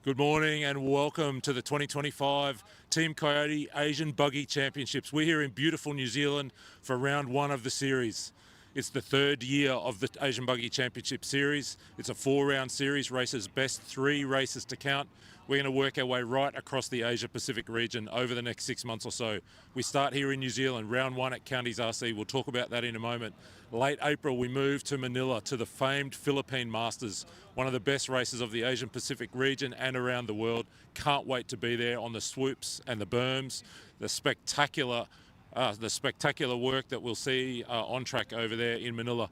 Good morning and welcome to the 2025 Team Coyote Asian Buggy Championships. We're here in beautiful New Zealand for round one of the series. It's the third year of the Asian Buggy Championship series. It's a 4-round series, races best 3 races to count. We're going to work our way right across the Asia Pacific region over the next 6 months or so. We start here in New Zealand, round 1 at Counties RC. We'll talk about that in a moment. Late April, we move to Manila to the famed Philippine Masters, one of the best races of the Asian Pacific region and around the world. Can't wait to be there on the swoops and the berms, the spectacular work that we'll see on track over there in Manila.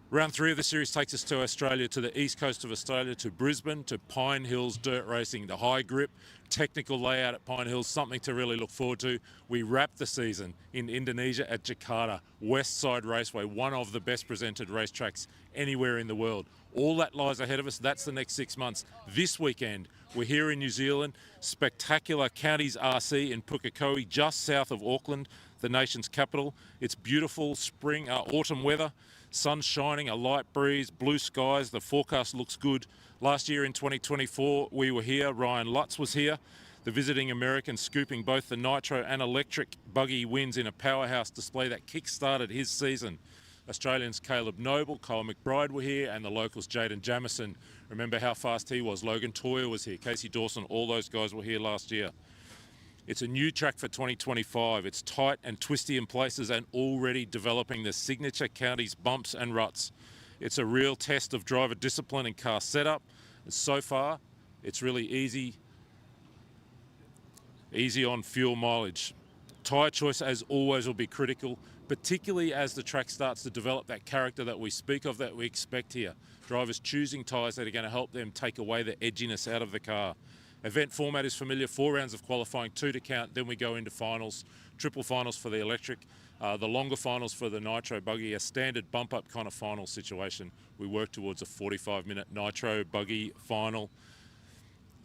Round 3 of the series takes us to Australia, to the east coast of Australia, to Brisbane, to Pine Hills Dirt Racing, the high grip, technical layout at Pine Hills, something to really look forward to. We wrap the season in Indonesia at Jakarta, West Side Raceway, one of the best presented racetracks anywhere in the world. All that lies ahead of us. That's the next 6 months. This weekend, we're here in New Zealand, spectacular Counties RC in Pukekohe, just south of Auckland, the nation's capital. It's beautiful autumn weather. Sun shining, a light breeze, blue skies, the forecast looks good. Last year in 2024, we were here, Ryan Lutz was here, the visiting American, scooping both the nitro and electric buggy wins in a powerhouse display that kick-started his season. Australians Caleb Noble, Kyle McBride were here, and the locals Jaden Jamison. Remember how fast he was. Logan Toyer was here, Casey Dawson, all those guys were here last year. It's a new track for 2025. It's tight and twisty in places and already developing the signature counties bumps and ruts. It's a real test of driver discipline and car setup. And so far, it's really easy on fuel mileage. Tyre choice, as always, will be critical, particularly as the track starts to develop that character that we speak of, that we expect here. Drivers choosing tyres that are going to help them take away the edginess out of the car. Event format is familiar, 4 rounds of qualifying, 2 to count, then we go into finals, triple finals for the electric, the longer finals for the nitro buggy, a standard bump up kind of final situation. We work towards a 45-minute nitro buggy final,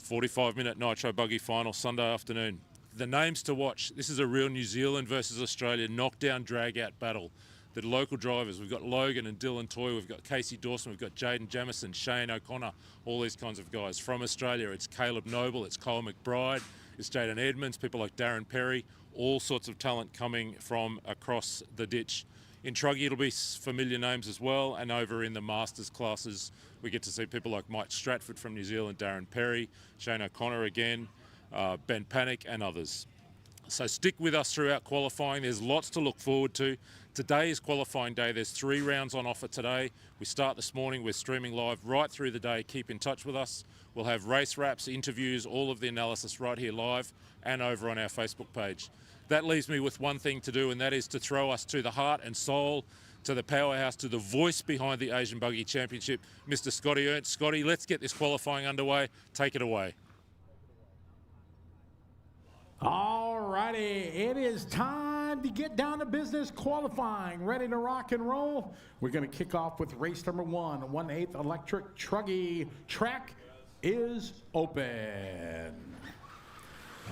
45-minute nitro buggy final Sunday afternoon. The names to watch, this is a real New Zealand versus Australia knockdown drag-out battle. The local drivers, we've got Logan and Dylan Toy, we've got Casey Dawson, we've got Jaden Jamison, Shane O'Connor, all these kinds of guys. From Australia, it's Caleb Noble, it's Kyle McBride, it's Jaden Edmonds, people like Darren Perry, all sorts of talent coming from across the ditch. In Truggy, it'll be familiar names as well, and over in the Masters classes, we get to see people like Mike Stratford from New Zealand, Darren Perry, Shane O'Connor again, Ben Panic, and others. So stick with us throughout qualifying. There's lots to look forward to. Today is qualifying day. There's 3 rounds on offer today. We start this morning. We're streaming live right through the day. Keep in touch with us. We'll have race wraps, interviews, all of the analysis right here live and over on our Facebook page. That leaves me with one thing to do, and that is to throw us to the heart and soul, to the powerhouse, to the voice behind the Asian Buggy Championship, Mr. Scotty Ernst. Scotty, let's get this qualifying underway. Take it away. All righty, it is time to get down to business qualifying. Ready to rock and roll? We're going to kick off with race number 1, 1/8 electric truggy. Track is open.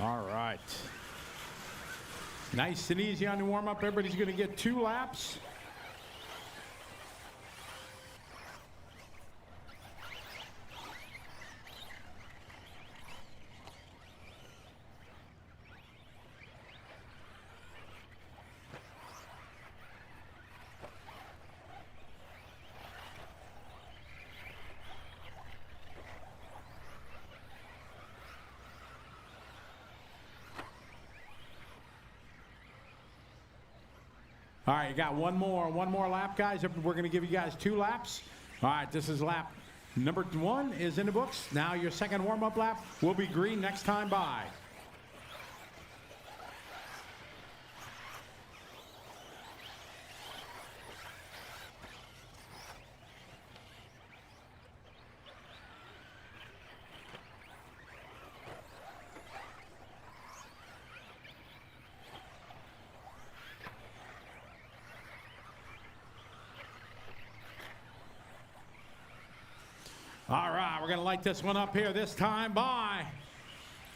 All right. Nice and easy on the warm-up. Everybody's going to get 2 laps. All right, you got one more lap, guys. We're going to give you guys 2 laps. All right, this is lap number 1 is in the books. Now your second warm-up lap will be green next time by. All right, we're going to light this one up here this time by.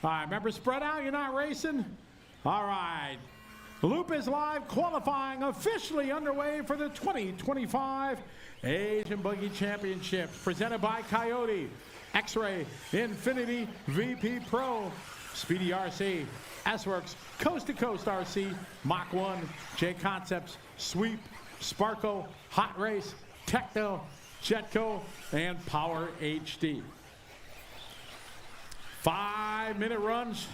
All right, remember, spread out, you're not racing. All right, Loop is live, qualifying officially underway for the 2025 Asian Buggy Championships, presented by Coyote. X-Ray, Infinity, VP Pro, Speedy RC, S-Works, Coast to Coast RC, Mach 1, J Concepts, Sweep, Sparko, Hot Race, Techno, Jetco, and Power HD. 5-minute runs.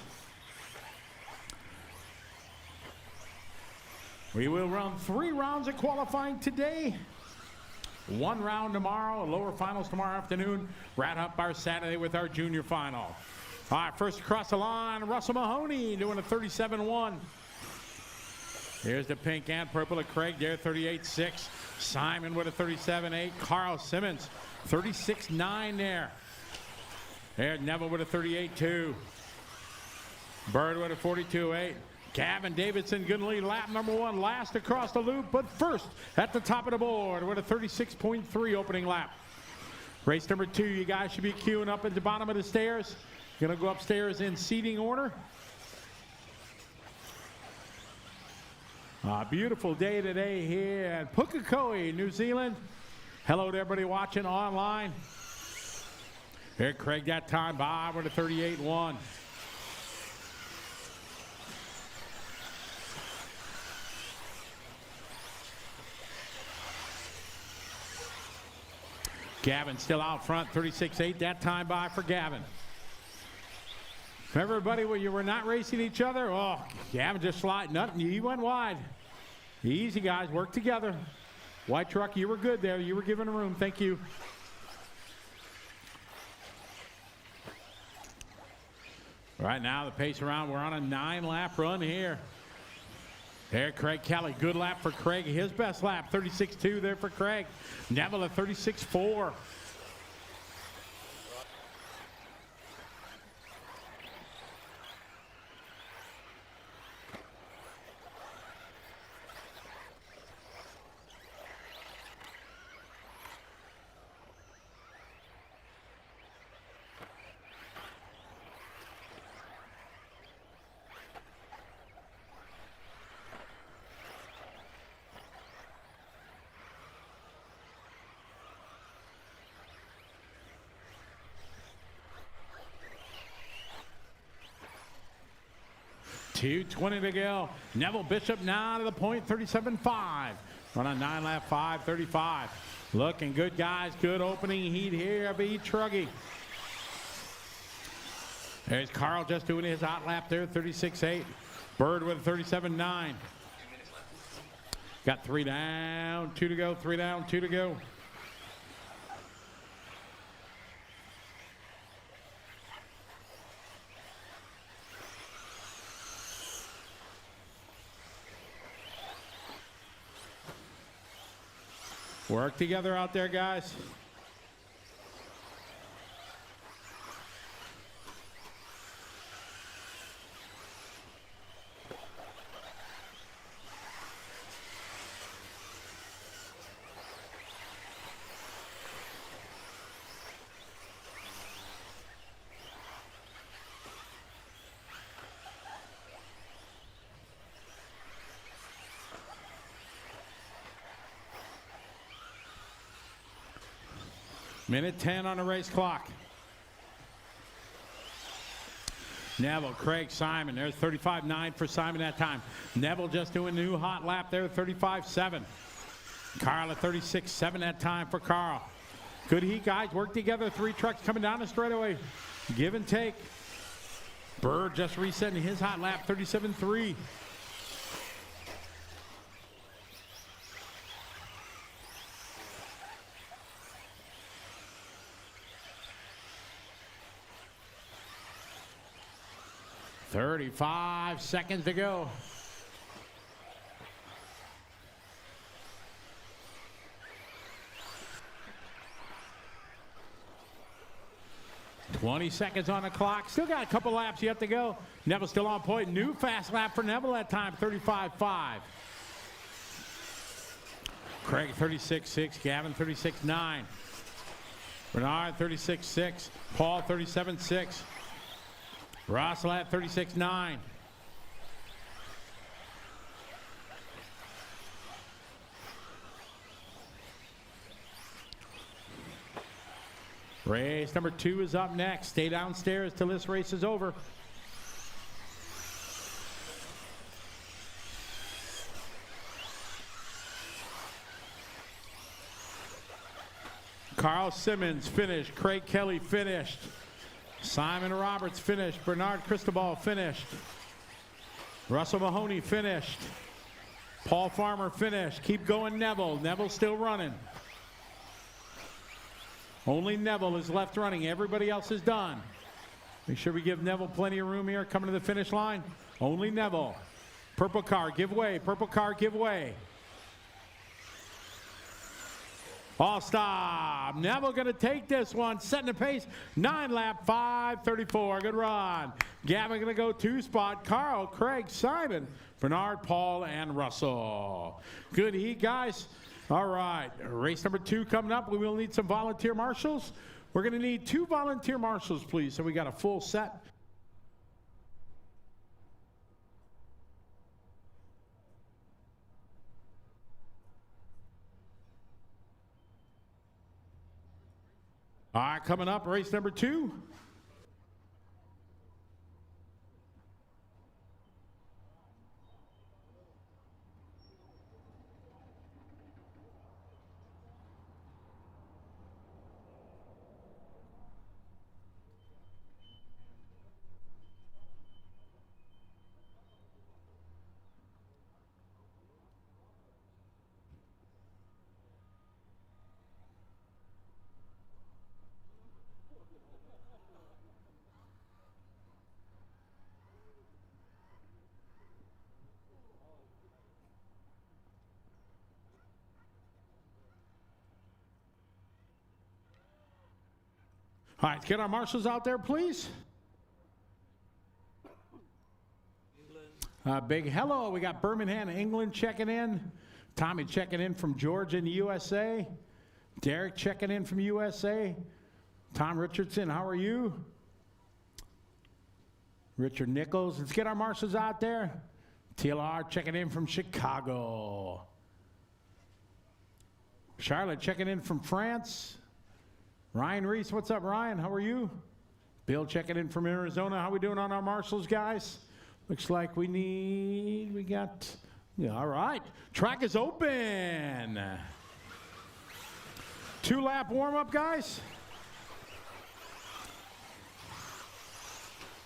We will run 3 rounds of qualifying today. 1 round tomorrow, lower finals tomorrow afternoon. Wrap up our Saturday with our junior final. All right, first across the line, Russell Mahoney doing a 37-1. Here's the pink and purple of Craig there, 38-6. Simon with a 37-8. Carl Simmons, 36-9 there. There's Neville with a 38-2. Bird with a 42-8. Gavin Davidson going to lead lap number 1, last across the loop, but first at the top of the board with a 36.3 opening lap. Race number 2, you guys should be queuing up at the bottom of the stairs. Going to go upstairs in seating order. Beautiful day today here at Pukekohe, New Zealand. Hello to everybody watching online. Here, Craig that time by with a 38-1. Gavin still out front, 36-8, that time by for Gavin. Remember, everybody, when you were not racing each other? Oh, Gavin just sliding up, and he went wide. Easy, guys, work together. White truck, you were good there. You were given room. Thank you. Right now, the pace around, we're on a 9-lap run here. There, Craig Kelly, good lap for Craig. His best lap, 36-2 there for Craig. Neville at 36-4. .220 to go. Neville Bishop now to the point, 37.5. Run on 9-lap 5:35. Looking good, guys. Good opening heat here of Truggy. There's Carl just doing his hot lap there, 36.8. Bird with a 37.9. Got 3 down, 2 to go, 3 down, 2 to go. Work together out there, guys. Minute 10 on the race clock. Neville, Craig, Simon. There's 35.9 for Simon that time. Neville just doing a new hot lap there, 35.7. Carl at 36.7 that time for Carl. Good heat, guys. Work together. 3 trucks coming down the straightaway. Give and take. Bird just resetting his hot lap, 37.3. .35 seconds to go. .20 seconds on the clock. Still got a couple laps yet to go. Neville still on point. New fast lap for Neville that time, 35.5. Craig 36.6. Gavin 36.9. Bernard 36.6. Paul 37.6. Russell at 36.9. Race number 2 is up next. Stay downstairs till this race is over. Carl Simmons finished. Craig Kelly finished. Simon Roberts finished. Bernard Cristobal finished. Russell Mahoney finished. Paul Farmer finished. Keep going, Neville. Neville's still running. Only Neville is left running. Everybody else is done. Make sure we give Neville plenty of room here coming to the finish line. Only Neville. Purple car, give way. Purple car, give way. All stop. Neville going to take this one. Setting the pace. 9 lap, 5:34. Good run. Gavin going to go 2 spot. Carl, Craig, Simon, Bernard, Paul, and Russell. Good heat, guys. All right. Race number 2 coming up. We will need some volunteer marshals. We're going to need 2 volunteer marshals, please. So we got a full set. All right, coming up, race number 2. All right, get our marshals out there, please. Big hello. We got Birmingham, England checking in. Tommy checking in from Georgia in the USA. Derek checking in from USA. Tom Richardson, how are you? Richard Nichols. Let's get our marshals out there. TLR checking in from Chicago. Charlotte checking in from France. Ryan Reese, what's up, Ryan? How are you? Bill checking in from Arizona. How we doing on our marshals, guys? Looks like we got, yeah, all right. Track is open. 2-lap warm-up, guys.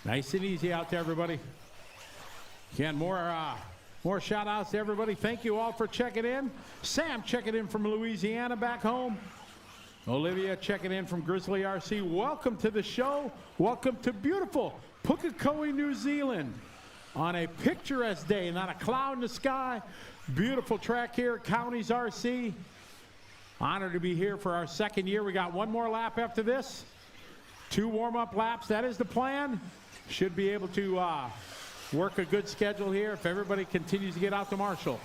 Nice and easy out there, everybody. Again, more shout outs to everybody. Thank you all for checking in. Sam checking in from Louisiana back home. Olivia checking in from Grizzly RC. Welcome to the show. Welcome to beautiful Pukekohe, New Zealand. On a picturesque day, not a cloud in the sky. Beautiful track here at Counties RC. Honored to be here for our 2nd year. We got 1 more lap after this. 2 warm-up laps. That is the plan. Should be able to work a good schedule here if everybody continues to get out to Marshall.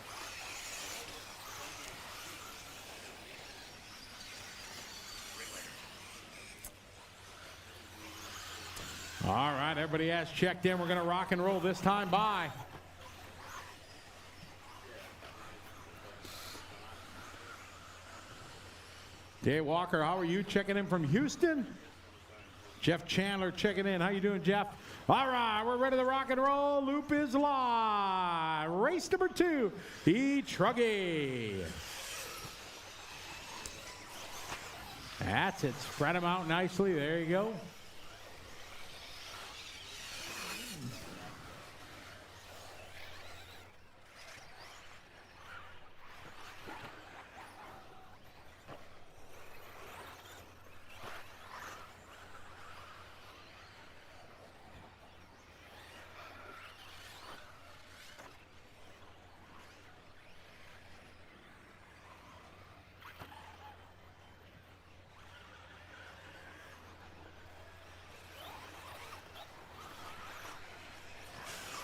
All right, everybody has checked in. We're going to rock and roll this time. Bye. Dave Walker, how are you? Checking in from Houston. Jeff Chandler checking in. How you doing, Jeff? All right, we're ready to rock and roll. Loop is live. Race number 2, Truggy. That's it. Spread them out nicely. There you go.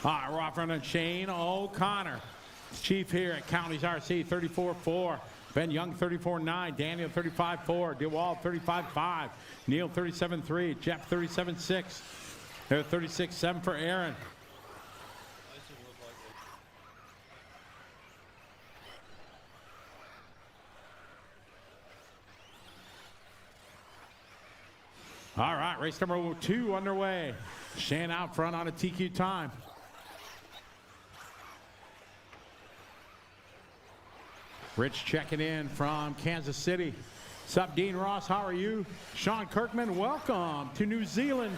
All right, we're off running Shane O'Connor. Chief here at Counties RC, 34-4. Ben Young, 34-9. Daniel, 35-4. DeWald, 35-5. Neil, 37-3. Jeff, 37-6. They're 36-7 for Aaron. race number 2 underway. Shane out front on a TQ time. Rich checking in from Kansas City. What's up, Dean Ross? How are you? Sean Kirkman, welcome to New Zealand.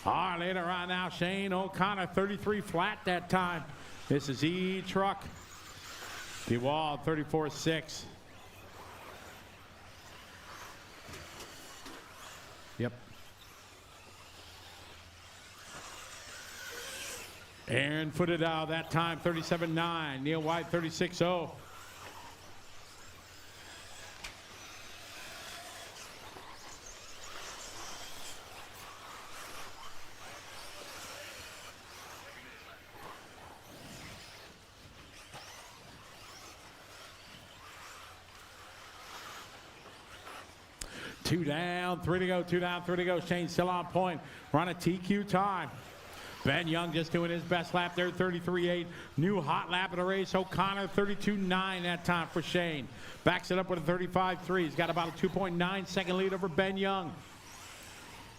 All right, later on now, Shane O'Connor, 33 flat that time. This is E-Truck. DeWald, 34.6. Yep. Aaron footed out that time, 37.9. Neil White, 36.0. Two down, 3 to go, 2 down, 3 to go. Shane still on point. We're on a TQ time. Ben Young just doing his best lap there, 33.8. New hot lap of the race. O'Connor, 32.9 that time for Shane. Backs it up with a 35.3. He's got about a 2.9 second lead over Ben Young.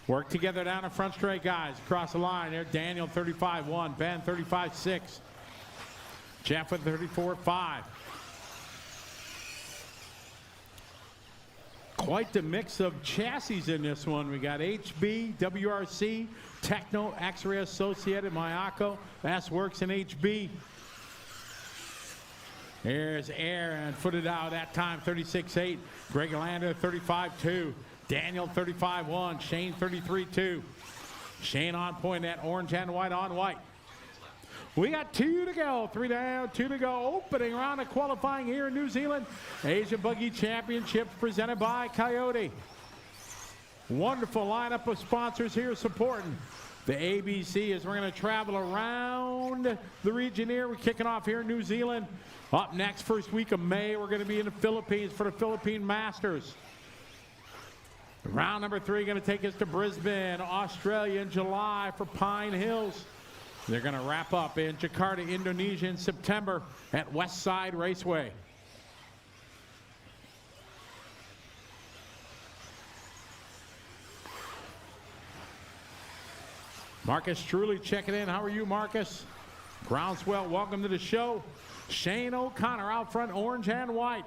Work together down the front straight, guys. Across the line there, Daniel, 35.1. Ben, 35.6. Jeff with 34.5. Quite the mix of chassis in this one. We got HB, WRC, Techno, X-Ray Associated, Mayako, S-Works, and HB. Here's Aaron, footed out that time, 36.8. Greg Lander, 35.2. Daniel, 35.1. Shane, 33.2. Shane on point, that orange and white on white. We got 2 to go, 3 down, 2 to go. Opening round of qualifying here in New Zealand. Asian Buggy Championships presented by Coyote. Wonderful lineup of sponsors here supporting the ABC as we're going to travel around the region here. We're kicking off here in New Zealand. Up next, first week of May, we're going to be in the Philippines for the Philippine Masters. Round number 3 going to take us to Brisbane, Australia in July for Pine Hills. They're going to wrap up in Jakarta, Indonesia in September at Westside Raceway. Marcus Truly checking in. How are you, Marcus? Groundswell, welcome to the show. Shane O'Connor out front, orange and white.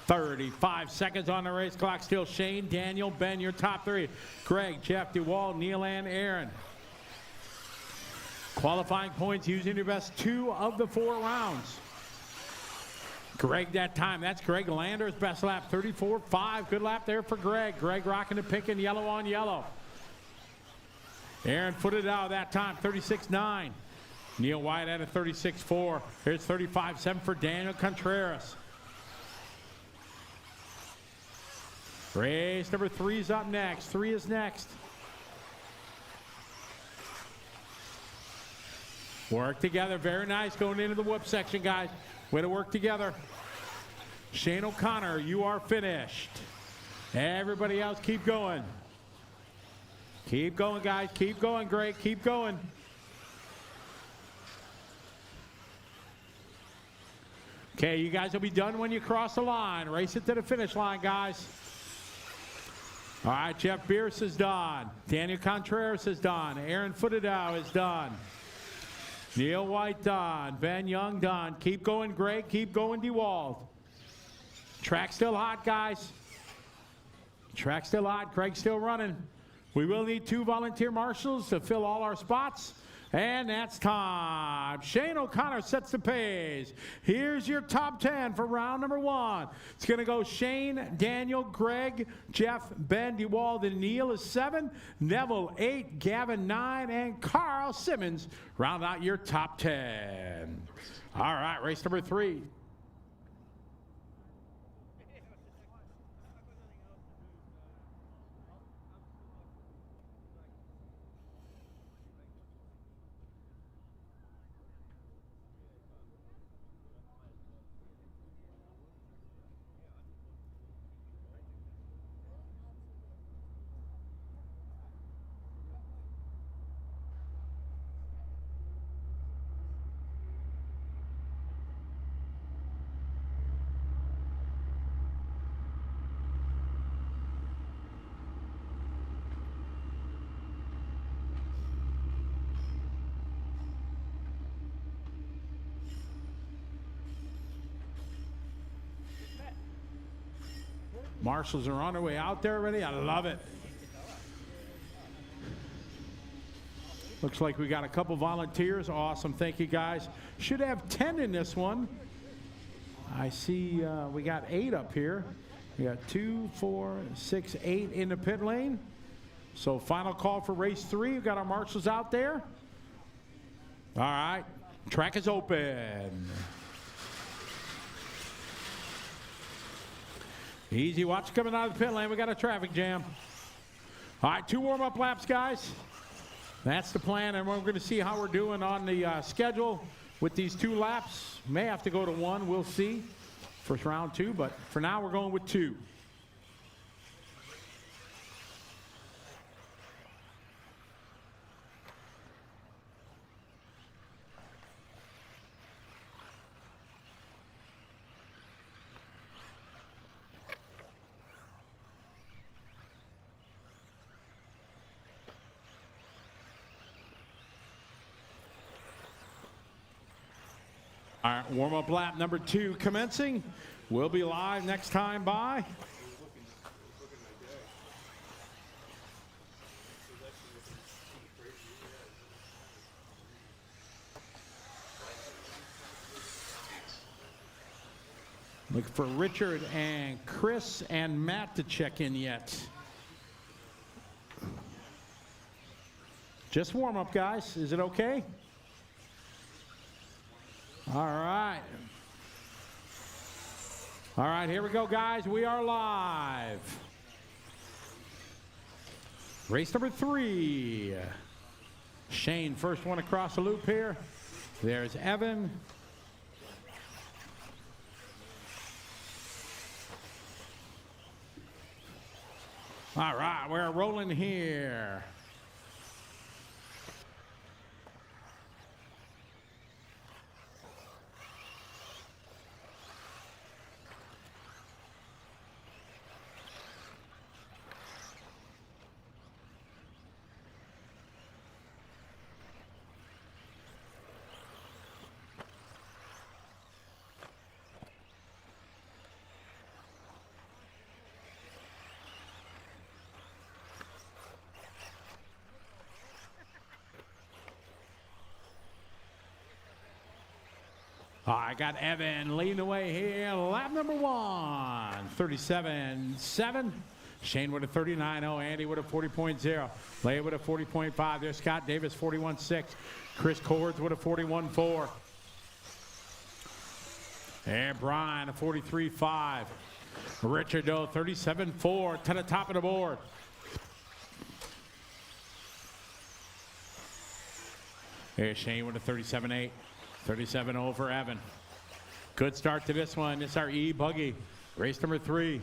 .35 seconds on the race clock. Still Shane, Daniel, Ben, your top 3. Greg, Jeff, DeWald, Neil, and Aaron. Qualifying points using your best 2 of the 4 rounds. Greg that time. That's Greg Lander's best lap. 34.5. Good lap there for Greg. Greg rocking the pink and yellow on yellow. Aaron footed out that time. 36.9. Neil White at a 36.4. Here's 35.7 for Daniel Contreras. Race number 3 is up next. 3 is next. Work together. Very nice going into the whoop section, guys. Way to work together. Shane O'Connor, you are finished. Everybody else, keep going. Keep going, guys. Keep going, Greg. Keep going. Okay, you guys will be done when you cross the line. Race it to the finish line, guys. All right, Jeff Bierce is done. Daniel Contreras is done. Aaron Footedow is done. Neil White done. Ben Young done. Keep going, Greg. Keep going, DeWald. Track still hot, guys. Track still hot. Craig's still running. We will need 2 volunteer marshals to fill all our spots. And that's time. Shane O'Connor sets the pace. Here's your top 10 for round number 1. It's going to go Shane, Daniel, Greg, Jeff, Ben, DeWald, and Neil is 7. Neville 8, Gavin 9, and Carl Simmons round out your top 10. All right, race number 3. Marshals are on their way out there already. I love it. Looks like we got a couple volunteers. Awesome. Thank you, guys. Should have 10 in this one. I see we got 8 up here. We got 2, 4, 6, 8 in the pit lane. So final call for race 3. We've got our marshals out there. All right. Track is open. Easy watch coming out of the pit lane. We got a traffic jam. All right, 2 warm-up laps, guys. That's the plan, and we're going to see how we're doing on the schedule with these 2 laps. May have to go to 1. We'll see for round 2, but for now we're going with 2. All right, warm-up lap number 2 commencing. We'll be live next time by. Look for Richard and Chris and Matt to check in yet. Just warm up, guys. Is it okay? All right. All right, here we go, guys. We are live. Race number 3. Shane, first one across the loop here. There's Evan. All right, we're rolling here. I got Evan leading the way here. Lap number 1, 37.7. Shane with a 39.0. Andy with a 40.0. Leia with a 40.5. There's Scott Davis, 41.6. Chris Cords with a 41.4. And Brian, a 43.5. Richard Doe, 37.4 to the top of the board. Here's Shane with a 37.8. 37.0 for Evan. Good start to this one. It's our Buggy. Race number 3.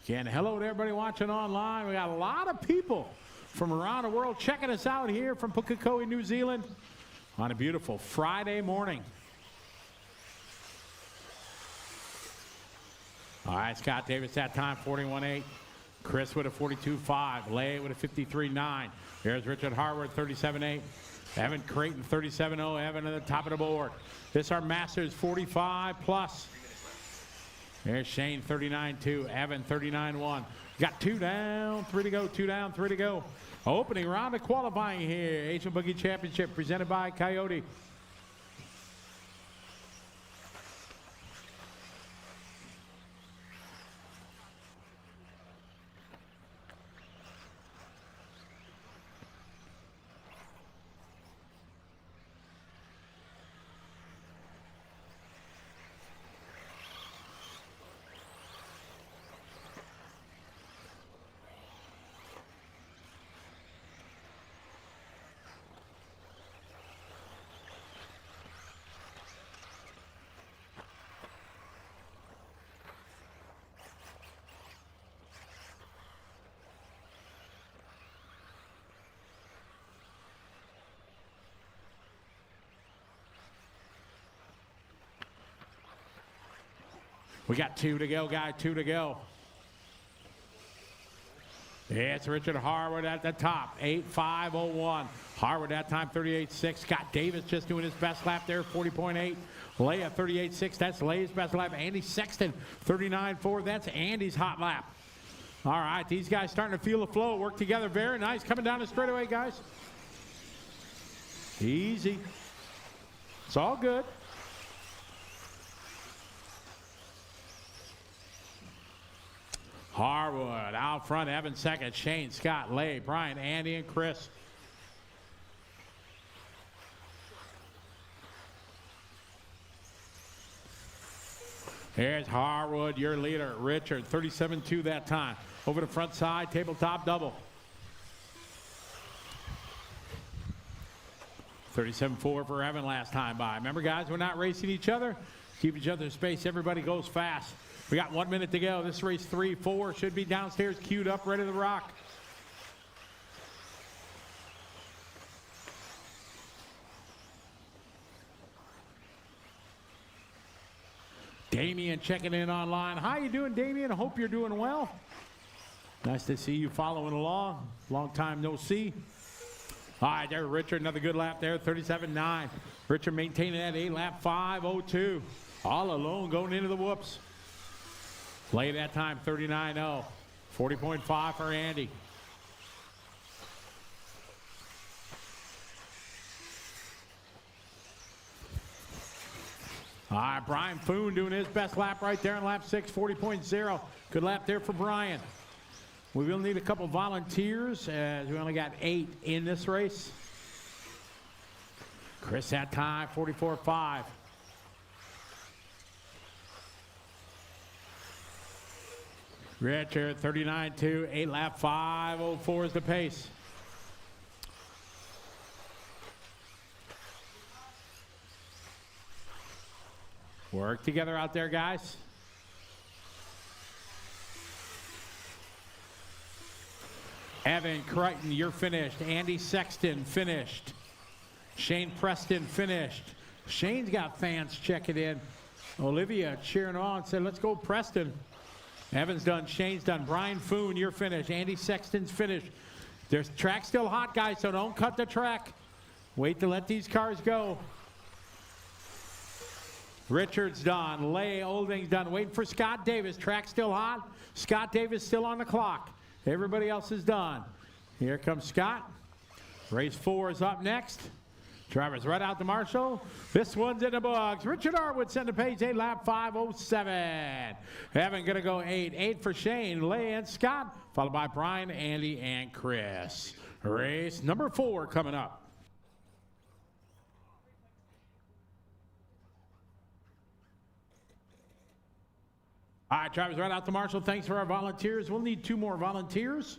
Again, hello to everybody watching online. We got a lot of people from around the world checking us out here from Pukekohe, New Zealand on a beautiful Friday morning. All right, Scott Davis that time, 41.8. Chris with a 42.5. Lay with a 53.9. Here's Richard Harwood, 37.8. Evan Creighton, 37.0. Evan at the top of the board. This is our Masters 45 plus. There's Shane, 39.2. Evan, 39.1. Got 2 down, 3 to go. 2 down, 3 to go. Opening round of qualifying here. Asian Buggy Championship presented by Coyote. We got 2 to go, guy. 2 to go. It's Richard Harwood at the top, 8.501. Harwood that time, 38.6. Scott Davis just doing his best lap there, 40.8. Leia, 38.6. That's Leia's best lap. Andy Sexton, 39.4. That's Andy's hot lap. All right, these guys starting to feel the flow. Work together very nice. Coming down the straightaway, guys. Easy. It's all good. Harwood out front, Evan second, Shane, Scott, Lay, Brian, Andy, and Chris. Here's Harwood, your leader, Richard, 37.2 that time. Over the front side, tabletop double. 37.4 for Evan last time by. Remember, guys, we're not racing each other. Keep each other in space. Everybody goes fast. We got 1 minute to go. This race 3-4 should be downstairs, queued up, ready to rock. Damien checking in online. How you doing, Damien? I hope you're doing well. Nice to see you following along. Long time no see. All right, there, Richard, another good lap there, 37.9. Richard maintaining that 8-lap, 5.02. All alone going into the whoops. Lay that time, 39.0. 40.5 for Andy. All right, Brian Foon doing his best lap right there in lap 6, 40.0. Good lap there for Brian. We will need a couple volunteers as we only got 8 in this race. Chris that time, 44.5. Richard, 39.2, 8-lap, 5.04 is the pace. Work together out there, guys. Evan Crichton, you're finished. Andy Sexton, finished. Shane Preston, finished. Shane's got fans checking in. Olivia cheering on, said, let's go Preston. Evan's done, Shane's done. Brian Foon, you're finished. Andy Sexton's finished. There's track still hot, guys, so don't cut the track. Wait to let these cars go. Richard's done. Lay Olding's done. Waiting for Scott Davis. Track still hot. Scott Davis still on the clock. Everybody else is done. Here comes Scott. Race 4 is up next. Drivers right out to Marshall. This one's in the books. Richard Harwood sent the pace, 8-lap, 5.07. Evan gonna go 8. 8 for Shane, Lay, and Scott, followed by Brian, Andy, and Chris. Race number 4 coming up. All right, drivers right out to Marshall. Thanks for our volunteers. We'll need 2 more volunteers.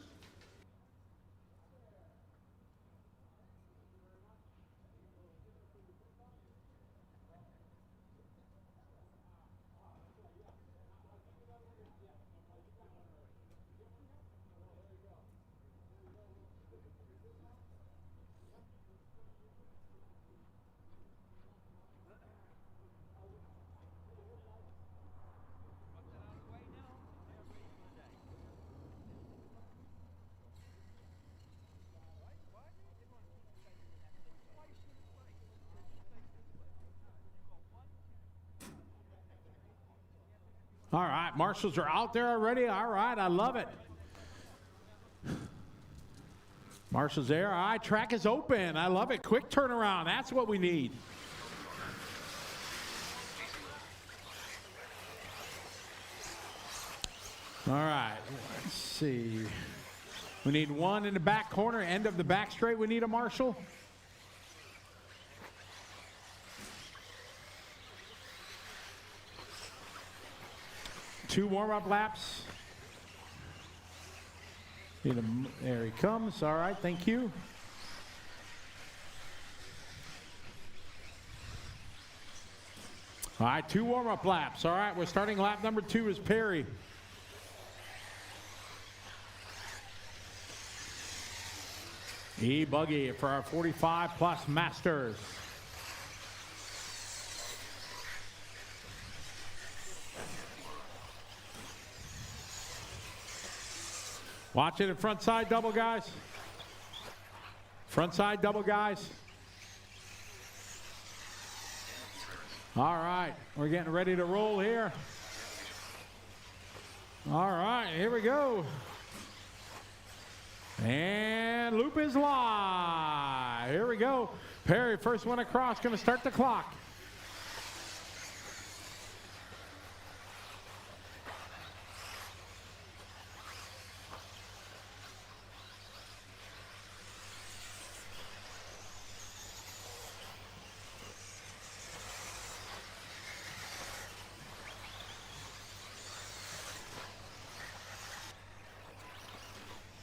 All right, marshals are out there already. All right, I love it. Marshals there. All right, track is open. I love it. Quick turnaround. That's what we need. All right, let's see. We need 1 in the back corner, end of the back straight. We need a marshal. Two warm-up laps. There he comes. All right, thank you. All right, 2 warm-up laps. All right, we're starting lap number 2 is Perry. Buggy for our 45-plus Masters. Watch it in front side double, guys. Front side double, guys. All right, we're getting ready to roll here. All right, here we go. And loop is live. Here we go. Perry, first one across, going to start the clock.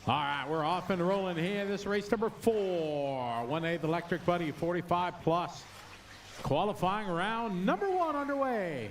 All right, we're off and rolling here. This race number 4, 1/8 Electric Buddy, 45 plus. Qualifying round number 1 underway.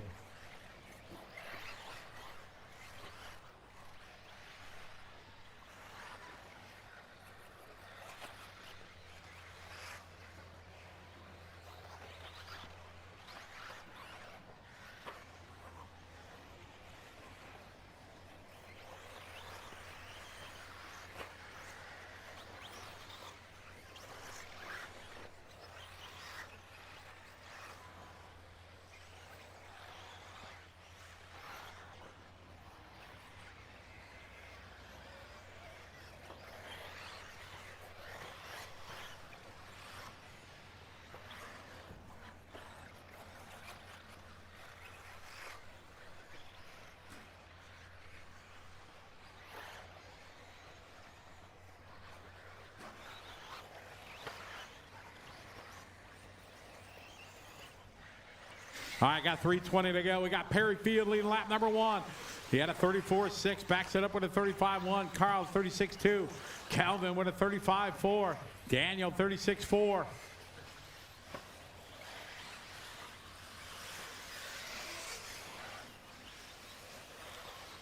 All right, got 3:20 to go. We got Perry Field leading lap number 1. He had a 34.6, backs it up with a 35.1. Carl 36.2. Calvin with a 35.4. Daniel 36.4.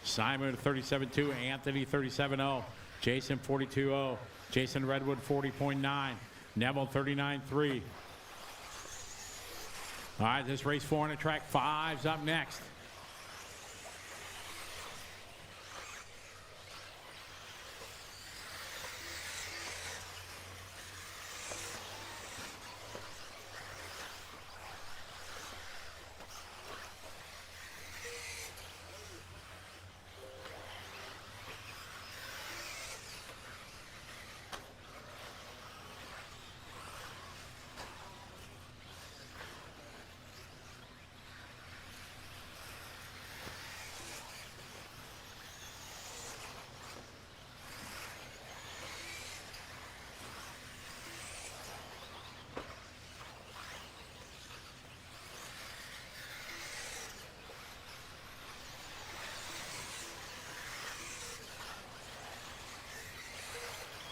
Simon 37.2. Anthony 37.0. Jason 42.0. Jason Redwood 40.9. Neville 39.3. All right, this race 4 on the track. 5's up next.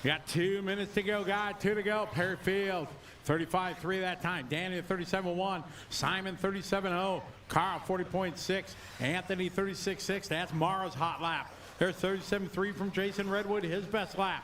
We got 2 minutes to go, guys. 2 to go. Perry Field, 35.3 that time. Danny, 37.1. Simon, 37.0. Carl, 40.6. Anthony, 36.6. That's Mara's hot lap. There's 37.3 from Jason Redwood, his best lap.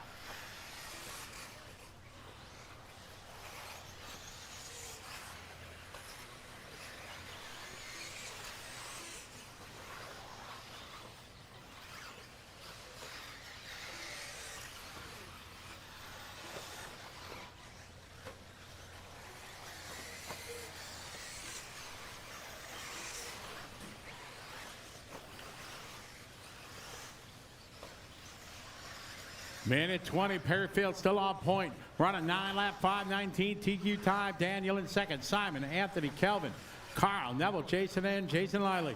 Minute 20, Perry Field still on point. We're on a 9-lap, 5:19 TQ time. Daniel in second. Simon, Anthony, Kelvin, Carl, Neville, Jason, and Jason Lively.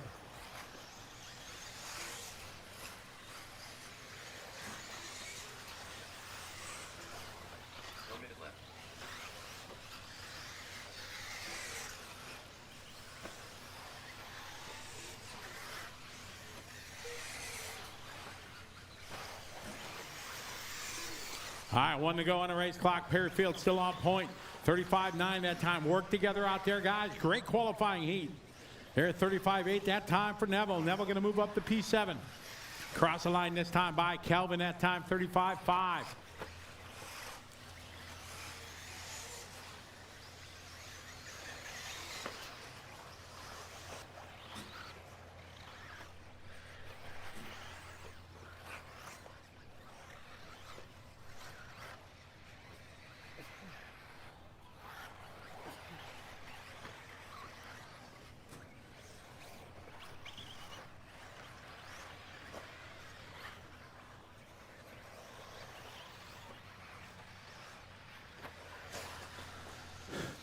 All right, 1 to go on the race clock. Perry Field still on point. 35.9 that time. Work together out there, guys. Great qualifying heat. There at 35.8 that time for Neville. Neville going to move up to P7. Cross the line this time by Kelvin that time, 35.5.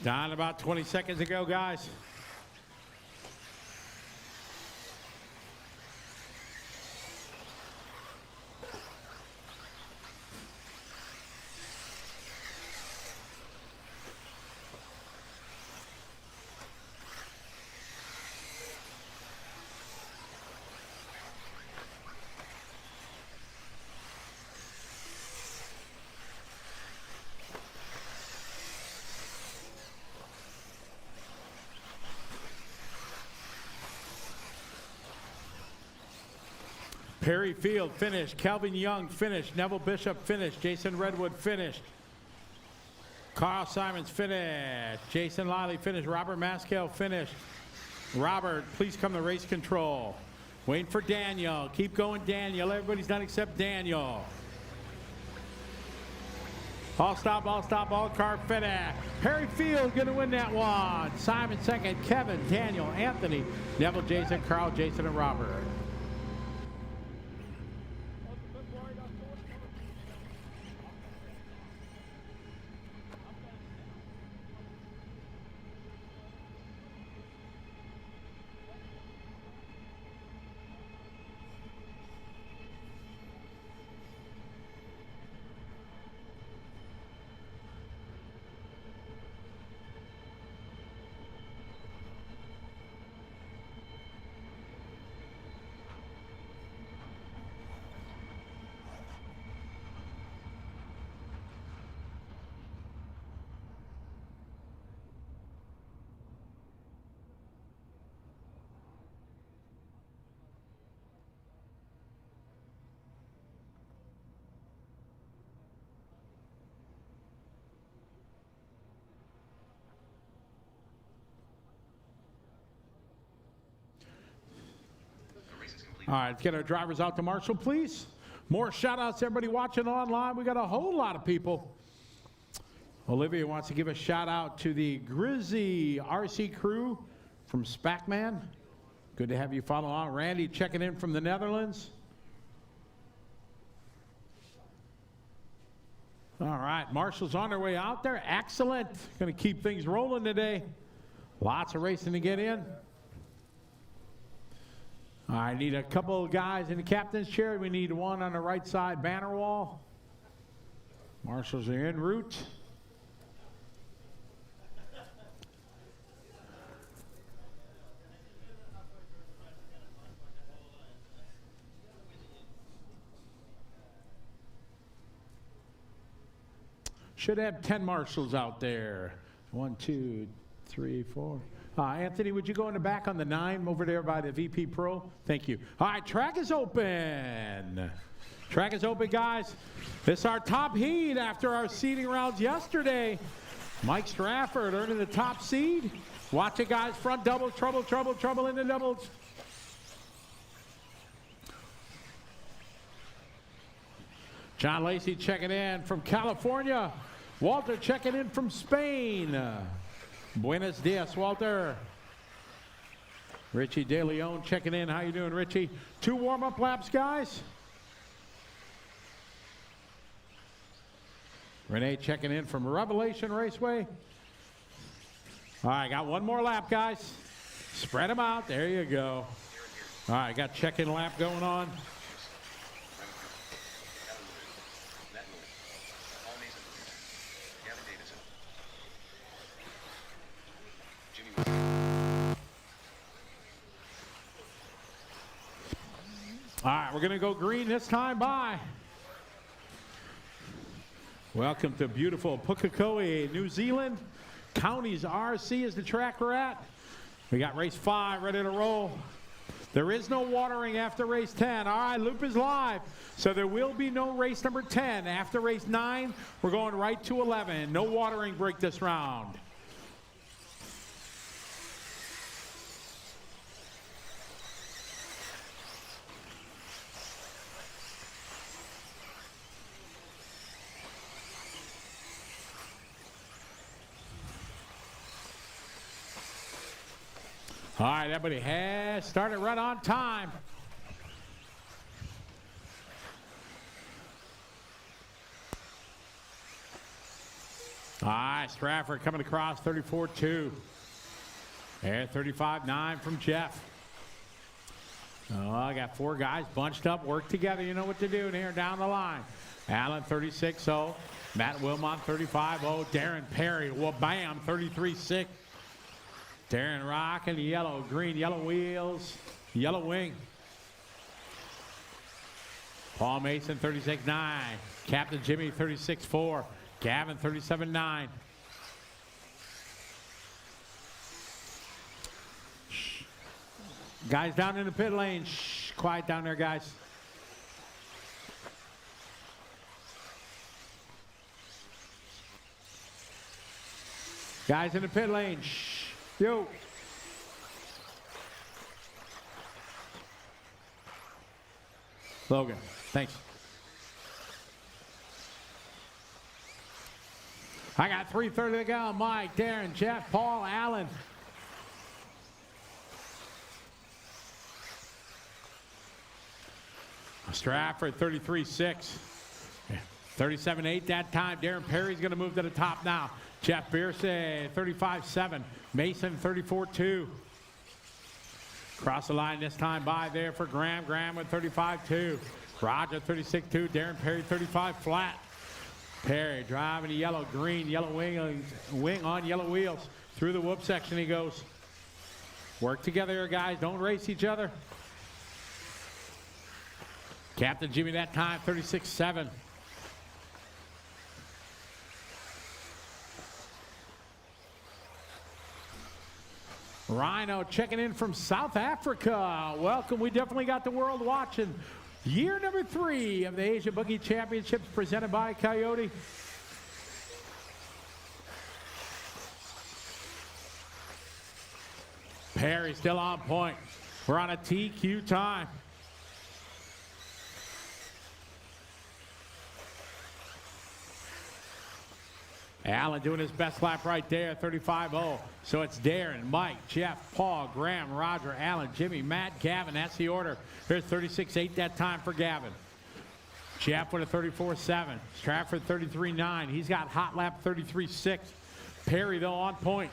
Down about 20 seconds to go, guys. Perry Field finished. Calvin Young finished. Neville Bishop finished. Jason Redwood finished. Carl Simons finished. Jason Liley finished. Robert Maskell finished. Robert, please come to race control. Waiting for Daniel. Keep going, Daniel. Everybody's done except Daniel. All stop, all car finish. Perry Field going to win that one. Simon second. Kevin, Daniel, Anthony, Neville, Jason, Carl, Jason, and Robert. All right, let's get our drivers out to Marshall, please. More shout-outs, everybody watching online. We got a whole lot of people. Olivia wants to give a shout-out to the Grizzy RC crew from Spacman. Good to have you follow along. Randy checking in from the Netherlands. All right, Marshall's on their way out there. Excellent. Going to keep things rolling today. Lots of racing to get in. I need a couple of guys in the captain's chair. We need one on the right side banner wall. Marshals are en route. Should have 10 marshals out there. 1, 2, 3, 4. Anthony, would you go in the back on the 9 over there by the VP Pro? Thank you. All right, track is open. Track is open, guys. This is our top heat after our seeding rounds yesterday. Mike Strafford earning the top seed. Watch it, guys. Front double, trouble in the doubles. John Lacey checking in from California. Walter checking in from Spain. Buenos dias, Walter. Richie De Leon checking in. How you doing, Richie? 2 warm-up laps, guys. Renee checking in from Revelation Raceway. All right, got 1 more lap, guys. Spread them out. There you go. All right, got check-in lap going on. All right, we're going to go green this time. Bye. Welcome to beautiful Pukekohe, New Zealand. Counties RC is the track we're at. We got race 5 ready to roll. There is no watering after race 10. All right, loop is live. So there will be no race number 10. After race 9, we're going right to 11. No watering break this round. All right, everybody has started right on time. All right, Stratford coming across 34-2. There, 35-9 from Jeff. Oh, I got 4 guys bunched up, work together. You know what to do here down the line. Allen 36-0. Matt Wilmot 35-0. Darren Perry, well, bam, 33-6. Darren rocking the yellow, green, yellow wheels, yellow wing. Paul Mason 36-9. Captain Jimmy 36-4. Gavin 37-9. Guys down in the pit lane, shh, quiet down there, guys. Guys in the pit lane, shh, yo. Logan, thanks. I got 3:30 to go. Mike, Darren, Jeff, Paul, Allen. Stratford 33-6. 37-8 that time. Darren Perry's going to move to the top now. Jeff Biersay 35-7. Mason 34-2. Cross the line this time by there for Graham. Graham with 35-2. Roger 36-2. Darren Perry 35 flat. Perry driving the yellow, green, yellow wing on yellow wheels. Through the whoop section he goes. Work together here, guys. Don't race each other. Captain Jimmy that time, 36-7. Rhino checking in from South Africa. Welcome. We definitely got the world watching. Year number 3 of the Asia Buggy Championships presented by Coyote. Perry still on point. We're on a TQ time. Allen doing his best lap right there, 35-0. So it's Darren, Mike, Jeff, Paul, Graham, Roger, Allen, Jimmy, Matt, Gavin. That's the order. Here's 36-8 that time for Gavin. Jeff with a 34-7. Stratford 33-9. He's got hot lap 33-6. Perry, though, on point.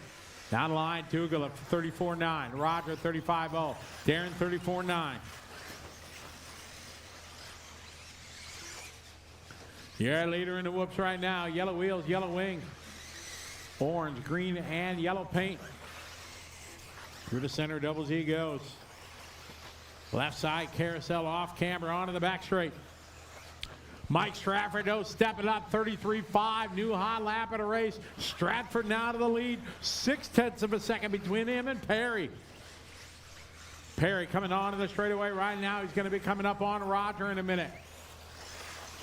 Down the line, Dougal 34-9. Roger 35-0. Darren 34-9. Your leader in the whoops right now. Yellow wheels, yellow wing. Orange, green, and yellow paint. Through the center, double Z goes. Left side carousel off camber onto the back straight. Mike Stratford, though, stepping up 33.5. New hot lap of the race. Stratford now to the lead. 0.6 of a second between him and Perry. Perry coming onto the straightaway right now. He's going to be coming up on Roger in a minute.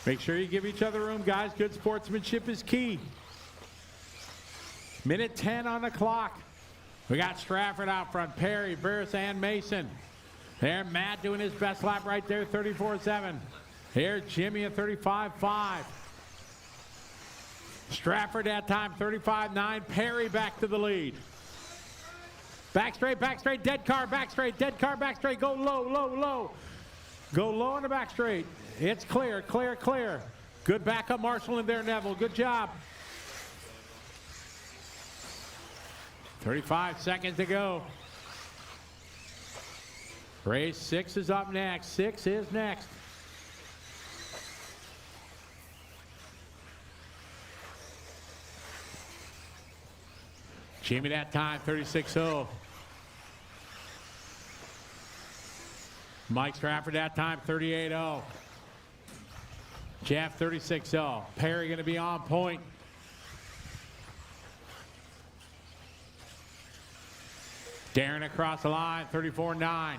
Make sure you give each other room, guys. Good sportsmanship is key. Minute 10 on the clock. We got Stratford out front. Perry, Burris, and Mason. There, Matt doing his best lap right there, 34.7. Here, Jimmy at 35.5. Stratford that time, 35.9. Perry back to the lead. Back straight, dead car, back straight, dead car, back straight. Go low, low, low. Go low on the back straight. It's clear, clear, clear. Good backup marshal in there, Neville. Good job. 35 seconds to go. Race 6 is up next. 6 is next. Jimmy that time, 36.0. Mike Stratford that time, 38.0. Jeff, 36.0. Perry going to be on point. Darren across the line, 34.9.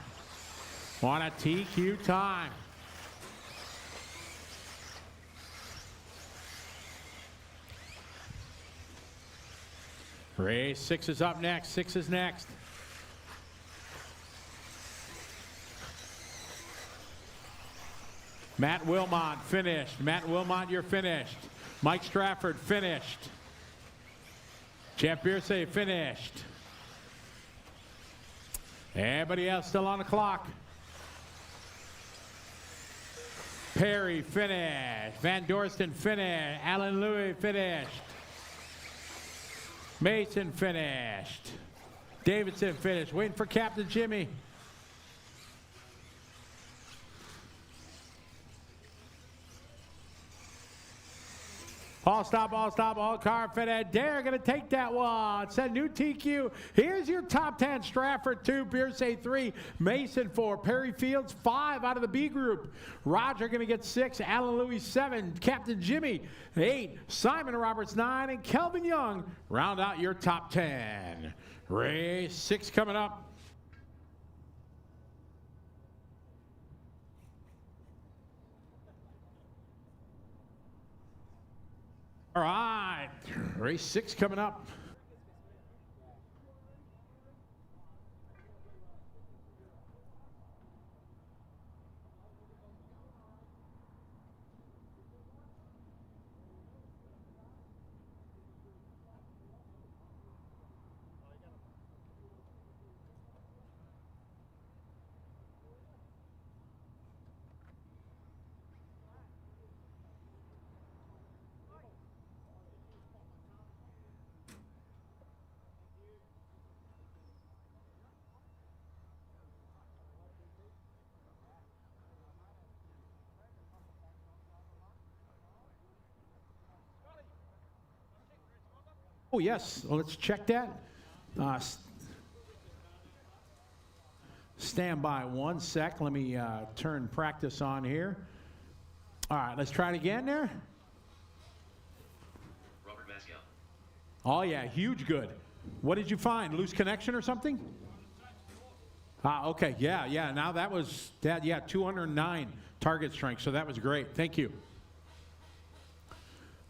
On a TQ time. Race 6 is up next. 6 is next. Matt Wilmot finished. Matt Wilmot, you're finished. Mike Stratford finished. Jeff Biersay finished. Everybody else still on the clock. Perry finished. Van Dorsten finished. Alan Louis finished. Mason finished. Davidson finished. Waiting for Captain Jimmy. All stop, all car fitted. Dare gonna take that one. Set new TQ. Here's your top 10. Stratford 2, Pierce 3, Mason 4, Perry Fields 5 out of the B group. Roger gonna get 6, Alan Louis 7, Captain Jimmy 8, Simon Roberts 9, and Kelvin Young round out your top 10. Race 6 coming up. All right, race 6 coming up. Oh, yes. Well, let's check that. Stand by 1 sec. Let me turn practice on here. All right, let's try it again there. Robert Mascal. Oh, yeah, huge good. What did you find? Loose connection or something? Okay. Yeah. Now that was, 209 target strength, so that was great. Thank you.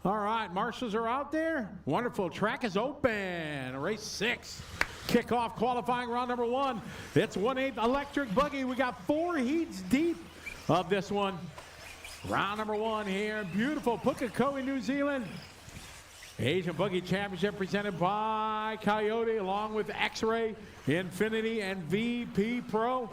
All right, marshals are out there. Wonderful. Track is open. Race 6. Kickoff qualifying round number 1. It's 1/8 electric buggy. We got 4 heats deep of this one. Round number 1 here. Beautiful Pukekohe, New Zealand. Asian Buggy Championship presented by Coyote along with X-Ray, Infinity, and VP Pro.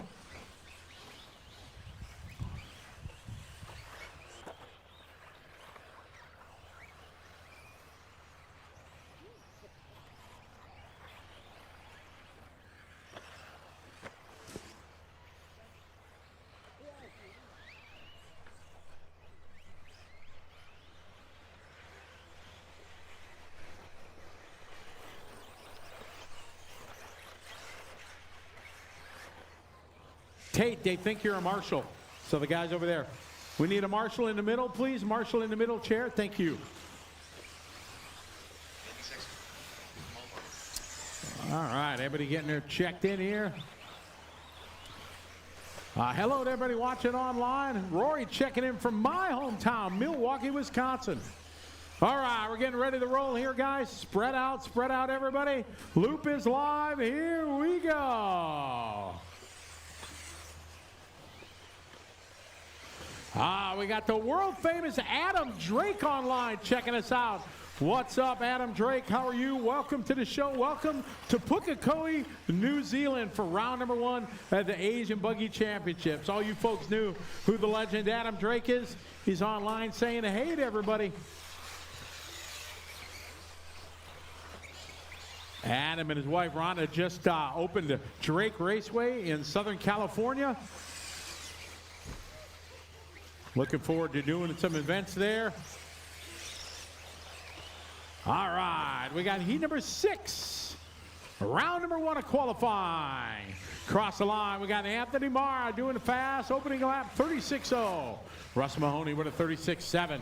Tate, they think you're a marshal. So the guys over there. We need a marshal in the middle, please. Marshal in the middle chair. Thank you. All right, everybody getting their checked in here. Hello to everybody watching online. Rory checking in from my hometown, Milwaukee, Wisconsin. All right, we're getting ready to roll here, guys. Spread out, everybody. Loop is live. Here we go. We got the world famous Adam Drake online checking us out. What's up, Adam Drake? How are you? Welcome to the show. Welcome to Pukekohe, New Zealand for round number 1 at the Asian Buggy Championships. All you folks knew who the legend Adam Drake is. He's online saying hey to everybody. Adam and his wife Rhonda just opened the Drake Raceway in Southern California. Looking forward to doing some events there. All right, we got heat number 6. Round number 1 of qualifying. Cross the line, we got Anthony Marr doing a fast opening lap, 36.0. Russ Mahoney with a 36.7.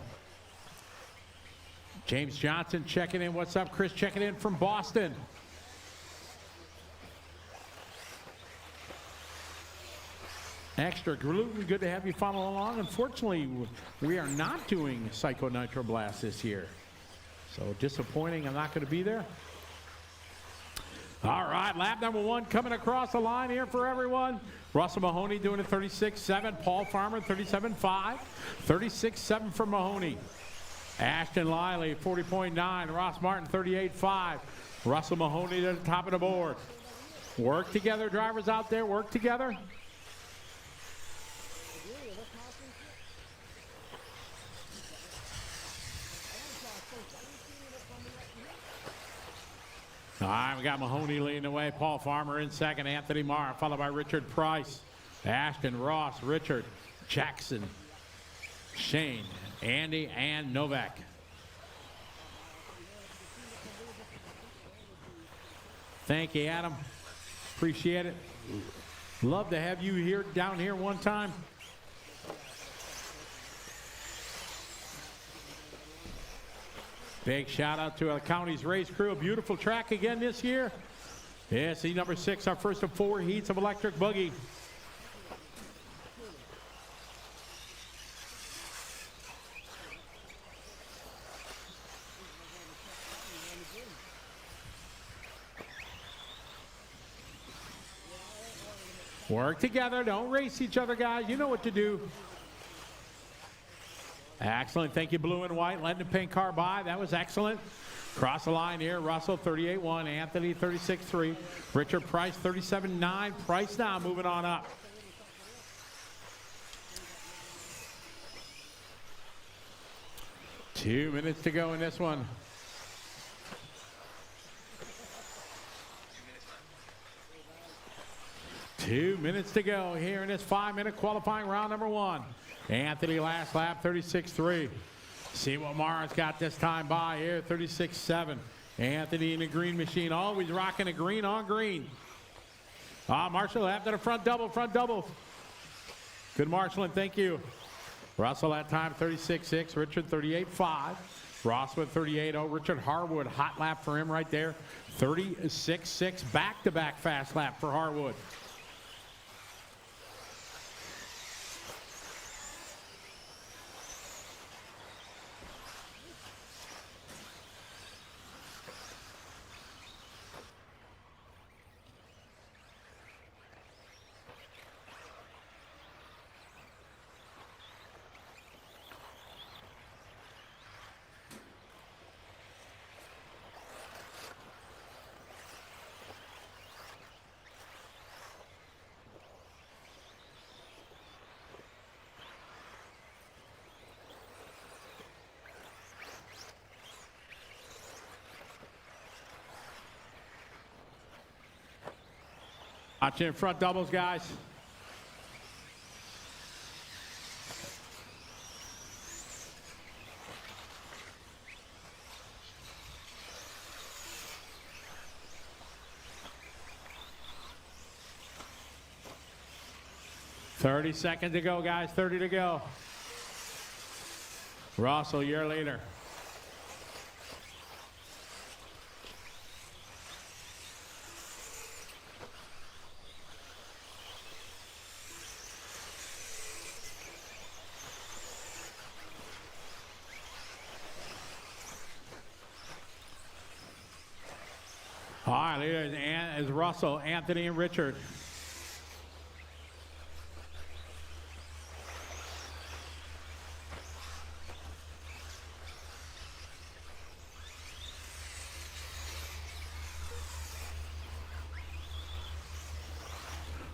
James Johnson checking in. What's up, Chris? Checking in from Boston. Extra gluten, good to have you follow along. Unfortunately, we are not doing Psycho Nitro Blast this year. So disappointing, I'm not going to be there. All right, lap number 1 coming across the line here for everyone. Russell Mahoney doing a 36.7. Paul Farmer, 37.5. 36.7 for Mahoney. Ashton Liley, 40.9. Ross Martin, 38.5. Russell Mahoney at the top of the board. Work together, drivers out there, work together. All right, we got Mahoney leading the way. Paul Farmer in second. Anthony Marr, followed by Richard Price, Ashton, Ross, Richard, Jackson, Shane, Andy, and Novak. Thank you, Adam. Appreciate it. Love to have you here down here one time. Big shout out to our county's race crew. A beautiful track again this year. Yeah, see number 6, our first of 4 heats of electric buggy. Work together. Don't race each other, guys. You know what to do. Excellent. Thank you, blue and white. Letting the pink car by. That was excellent. Cross the line here. Russell, 38.1. Anthony, 36.3. Richard Price, 37.9. Price now moving on up. Two minutes to go in this one. Two minutes to go here in this 5-minute qualifying round number 1. Anthony last lap, 36.3. See what Mara's got this time by here, 36.7. Anthony in the green machine, always rocking a green on green. Marshall after the front double, Good marshalling, thank you. Russell that time, 36.6. Richard, 38.5. Ross with 38.0. Richard Harwood, hot lap for him right there. 36.6, back-to-back fast lap for Harwood. Watching front doubles, guys. $30 seconds to go, guys. 30 to go. Russell, your leader. All right, leaders is Russell, Anthony, and Richard.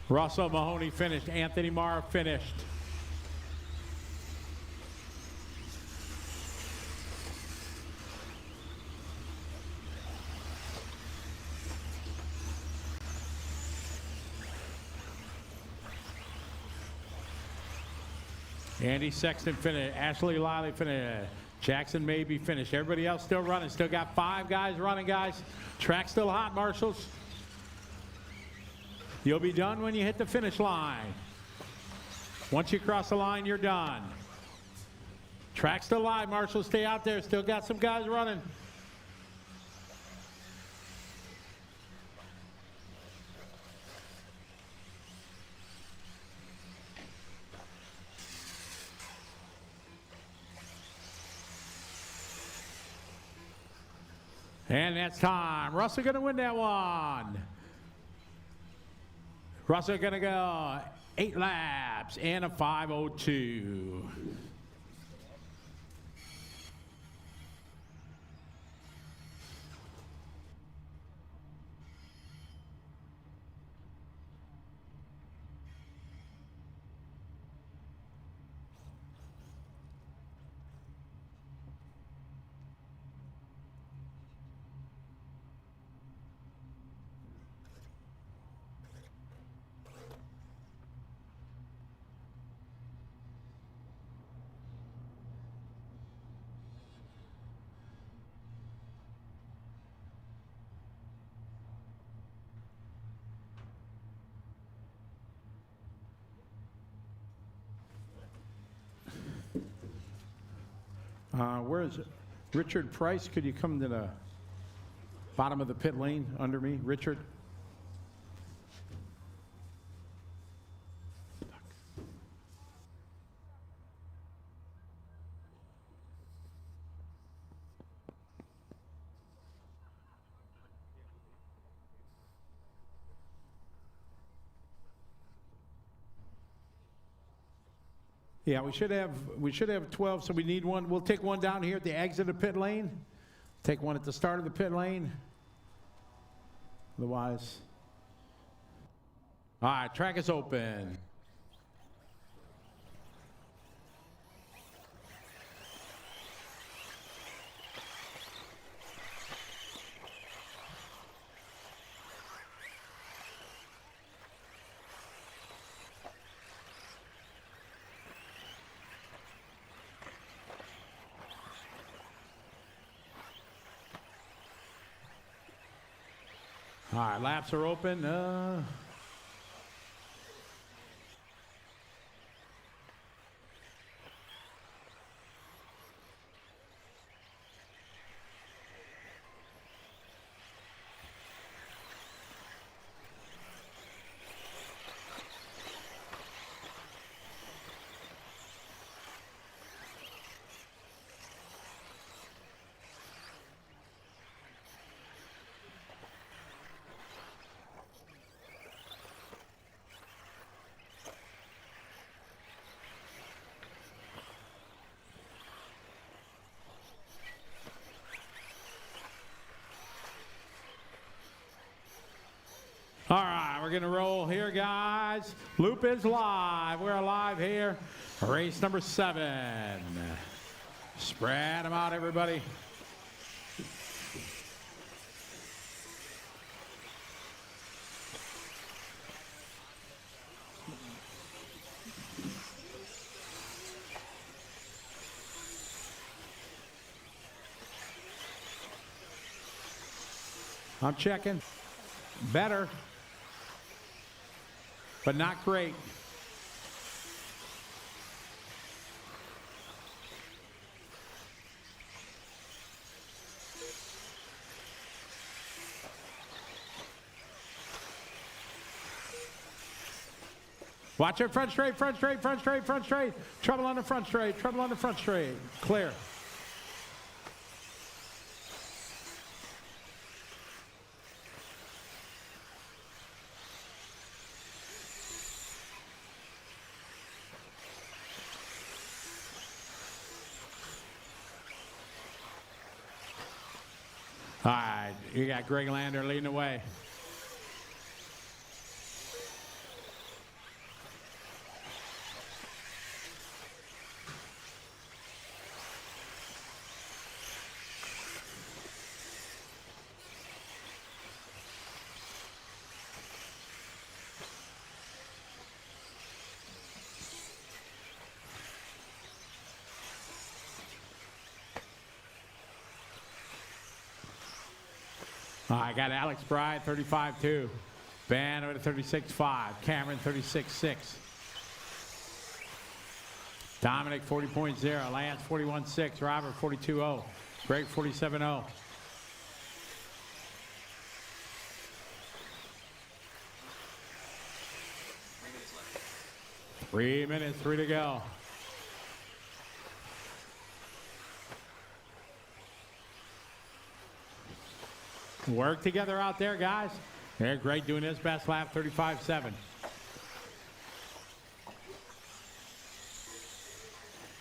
Russell, Mahoney finished. Anthony Marr finished. Andy Sexton finished. Ashley Liley finished. Jackson may be finished. Everybody else still running. Still got 5 guys running, guys. Track still hot, Marshals. You'll be done when you hit the finish line. Once you cross the line, you're done. Track still live, Marshals. Stay out there. Still got some guys running. And that's time. Russell going to win that one. Russell going to go 8 laps and a 5:02. Where is it? Richard Price, could you come to the bottom of the pit lane under me? Richard? Yeah, we should have 12, so we need one. We'll take one down here at the exit of pit lane. Take one at the start of the pit lane. Otherwise. All right, track is open. All right, laps are open. All right, we're going to roll here, guys. Loop is live. We're live here. Race number 7. Spread them out, everybody. I'm checking. Better. But not great. Watch it, front straight, front straight, front straight, front straight. Trouble on the front straight, trouble on the front straight. Clear. All right, you got Greg Lander leading the way. I got Alex Bride, 35-2. Van over to 36-5. Cameron, 36-6. Dominic, 40.0. Lance, 41.6. Robert, 42.0. Greg, 47.0. Three minutes, 3 to go. Work together out there, guys. They're great doing his best lap, 35.7.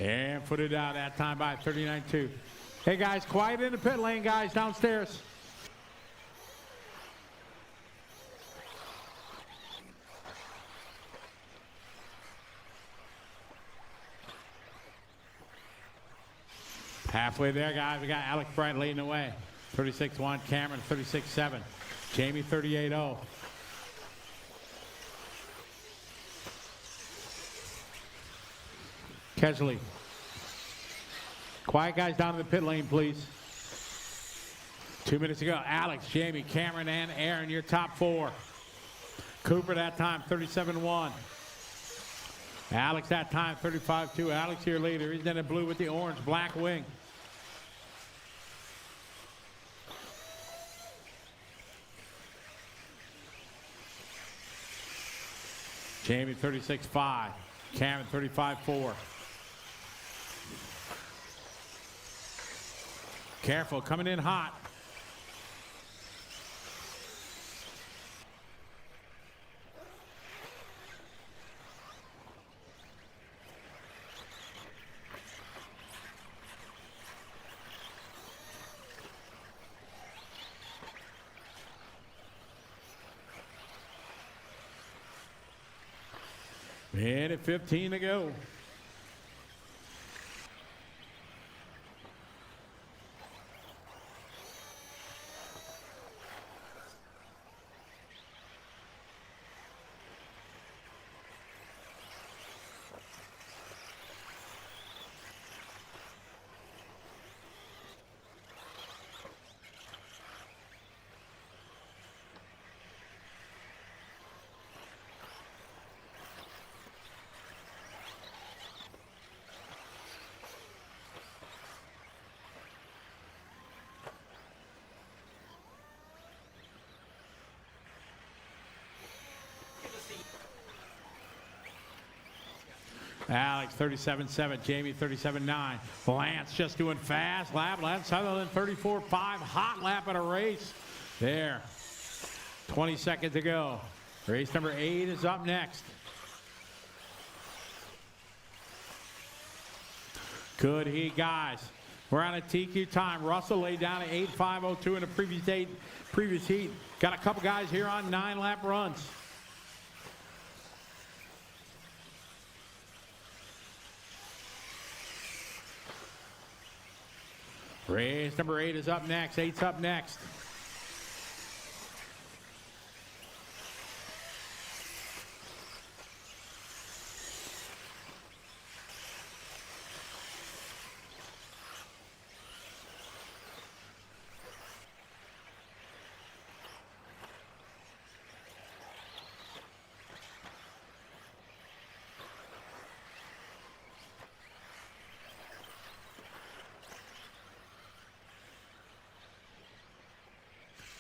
And put it out that time by 39.2. Hey, guys, quiet in the pit lane, guys, downstairs. Halfway there, guys, we got Alex Bright leading the way. 36-1, Cameron 36-7, Jamie 38-0. Kesley. Quiet guys down in the pit lane, please. 2 minutes to go. Alex, Jamie, Cameron, and Aaron, your top 4. Cooper that time, 37-1. Alex that time, 35-2. Alex, your leader. He's in the blue with the orange, black wing. Jamie 36.5. Cameron 35.4. Careful, coming in hot. Minute 15 to go. Alex 37.7, Jamie 37.9. Lance just doing fast lap. Lance Sutherland 34.5, hot lap at a race. There, 20 seconds to go. Race number 8 is up next. Good heat, guys. We're on a TQ time. Russell laid down at 8.502 in the previous heat. Got a couple guys here on 9-lap runs. Race number 8 is up next. 8's up next.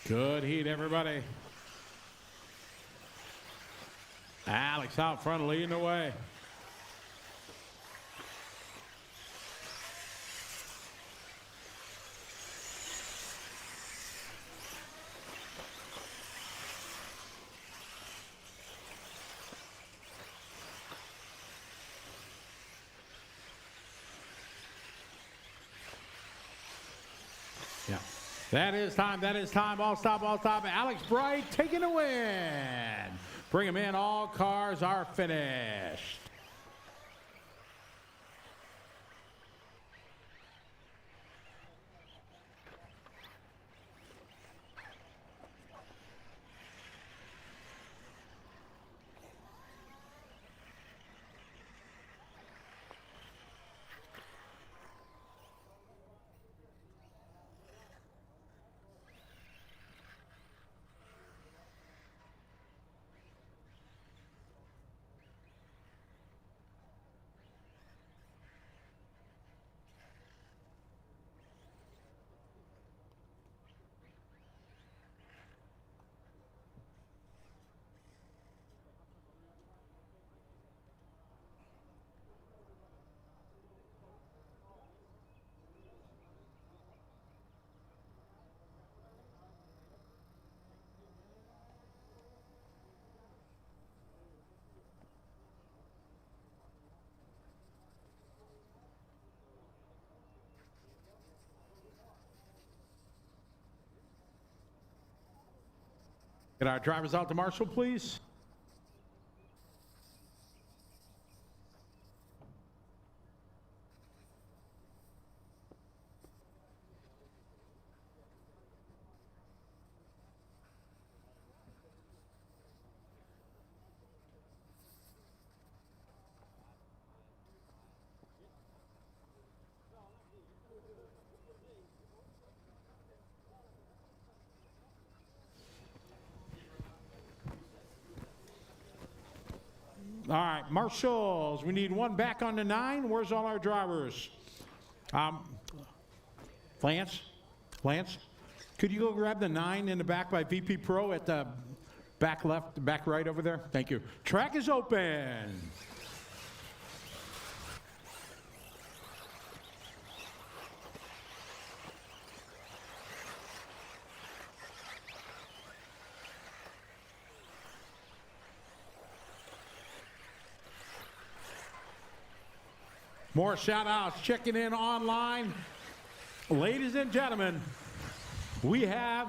Good heat, everybody. Alex out front leading the way. Yeah. That is time. That is time. All stop, all stop. Alex Bright taking a win. Bring him in. All cars are finished. Get our drivers out to Marshall, please. All right, Marshals, we need one back on the 9. Where's all our drivers? Lance, could you go grab the 9 in the back by VP Pro at the Back left, back right over there. Thank you. Track is open. More shout outs checking in online. Ladies and gentlemen, we have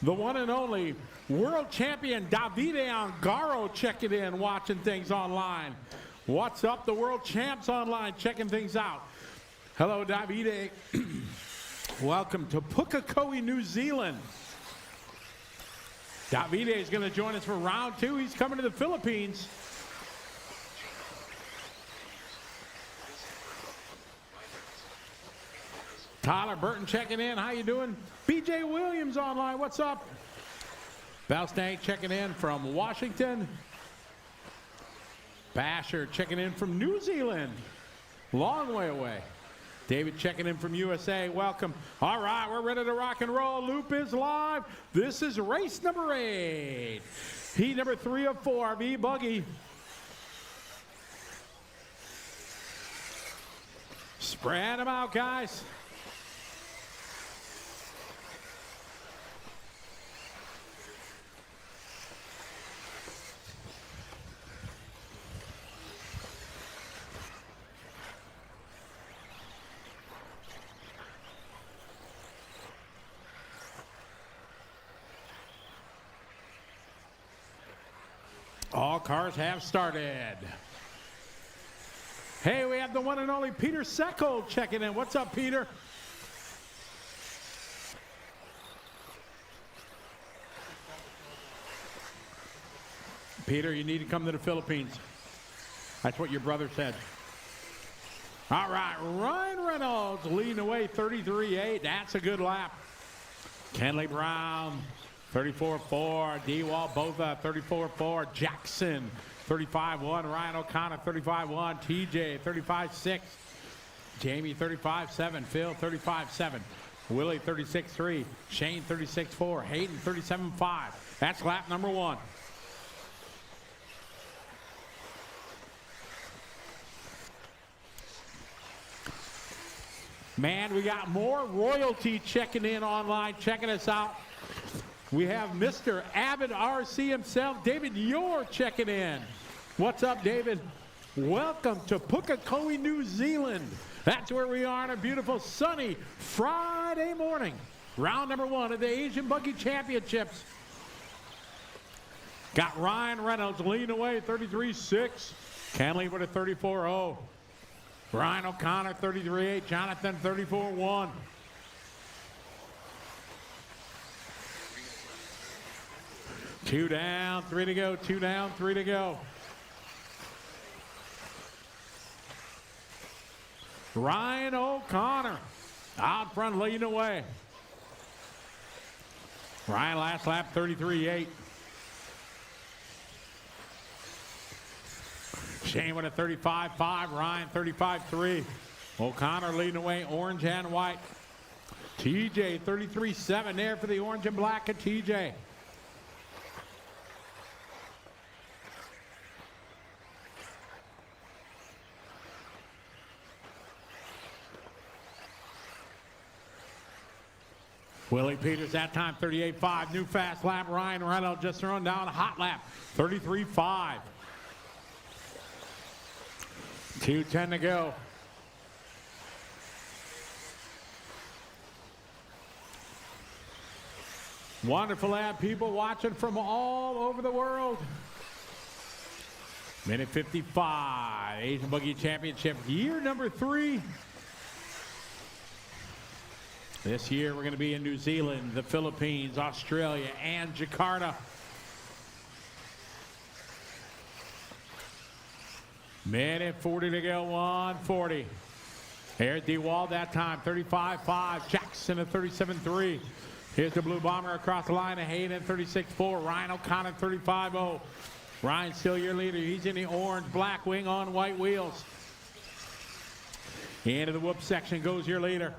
the one and only world champion Davide Angaro checking in, watching things online. What's up, the world champs online, checking things out. Hello, Davide. Welcome to Pukekohe, New Zealand. Davide is going to join us for round two. He's coming to the Philippines. Tyler Burton checking in. How you doing? BJ Williams online. What's up? Valstang checking in from Washington. Basher checking in from New Zealand. Long way away. David checking in from USA. Welcome. All right, we're ready to rock and roll. Loop is live. This is race number 8. Heat number 3 of 4. Buggy. Spread them out, guys. All cars have started. Hey, we have the one and only Peter Seckel checking in. What's up, Peter? Peter, you need to come to the Philippines. That's what your brother said. All right, Ryan Reynolds leading away 33.8. That's a good lap. Kenley Brown, 34.4. D-Wall Botha, 34.4. Jackson, 35.1. Ryan O'Connor, 35.1. TJ, 35.6. Jamie, 35.7. Phil, 35.7. Willie, 36.3. Shane, 36.4. Hayden, 37.5. That's lap number 1. Man, we got more royalty checking in online, checking us out. We have Mr. Avid RC himself, David Yore, checking in. What's up, David? Welcome to Pukekohe, New Zealand. That's where we are on a beautiful sunny Friday morning. Round number 1 of the Asian Buggy Championships. Got Ryan Reynolds leading away, 33.6. Kenley with a 34.0. Ryan O'Connor, 33.8. Jonathan, 34.1. Two down, 3 to go. 2 down, 3 to go. Ryan O'Connor out front leading away. Ryan last lap, 33.8. Shane with a 35.5. Ryan 35.3. O'Connor leading away, orange and white. TJ 33.7 there for the orange and black at TJ. Willie Peters that time 38.5. New fast lap. Ryan Reynolds just thrown down a hot lap, 33.5. 2:10 to go. Wonderful to have people watching from all over the world. Minute 55, Asian Buggy Championship, year number 3. This year we're going to be in New Zealand, the Philippines, Australia, and Jakarta. Minute 40 to go, 140. Here's D-Wall that time, 35.5. Jackson at 37.3. Here's the blue bomber across the line of Hayden, 36.4. Ryan O'Connor, 35.0. Ryan still your leader. He's in the orange, black wing on white wheels. Into the whoop section goes your leader.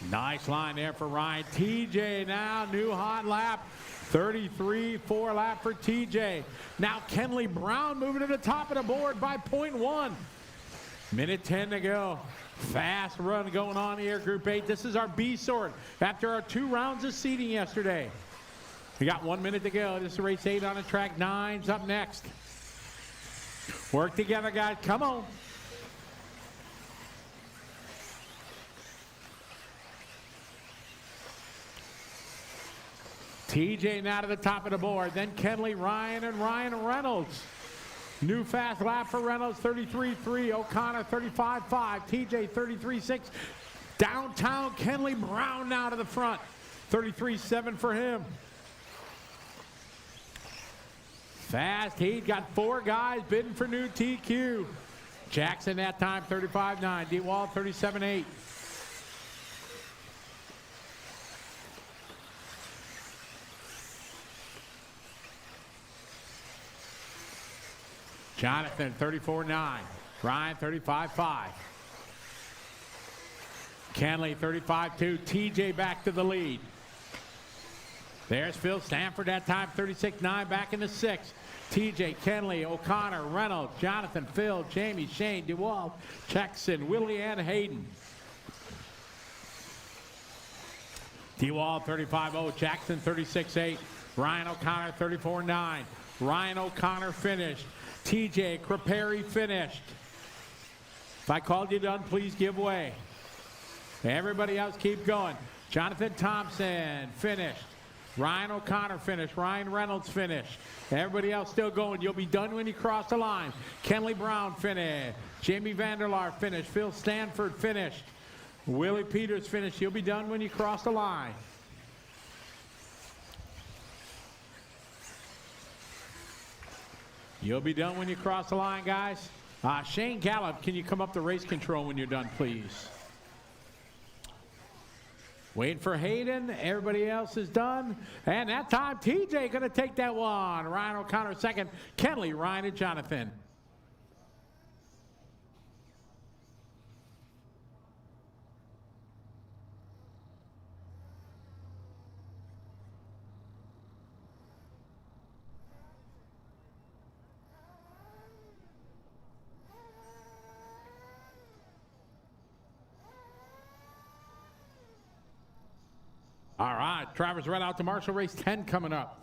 Nice line there for Ryan. TJ now, new hot lap, 33.4 lap for TJ. Now Kenley Brown moving to the top of the board by 0.1. Minute 10 to go. Fast run going on here, Group 8. This is our B sort after our 2 rounds of seeding yesterday. We got 1 minute to go. This is race 8 on the track. 9's up next. Work together, guys. Come on. TJ now to the top of the board. Then Kenley, Ryan, and Ryan Reynolds. New fast lap for Reynolds, 33.3. O'Connor, 35.5. TJ, 33.6. Downtown Kenley Brown now to the front. 33.7 for him. Fast heat, got 4 guys bidding for new TQ. Jackson that time, 35.9. DeWall, 37.8. Jonathan, 34.9. Ryan, 35.5. Kenley, 35.2. TJ back to the lead. There's Phil Stanford that time, 36.9, back in the 6th. TJ, Kenley, O'Connor, Reynolds, Jonathan, Phil, Jamie, Shane, DeWalt, Jackson, Willie, and Hayden. DeWalt, 35.0. Jackson, 36.8. Ryan O'Connor, 34.9. Ryan O'Connor finished. TJ Craperi finished. If I called you done, please give way. Everybody else keep going. Jonathan Thompson finished. Ryan O'Connor finished. Ryan Reynolds finished. Everybody else still going. You'll be done when you cross the line. Kenley Brown finished. Jamie Vanderlaar finished. Phil Stanford finished. Willie Peters finished. You'll be done when you cross the line. You'll be done when you cross the line, guys. Shane Gallup, can you come up to race control when you're done, please? Waiting for Hayden. Everybody else is done. And that time, TJ going to take that one. Ryan O'Connor second. Kenley, Ryan, and Jonathan. All right, Travers right out to Marshall, race 10 coming up.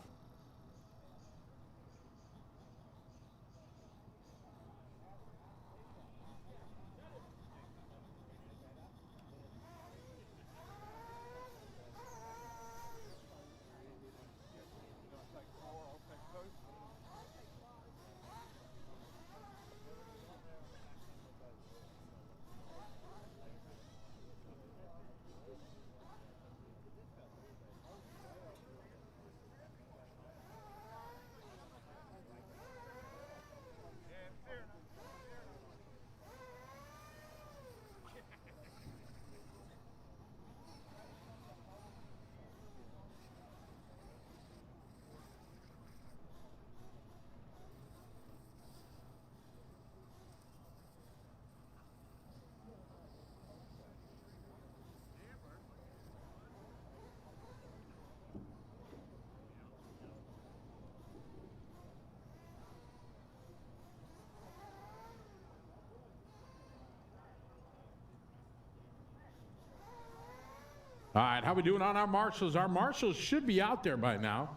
All right, how we doing on our marshals? Our marshals should be out there by now.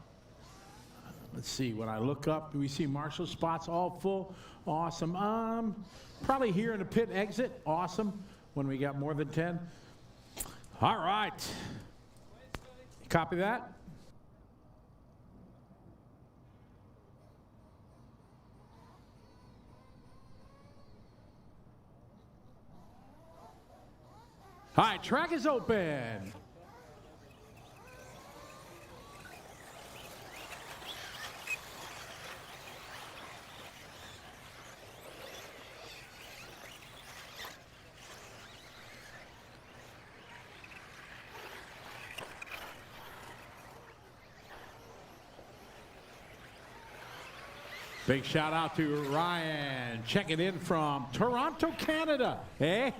Let's see, when I look up, do we see marshal spots all full? Awesome. Probably here in the pit exit. Awesome. When we got more than 10. All right. Copy that? All right, track is open. Big shout out to Ryan checking in from Toronto, Canada. Eh?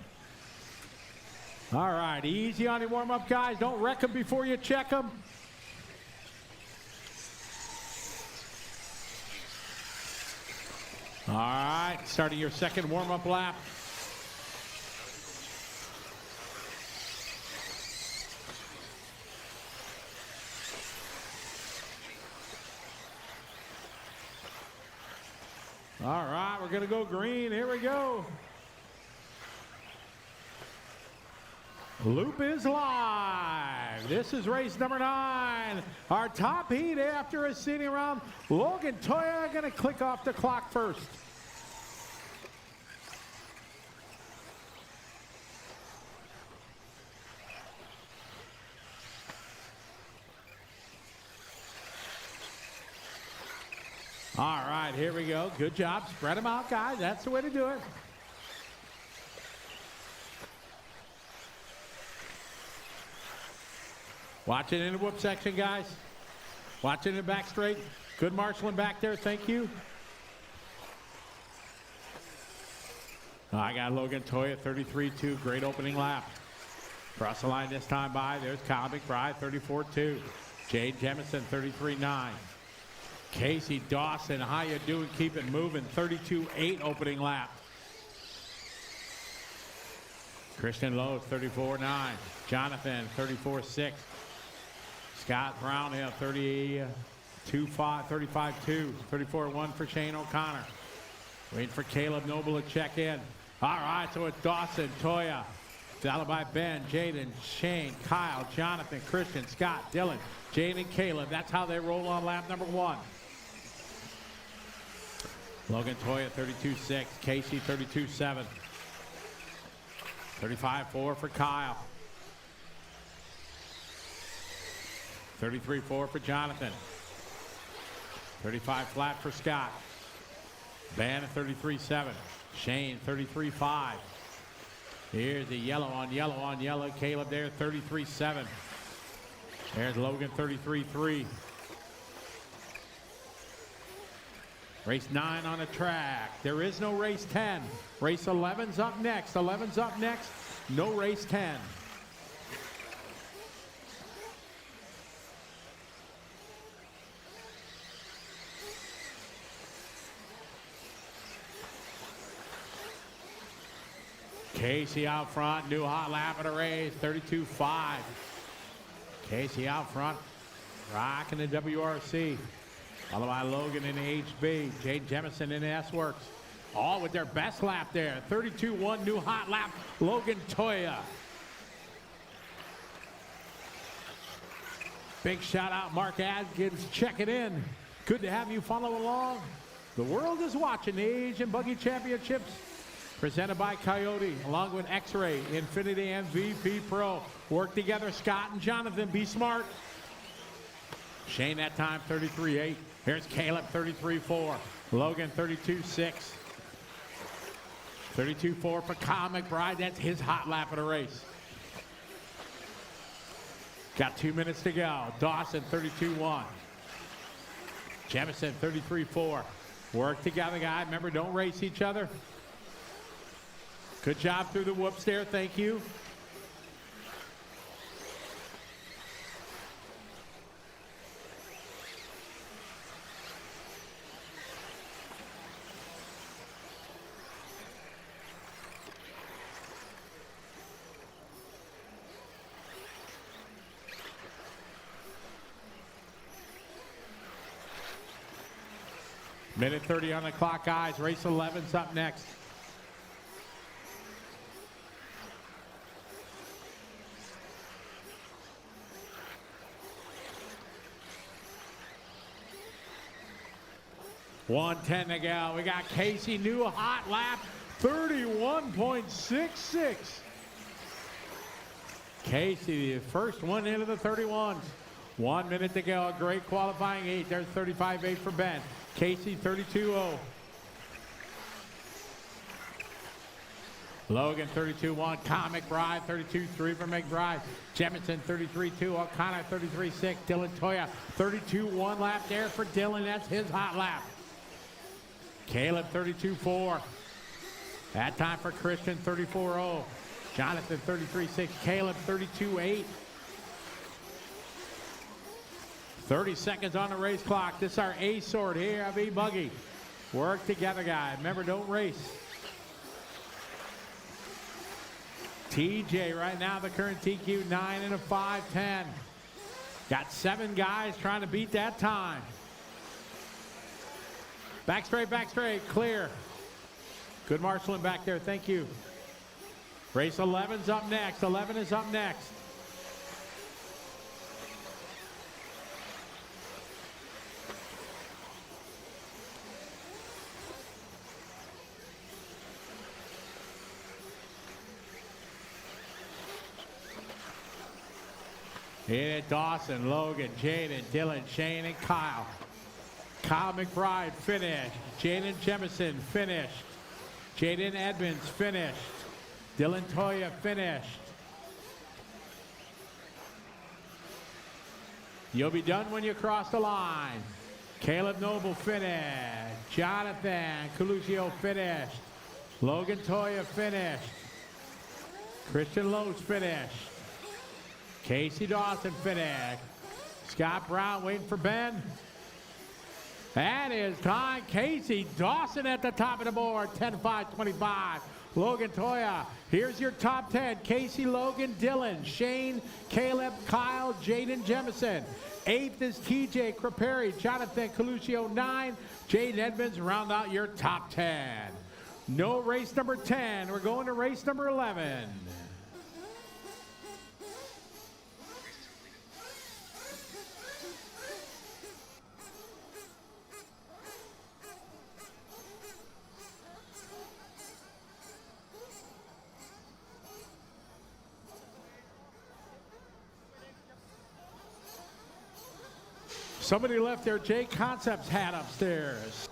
All right, easy on your warm-up, guys. Don't wreck them before you check them. All right, starting your second warm-up lap. All right, we're going to go green. Here we go. Loop is live. This is race number 9. Our top heat after a seating round. Logan Toya going to click off the clock first. All right, here we go. Good job. Spread them out, guys. That's the way to do it. Watch it in the whoop section, guys. Watch it in the back straight. Good marshaling back there. Thank you. I got Logan Toya, 33-2. Great opening lap. Cross the line this time by. There's Kyle McBride, 34-2. Jade Jemison, 33-9. Casey Dawson, how you doing? Keep it moving. 32-8 opening lap. Christian Lowe, 34-9. Jonathan, 34-6. Scott Brownhill, 35-2. 34-1 for Shane O'Connor. Waiting for Caleb Noble to check in. All right, so it's Dawson, Toya, followed by Ben, Jaden, Shane, Kyle, Jonathan, Christian, Scott, Dylan, Jane, and Caleb. That's how they roll on lap number 1. Logan Toya, 32-6. Casey, 32-7. 35-4 for Kyle. 33-4 for Jonathan. 35 flat for Scott. Ben at 33-7. Shane, 33-5. Here's the yellow on yellow on yellow. Caleb there, 33-7. There's Logan, 33-3. Race 9 on the track. There is no race 10. Race 11's up next. 11's up next. No race 10. Casey out front. New hot lap of the race. 32-5. Casey out front. Rocking the WRC. Followed by Logan in the HB. Jade Jemison in the S-Works. All with their best lap there. 32-1 new hot lap. Logan Toya. Big shout out Mark Adkins checking in. Good to have you follow along. The world is watching the Asian Buggy Championships. Presented by Coyote, along with X-Ray, Infinity, and VP Pro. Work together, Scott and Jonathan. Be smart. Shane that time, 33-8. Here's Caleb, 33-4. Logan, 32-6. 32-4 for Kyle McBride. That's his hot lap of the race. Got 2 minutes to go. Dawson, 32-1. Jemison, 33-4. Work together, guys. Remember, don't race each other. Good job through the whoops there. Thank you. Minute 30 on the clock, guys. Race 11's up next. .110 to go. We got Casey, new hot lap, 31.66. Casey, the first one into the 31s. 1 minute to go. A great qualifying 8. There's 35-8 for Ben. Casey, 32-0. Logan, 32-1. Kyle McBride, 32-3 for McBride. Jemison, 33-2. O'Connor, 33-6. Dylan Toya, 32-1 lap there for Dylan. That's his hot lap. Caleb, 32-4. That time for Christian, 34-0. Jonathan, 33-6. Caleb, 32-8. 30 seconds on the race clock. This is our A sort here of Buggy. Work together, guys. Remember, don't race. TJ right now, the current TQ, 9 and a 5:10. Got 7 guys trying to beat that time. Back straight, clear. Good marshaling back there, thank you. Race 11's up next. 11 is up next. In it, Dawson, Logan, Jaden, Dylan, Shane, and Kyle. Kyle McBride finished. Jaden Jemison finished. Jaden Edmonds finished. Dylan Toya finished. You'll be done when you cross the line. Caleb Noble finished. Jonathan Coluccio finished. Logan Toya finished. Christian Lowe's finished. Casey Dawson finished. Scott Brown waiting for Ben. That is time. Casey Dawson at the top of the board. 10-5-25. Logan Toya. Here's your top 10. Casey, Logan, Dylan, Shane, Caleb, Kyle, Jaden Jemison. 8th is TJ Craperi, Jonathan Coluccio, 9. Jaden Edmonds round out your top 10. No race number 10. We're going to race number 11. Somebody left their J Concepts hat upstairs.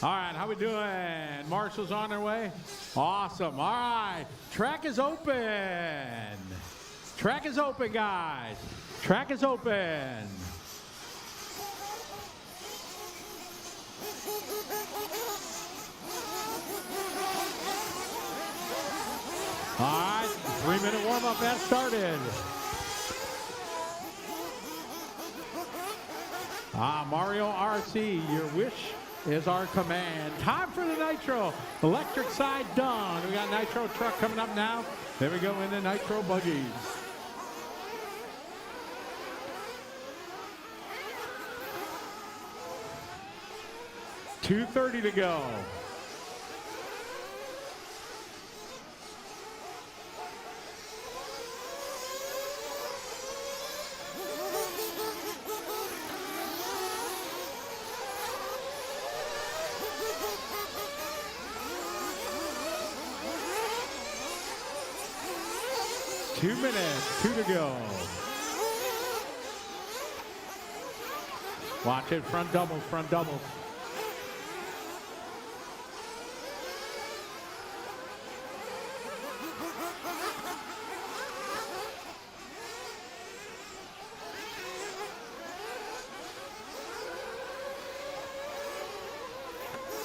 All right, how we doing? Marshall's on their way. Awesome. All right, track is open. Track is open, guys. Track is open. All right, 3-minute warm-up has started. Mario RC, your wish is our command. Time for the Nitro. Electric side done. We got Nitro truck coming up now. There we go in the Nitro buggies. $2:30 to go. Two minutes, 2 to go. Watch it, front doubles, front doubles.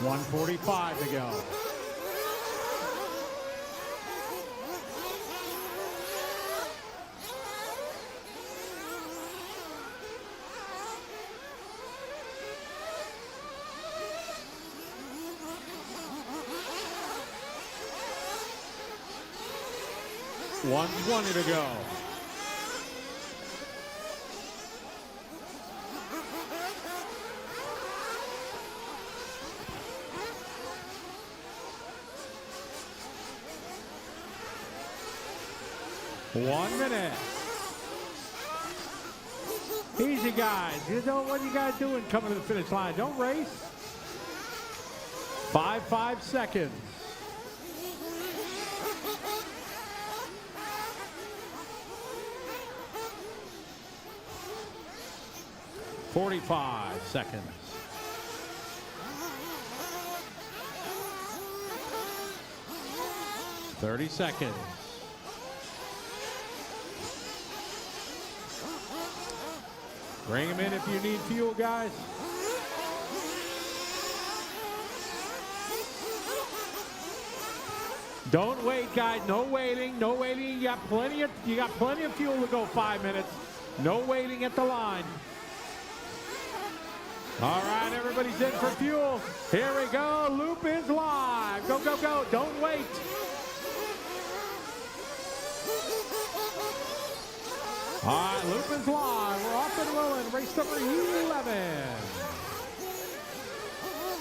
$1:45 to go. 1:20 to go. One minute. Easy, guys. You know what you guys doing coming to the finish line. Don't race. 5 seconds. 45 seconds. 30 seconds. Bring them in if you need fuel, guys. Don't wait, guys. No waiting. No waiting. You got plenty of fuel to go 5 minutes. No waiting at the line. All right, everybody's in for fuel. Here we go. Loop is live. Go, go, go. Don't wait. All right, loop is live. We're off and rolling. Race number 11.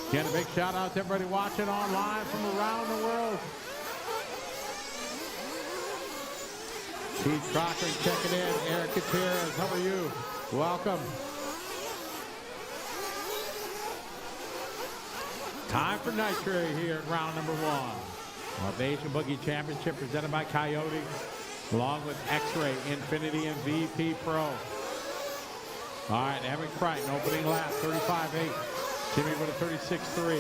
Again, a big shout out to everybody watching online from around the world. Keith Crocker checking in. Eric Gutierrez, how are you? Welcome. Time for Nitro here at round number 1 of the Asian Buggy Championship presented by Coyote, along with X-Ray, Infinity, and VP Pro. All right, Evan Crichton, opening lap, 35.8. Jimmy with a 36.3.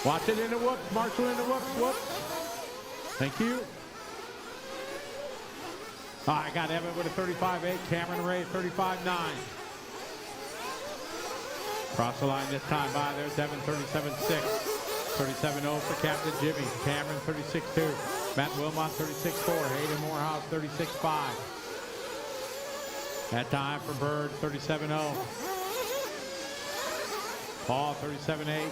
Watch it in the whoops. Marshall in the whoops. Whoops. Thank you. All right, got Evan with a 35.8. Cameron Ray, 35.9. Cross the line this time by. There's Evan, 37.6. 37.0 for Captain Jimmy. Cameron, 36.2. Matt Wilmot, 36.4. Hayden Morehouse, 36.5. That time for Bird, 37.0. Paul, 37.8.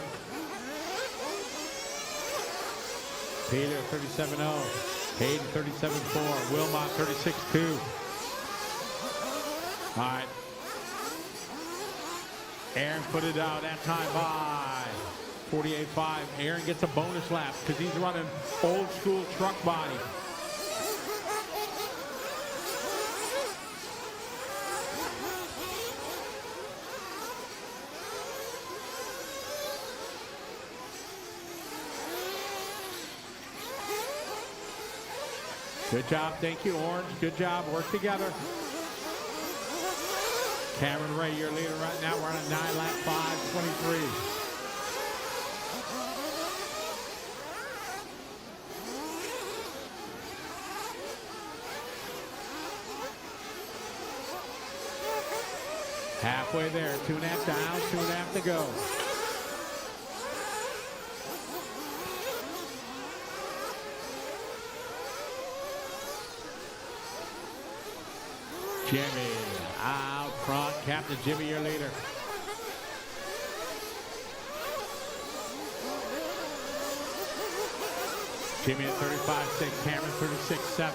Peter, 37.0. Hayden, 37.4. Wilmot, 36.2. All right. Aaron put it out that time by 48.5. Aaron gets a bonus lap because he's running old school truck body. Good job. Thank you, Orange. Good job. Work together. Cameron Ray, your leader right now. We're on a 9-lap 5:23. Halfway there. 2.5 down, 2.5 to go. Jimmy out front. Captain Jimmy, your leader. Jimmy at 35.6. Cameron 36.7.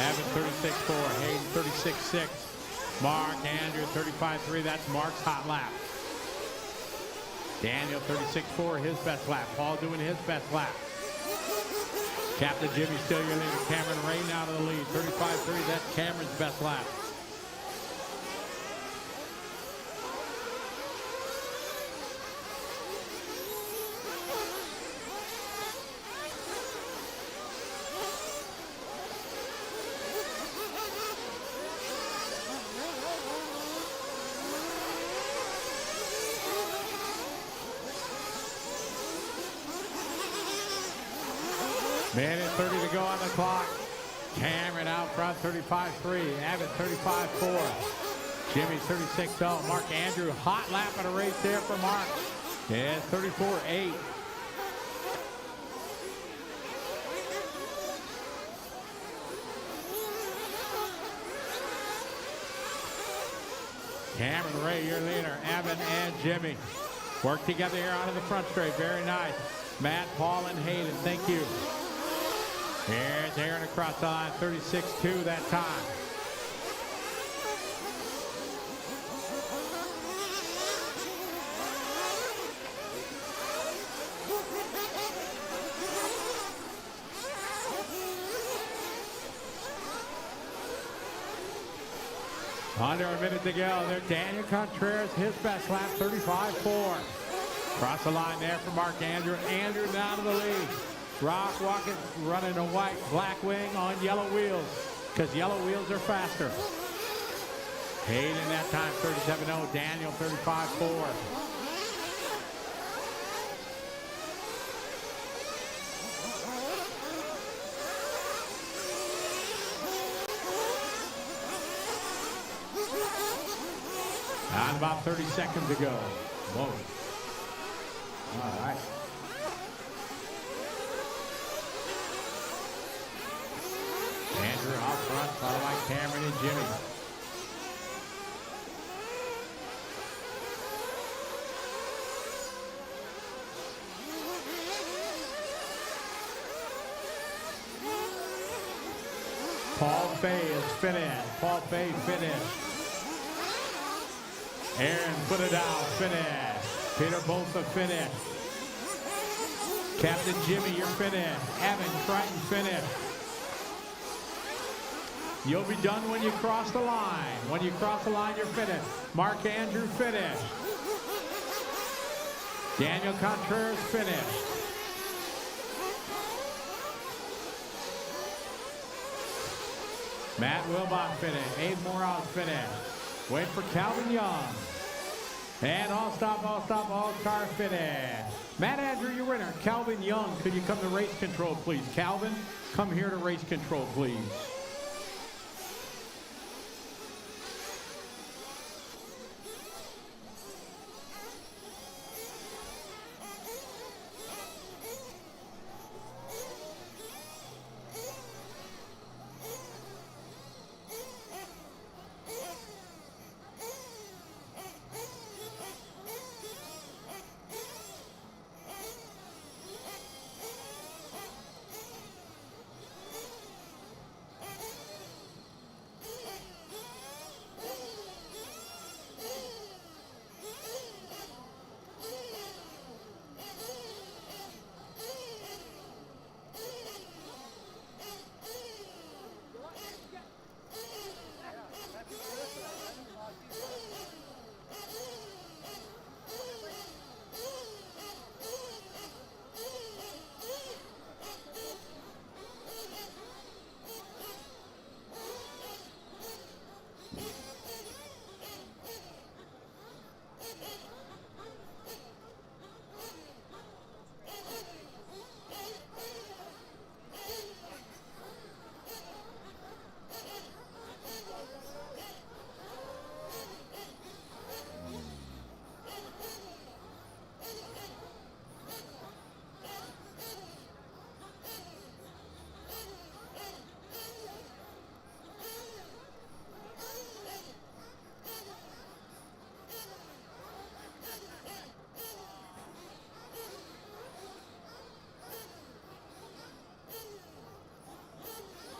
Evan 36.4. Hayden 36.6. Mark Andrew 35.3. That's Mark's hot lap. Daniel 36.4. His best lap. Paul doing his best lap. Captain Jimmy still your leader. Cameron Ray out of the lead. 35.3. That's Cameron's best lap. Minute 30 to go on the clock. Cameron out front, 35.3. Abbott, 35.4. Jimmy, 36.0. Mark Andrew, hot lap at a race there for Mark. Yeah, 34.8. Cameron Ray, your leader. Evan and Jimmy work together here onto the front straight. Very nice. Matt, Paul, and Hayden, thank you. Here's Aaron across the line, 36-2 that time. Under a minute to go. There, Daniel Contreras, his best lap, 35-4. Cross the line there for Mark Andrew. Andrew down to the lead. Rock walking, running a white, black wing on yellow wheels, because yellow wheels are faster. Hayden that time, 37-0. Daniel, 35-4. And about 30 seconds to go. Whoa. All right. Andrew out front, followed by Cameron and Jimmy. Paul Fay is finished. Paul Fay finished. Aaron put it out, finish. Peter Bolsa, finish. Captain Jimmy, you're finished. Evan Crichton, finish. You'll be done when you cross the line. When you cross the line, you're finished. Mark Andrew, finish. Daniel Contreras, finish. Matt Wilbot, finish. Abe Morales, finish. Wait for Calvin Young. And all car finish. Matt Andrew, your winner. Calvin Young, could you come to race control, please? Calvin, come here to race control, please.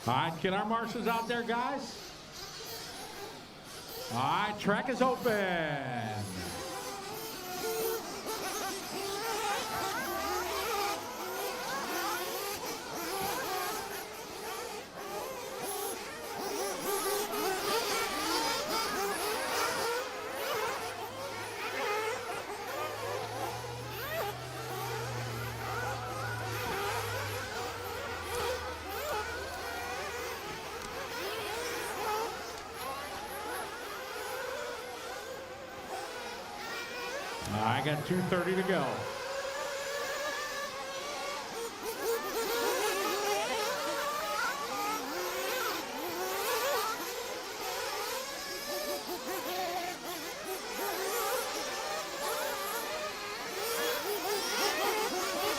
All right, get our marshals out there, guys. All right, track is open. I got 2:30 to go.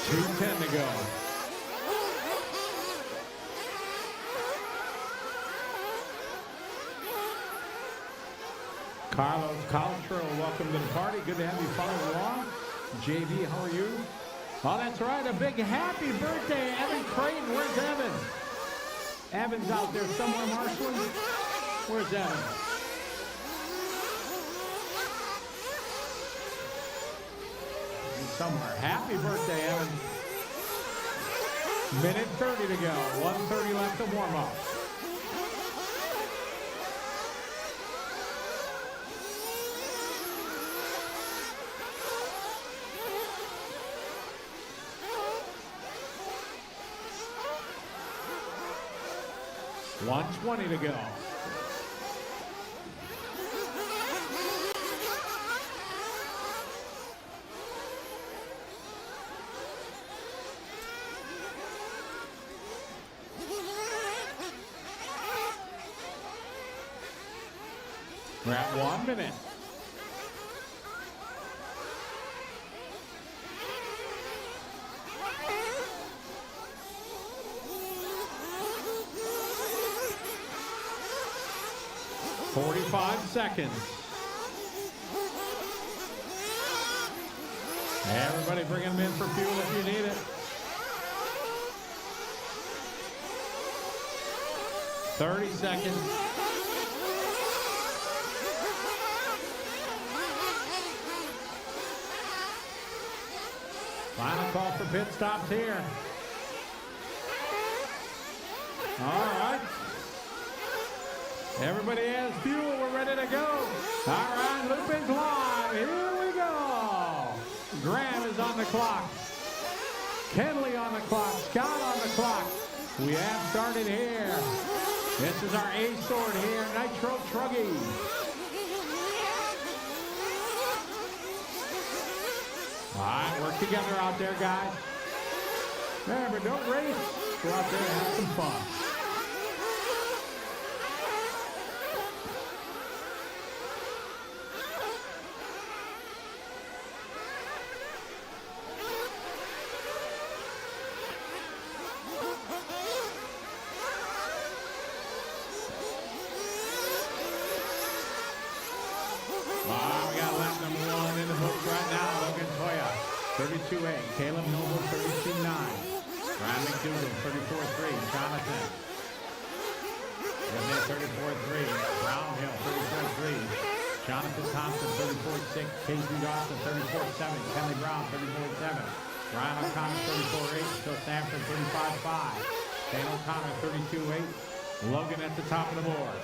$2:10 to go. Carlos Caltro, welcome to the party. Good to have you follow along. JV, how are you? Oh, that's right. A big happy birthday, Evan Creighton. Where's Evan? Evan's out there somewhere, Marshall. Where's Evan? He's somewhere. Happy birthday, Evan. Minute 30 to go. 1:30 left to warm up. $1:20 to go. We're at 1 minute. $45 seconds. Everybody bring them in for fuel if you need it. 30 seconds. Final call for pit stops here. All right. Everybody has fuel. We're ready to go. All right, loop is live. Here we go. Graham is on the clock. Kenley on the clock. Scott on the clock. We have started here. This is our A sword here, Nitro Truggy. All right, work together out there, guys. Remember, don't race. Go out there and have some fun. We got lap number 1 in the books right now. Logan Toya, 32-8. Caleb Noble, 32-9. Ryan McDougal, 34-3. Jonathan. 34-3. Brownhill, 34-3. Jonathan Thompson, 34-6. Casey Dawson, 34-7. Kelly Brown, 34-7. Ryan O'Connor, 34-8. Phil Stanford, 35-5. Dan O'Connor, 32-8. Logan at the top of the board.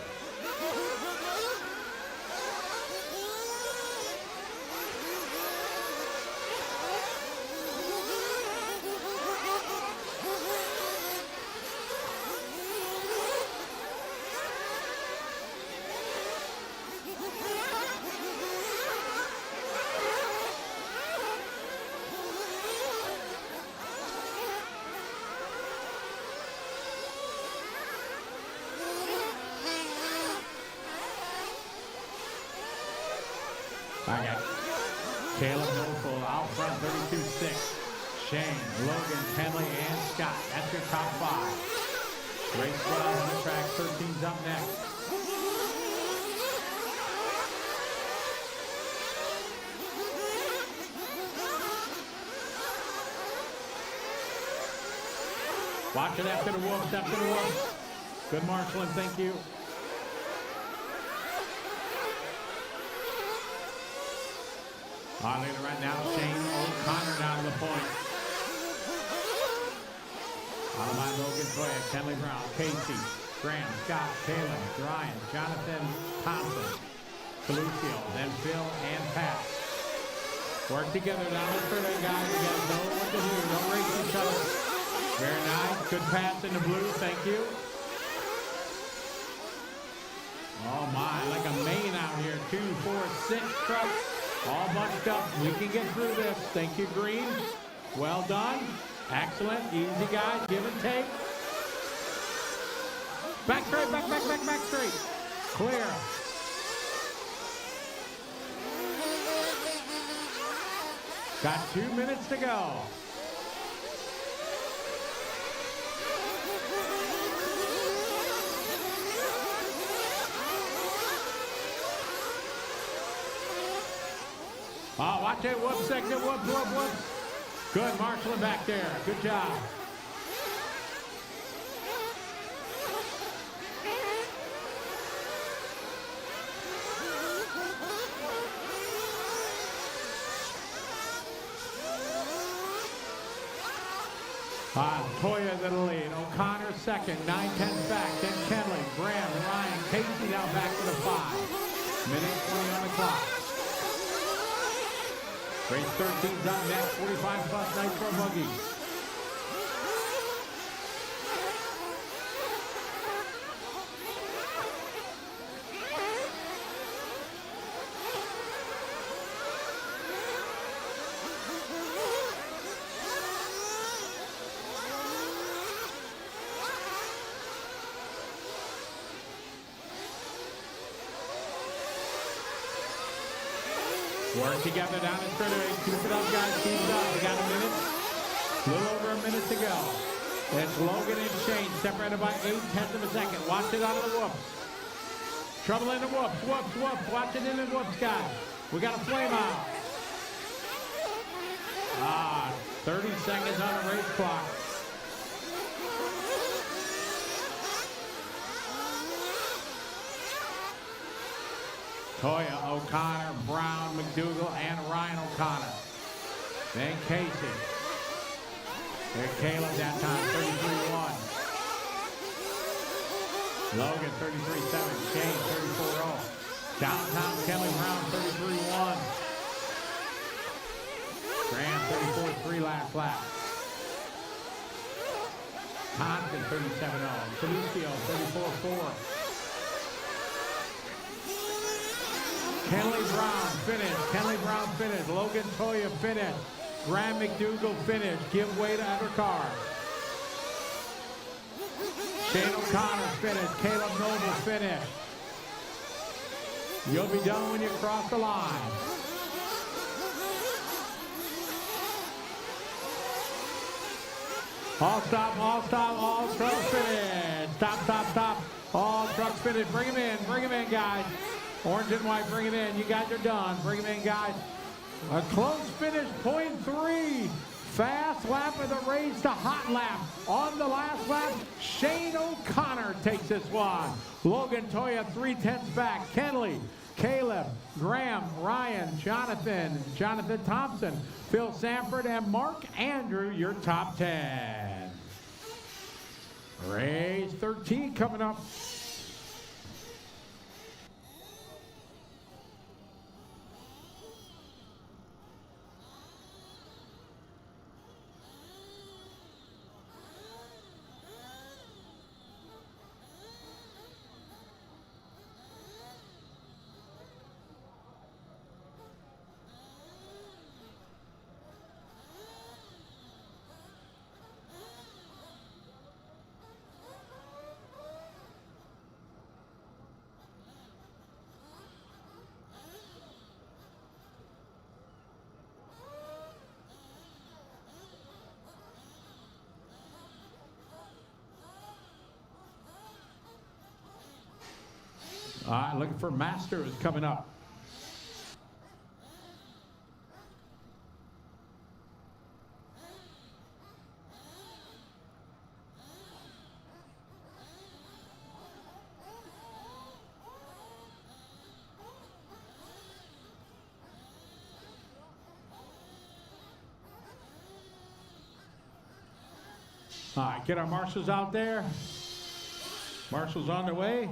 I got Caleb Noble out front, 32-6. Shane, Logan, Kenley, and Scott. That's your top 5. Race 12 on the track. 13's up next. Watch it after the wolf, after the wolf. Good marshaling, thank you. On leader right now, Shane O'Connor down to the point. On the line, Logan Toya, Kenley Brown, Casey, Graham, Scott, Caleb, Ryan, Jonathan Thompson, Felucio, then Phil and Pat. Work together down the stretch, guys. You guys know what to do. Don't race each other. Very nice. Good pass in the blue. Thank you. Oh my, like a main out here. 2, 4, 6 trucks. All bunched up. We can get through this. Thank you, Green. Well done. Excellent. Easy, guys. Give and take. Back straight, back straight. Clear. Got 2 minutes to go. Oh, watch it. Whoops, exit. Whoops, whoops, whoops. Good marshalling back there. Good job. Toya in the lead. O'Connor second. 9-10 back. Then Kenley, Graham, Ryan, Casey now back to the 5. Minute 20 on the clock. Race 13's up next. 45 plus Nitro Buggy. Work together down the straightaway. Keep it up, guys. Keep it up. We got a minute. A little over a minute to go. It's Logan and Shane separated by 0.8 of a second. Watch it out of the whoops. Trouble in the whoops. Whoops, whoops. Watch it in the whoops, guys. We got a flame out. 30 seconds on the race clock. Toya, O'Connor, Brown, McDougal, and Ryan O'Connor. Then Casey. There's Caleb that time, 33-1. Logan, 33-7. Shane, 34-0. Downtown Kelly Brown, 33-1. Graham, 34-3 last lap. Thompson, 37-0. Felicio, 34-4. Kenley Brown finished. Kenley Brown finished. Logan Toya finished. Graham McDougal finished. Give way to undercard. Shane O'Connor finished. Caleb Noble finished. You'll be done when you cross the line. All stop, all stop, all trucks finished. Stop, stop, stop. All trucks finished. Bring them in, guys. Orange and white, bring it in. You guys are done. Bring them in, guys. A close finish, .3. Fast lap of the race to hot lap. On the last lap, Shane O'Connor takes this one. Logan Toya, 3/10 back. Kenley, Caleb, Graham, Ryan, Jonathan Thompson, Phil Sanford, and Mark Andrew, your top 10. Race 13 coming up. All right, looking for Masters coming up. All right, get our marshals out there. Marshals on their way.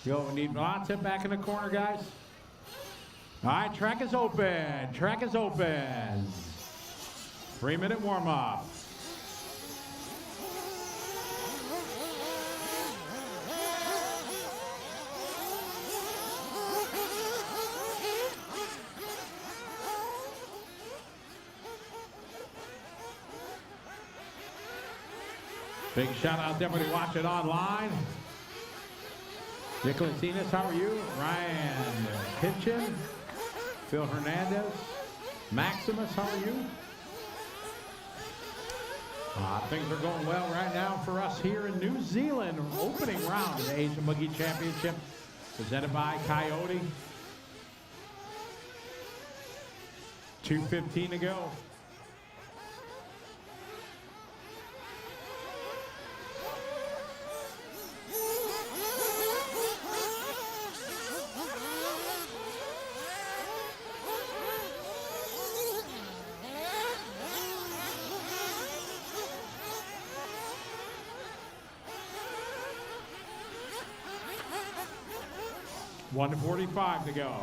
Yo, we need lots of back in the corner, guys. All right, track is open. Track is open. 3-minute warm-up. Big shout out to everybody watching online. Nicholas Enos, how are you? Ryan Kitchen, Phil Hernandez, Maximus, how are you? Things are going well right now for us here in New Zealand. Opening round of the Asian Buggy Championship presented by Coyote. 2:15 to go. One to 45 to go.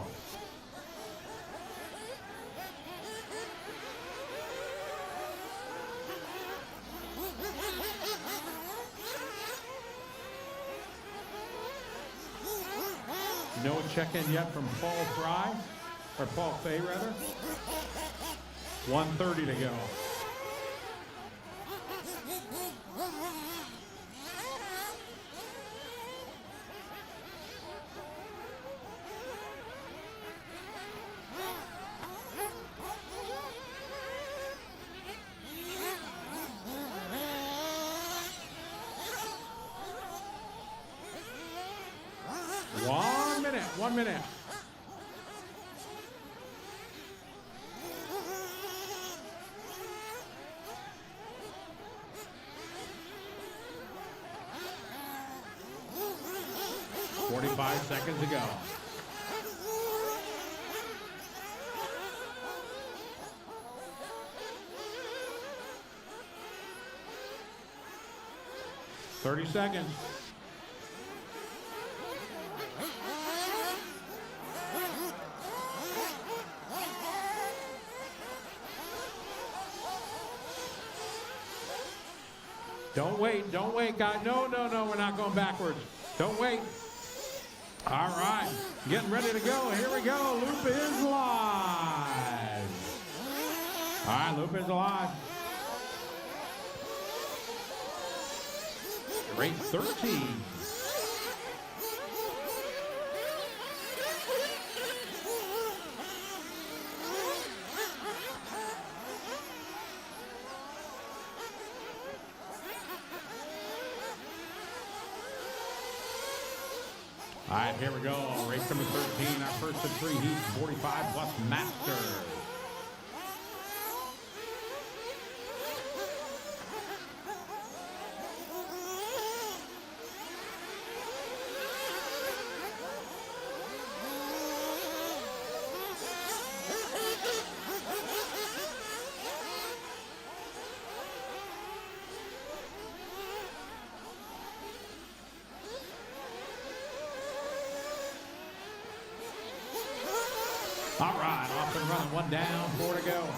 No check-in yet from Paul Fry, or Paul Fay rather. 1:30 to go. One minute. Forty-five seconds to go. Thirty seconds. Don't wait, guys. No, we're not going backwards. Don't wait. All right, getting ready to go. Here we go. Loop is live. All right, loop is live. Race 13. All right, here we go. Race number 13, our first of three heats, 45 plus Masters. All right, off and running, one down, four to go.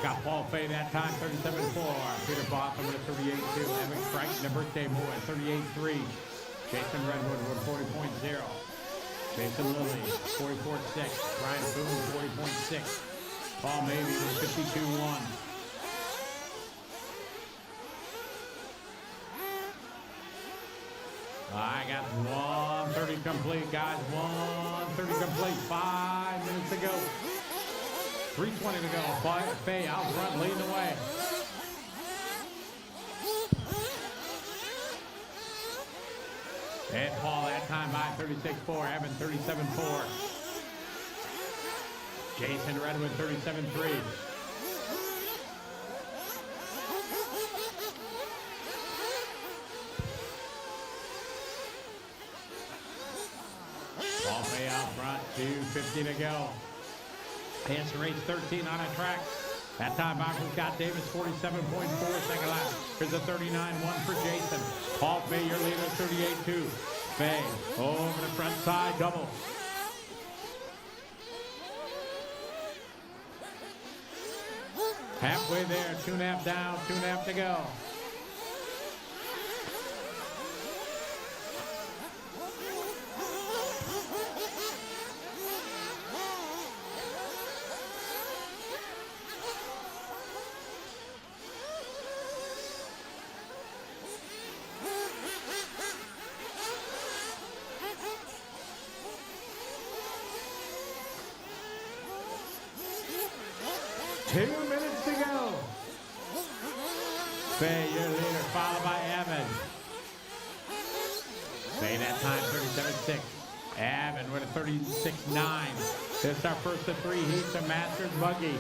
Got Paul Fay that time, 37-4. Peter Boston with a 38-2. Evan Crichton, the birthday boy, 38-3. Jason Redwood with 40.0. Jason Lilly, 44.6. Ryan Boone, 40.6. Paul Mabey with 52-1. I got 130 complete, guys. 130 complete. 5 minutes to go. 3:20 to go. Fay out front, leading the way. And Paul that time by 36-4. Evan 37-4. Jason Redwood 37-3. Paul Fay out front, 2:50 to go. Hanson race 13 on a track. That time by Scott Davis, 47.4 second lap. Here's a 39-1 for Jason. Paul Fay, your leader, 38-2. Fay over the front side, double. Halfway there, 2.5 down, 2.5 to go. Fay, your leader, followed by Evan. Fay that time, 37-6. Evan with a 36-9. This is our first of 3 heats of Masters Buggy.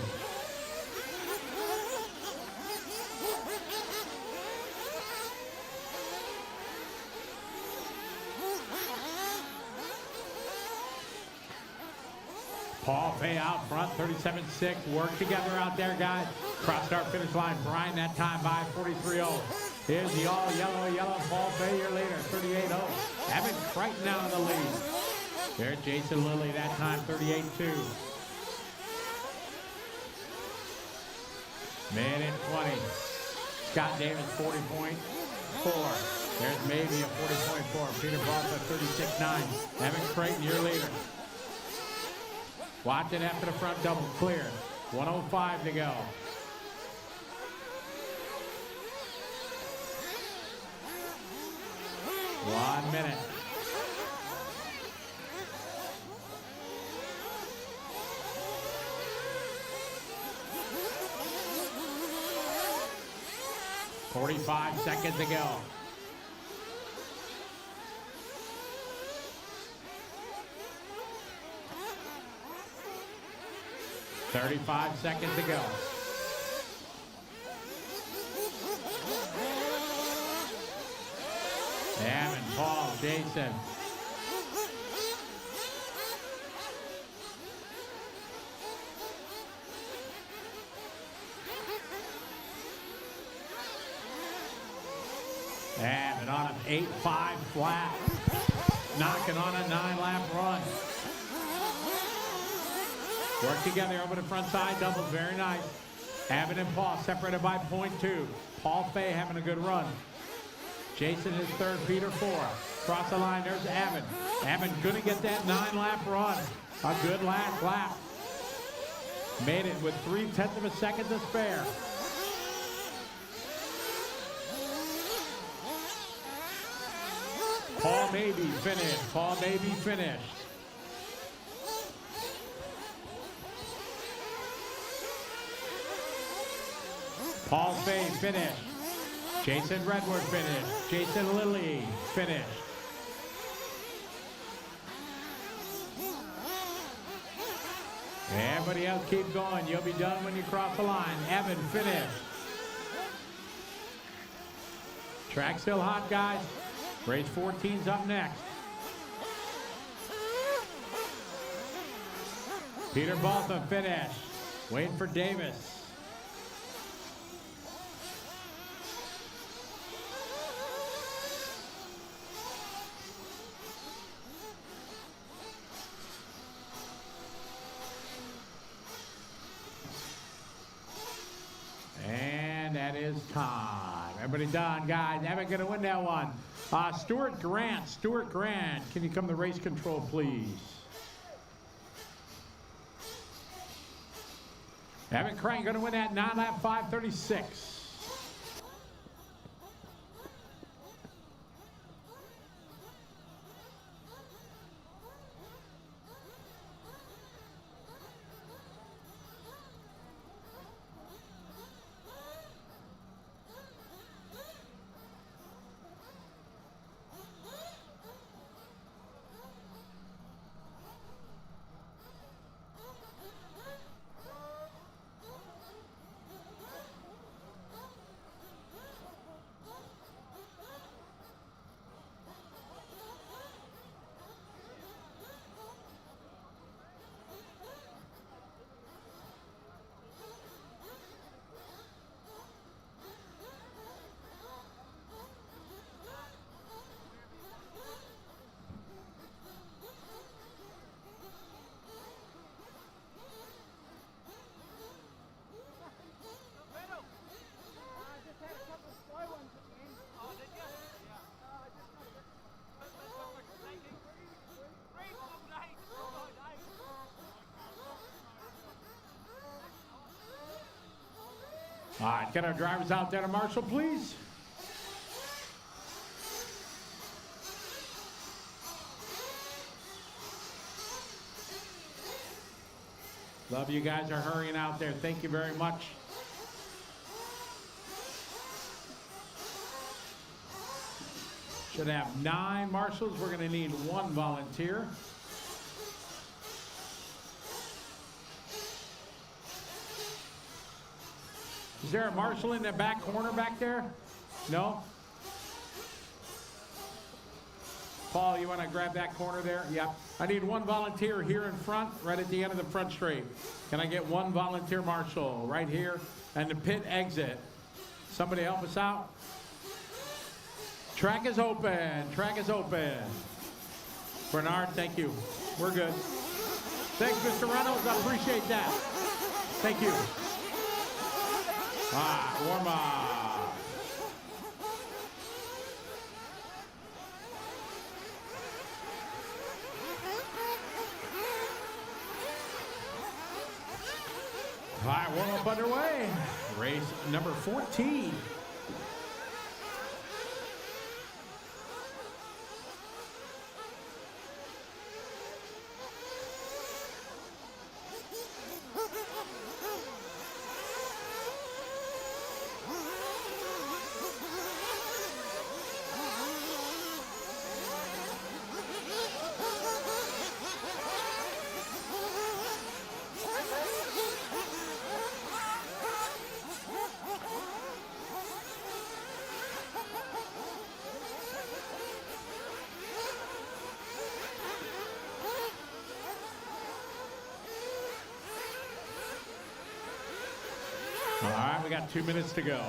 Paul Fay out front, 37-6. Work together out there, guys. Cross start finish line. Brian that time by 43-0. Here's the all yellow. Paul Fay, your leader, 38-0. Evan Crichton out of the lead. There's Jason Lilly that time, 38-2. Minute 20. Scott Davis, 40.4. There's Maybe at 40.4. Peter Balsa, 36-9. Evan Crichton, your leader. Watch it after the front double clear. 1:05 to go. One minute. $45 seconds to go. $35 seconds to go. Evan, Paul, Jason. Evan on an 8-5 flat. Knocking on a 9-lap run. Work together over the front side doubles, very nice. Evan and Paul separated by .2. Paul Fay having a good run. Jason is third, Peter fourth. Cross the line, there's Evan. Evan gonna get that 9-lap run. A good last lap. Made it with 0.3 of a second to spare. Paul Maybe finished. Paul Maybe finished. Paul Fay finished. Jason Redwood finished. Jason Lilly finished. Everybody else keep going. You'll be done when you cross the line. Evan finished. Track still hot, guys. Race 14's up next. Peter Balsa finished. Waiting for Davis. And that is time. Everybody done, guys. Evan gonna win that one. Stuart Grant, can you come to race control, please? Evan Crichton gonna win that 9-lap 5:36. All right, get our drivers out there to marshal, please. Love you guys are hurrying out there. Thank you very much. Should have 9 marshals. We're going to need 1 volunteer. Is there a marshal in the back corner back there? No? Paul, you want to grab that corner there? Yep. I need 1 volunteer here in front, right at the end of the front straight. Can I get 1 volunteer marshal right here? And the pit exit. Somebody help us out. Track is open. Track is open. Bernard, thank you. We're good. Thanks, Mr. Reynolds. I appreciate that. Thank you. Warm up. All right, warm up underway. Race number 14. All right, we got 2 minutes to go.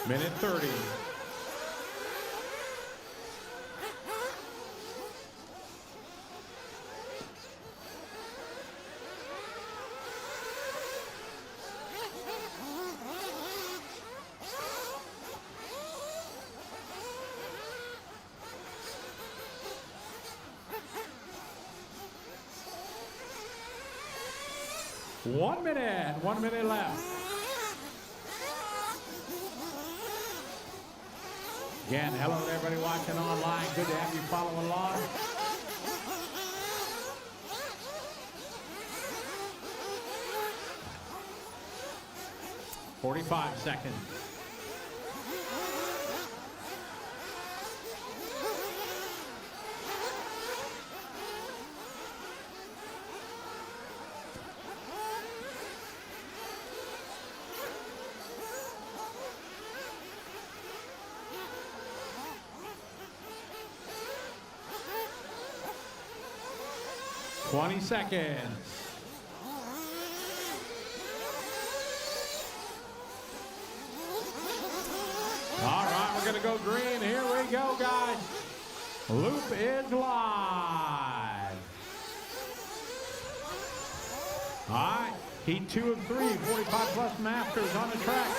Minute 30. One minute left. Again, hello to everybody watching online. Good to have you follow along. "45 seconds. "20 seconds. All right, we're going to go green. Here we go, guys. Loop is live. All right, heat 2 of 3, 45 plus masters on the track.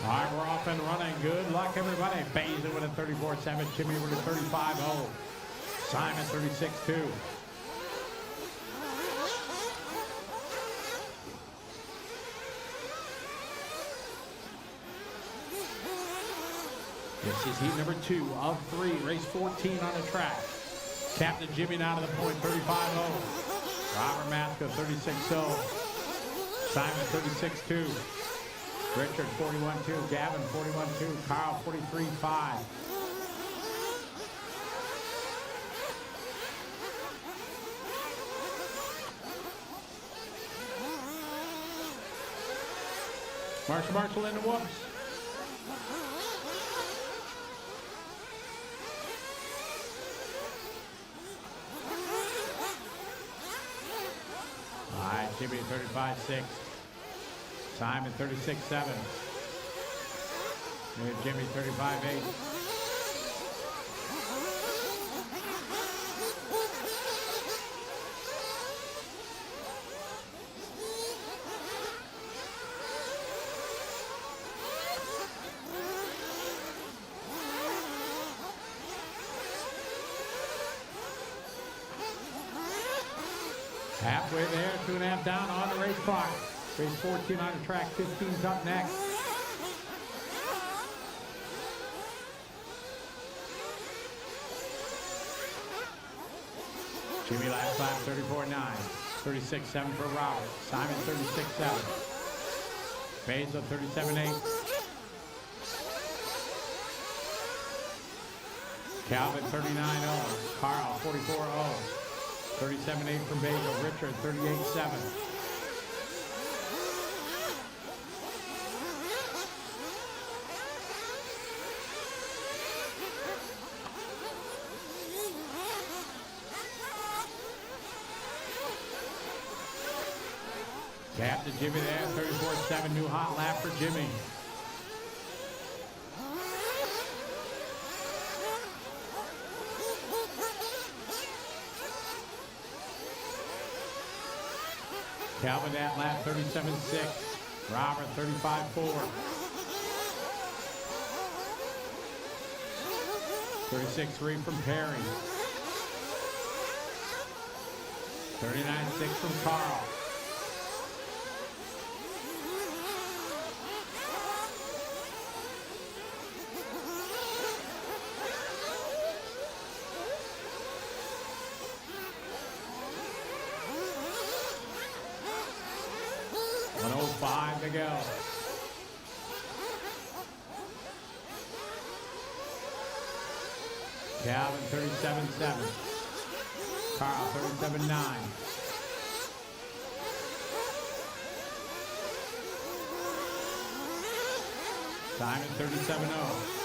All right, we're off and running. Good luck, everybody. Basin with a 34.7. Jimmy with a 35.0. Simon 36.2. This is heat number 2 of 3. Race 14 on the track. Captain Jimmy now to the point, 35.0. Robert Masco, 36.0. Simon, 36.2. Richard 41-2, Gavin 41-2, Carl 43-5. Marshall in the whoops. All right, Jimmy 35-6. Simon 36-7. Here's Jimmy 35-8. Halfway there, 2.5 down on the race clock. Race 14 on the track, 15's up next. Jimmy last lap 34-9, 36-7 for Robert. Simon 36-7. Basil 37-8. Calvin 39-0. Carl 44-0. 37-8 from Basil. Richard 38-7. Captain Jimmy there, 34-7, new hot lap for Jimmy. Calvin at lap 37-6. Robert 35-4. 36-3 from Perry. 39-6 from Carl. To go. Calvin 37-7. Carl 37-9. Simon 37-0.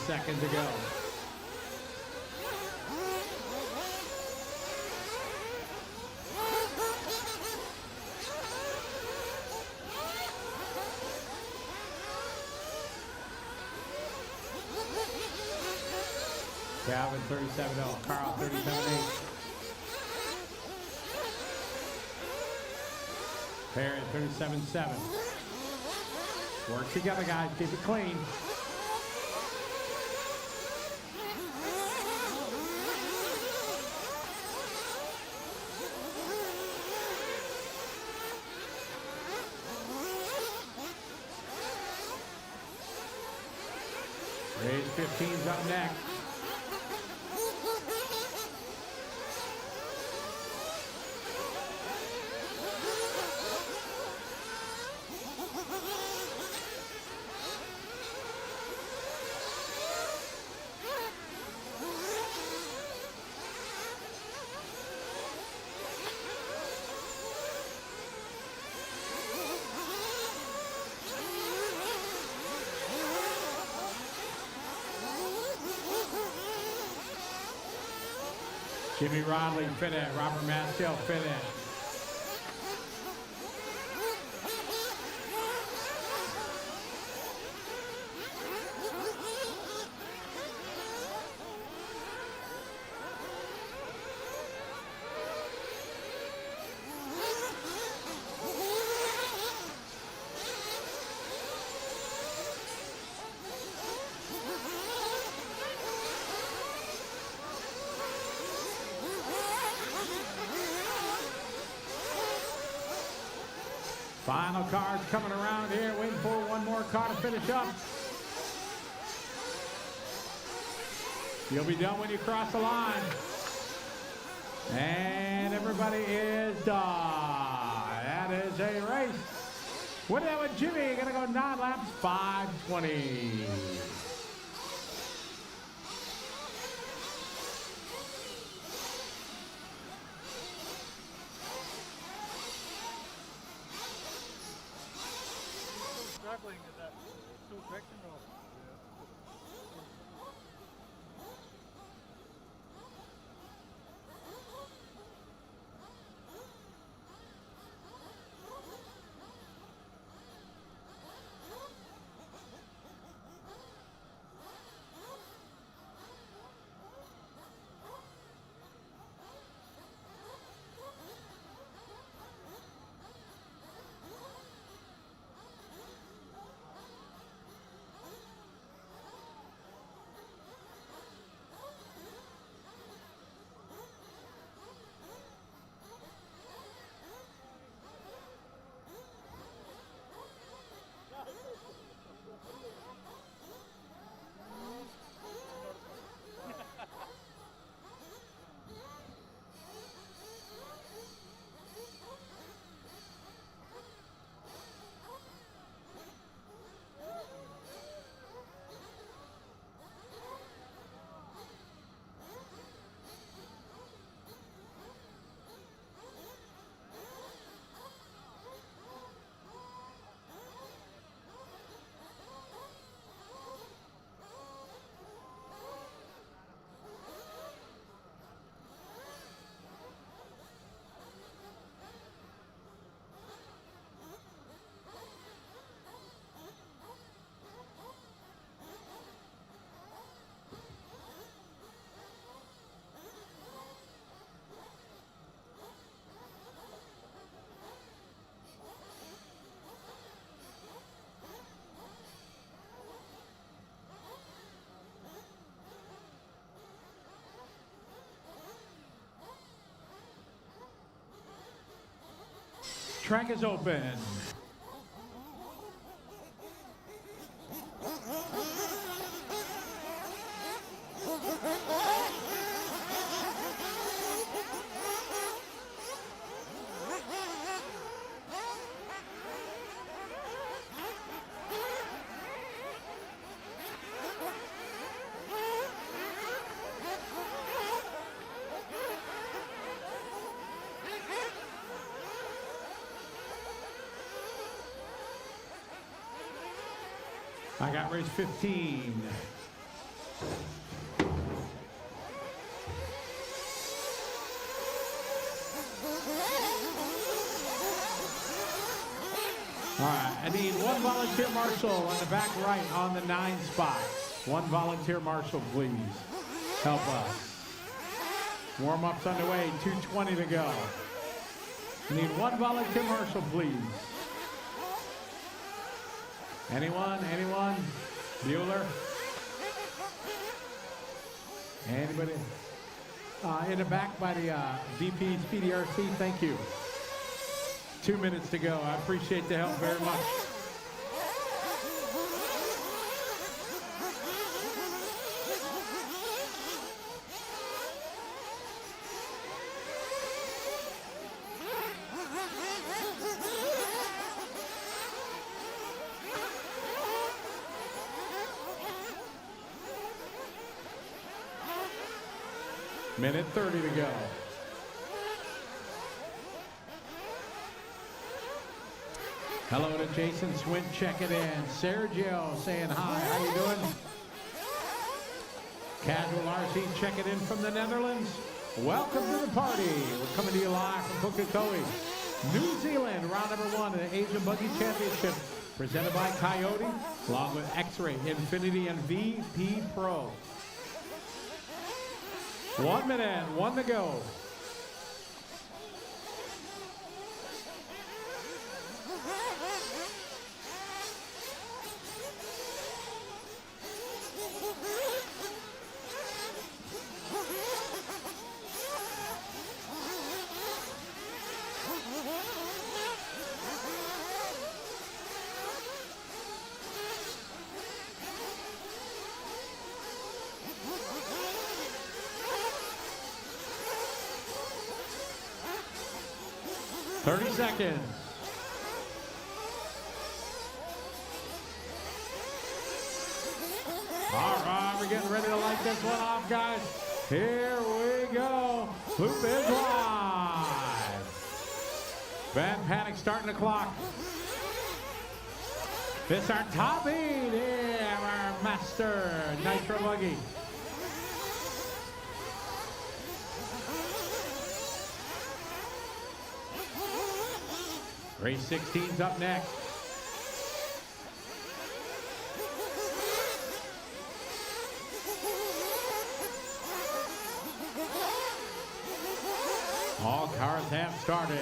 Seconds to go. Calvin 37-0. Carl 37-8. Perry 37-7. Work together, guys. Keep it clean. Race 15's up next. Jimmy Rodley fit in. Robert Maskell fit in. Final cars coming around here, waiting for one more car to finish up. You'll be done when you cross the line. And everybody is done. That is a race. What that with Jimmy? Gonna go 9 laps, 5:20. Struggling with that two traction roll. Track is open. I got race 15. All right, I need one volunteer marshal on the back right on the 9 spot. One volunteer marshal, please. Help us. Warm-up's underway, 2:20 to go. I need one volunteer marshal, please. Anyone? Anyone? Bueller? Anybody? In the back by the VP Speedy RC, thank you. 2 minutes to go. I appreciate the help very much. Minute 30 to go. Hello to Jason Swint checking in. Sergio saying hi. How you doing? Casual RC checking in from the Netherlands. Welcome to the party. We're coming to you live from Pukekohe, New Zealand. Round number 1 of the Asian Buggy Championship presented by Coyote along with X-Ray, Infinity, and VP Pro. 1 minute, 1 to go. 30 seconds. All right, we're getting ready to light this one off, guys. Here we go. Loop is live. Ben Panic starting the clock. This our top eight. Yeah, our master Nitro Buggy. Race 16's up next. All cars have started.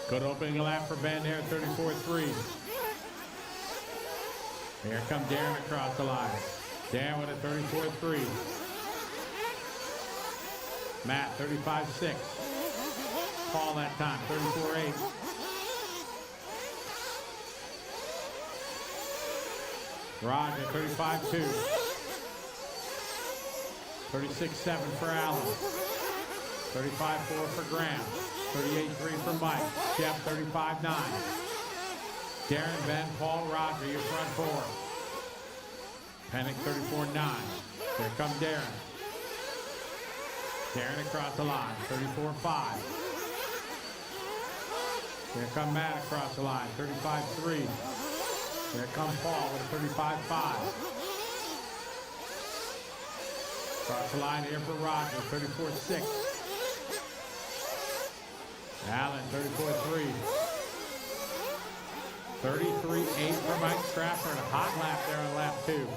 Good opening lap for Ben there, 34.3. Here comes Darren across the line. Darren with a 34.3. Matt, 35.6. Paul that time, 34.8. Roger, 35.2. 36.7 for Allen. 35.4 for Graham. 38.3 for Mike. Jeff, 35.9. Darren, Ben, Paul, Roger, your front four. Panic, 34.9. Here comes Darren. Darren across the line, 34.5. Here comes Matt across the line, 35.3. Here comes Paul with a 35.5. Across the line here for Roger, 34.6. Allen, 34.3. 33.8 for Mike Stratford. A hot lap there on lap 2.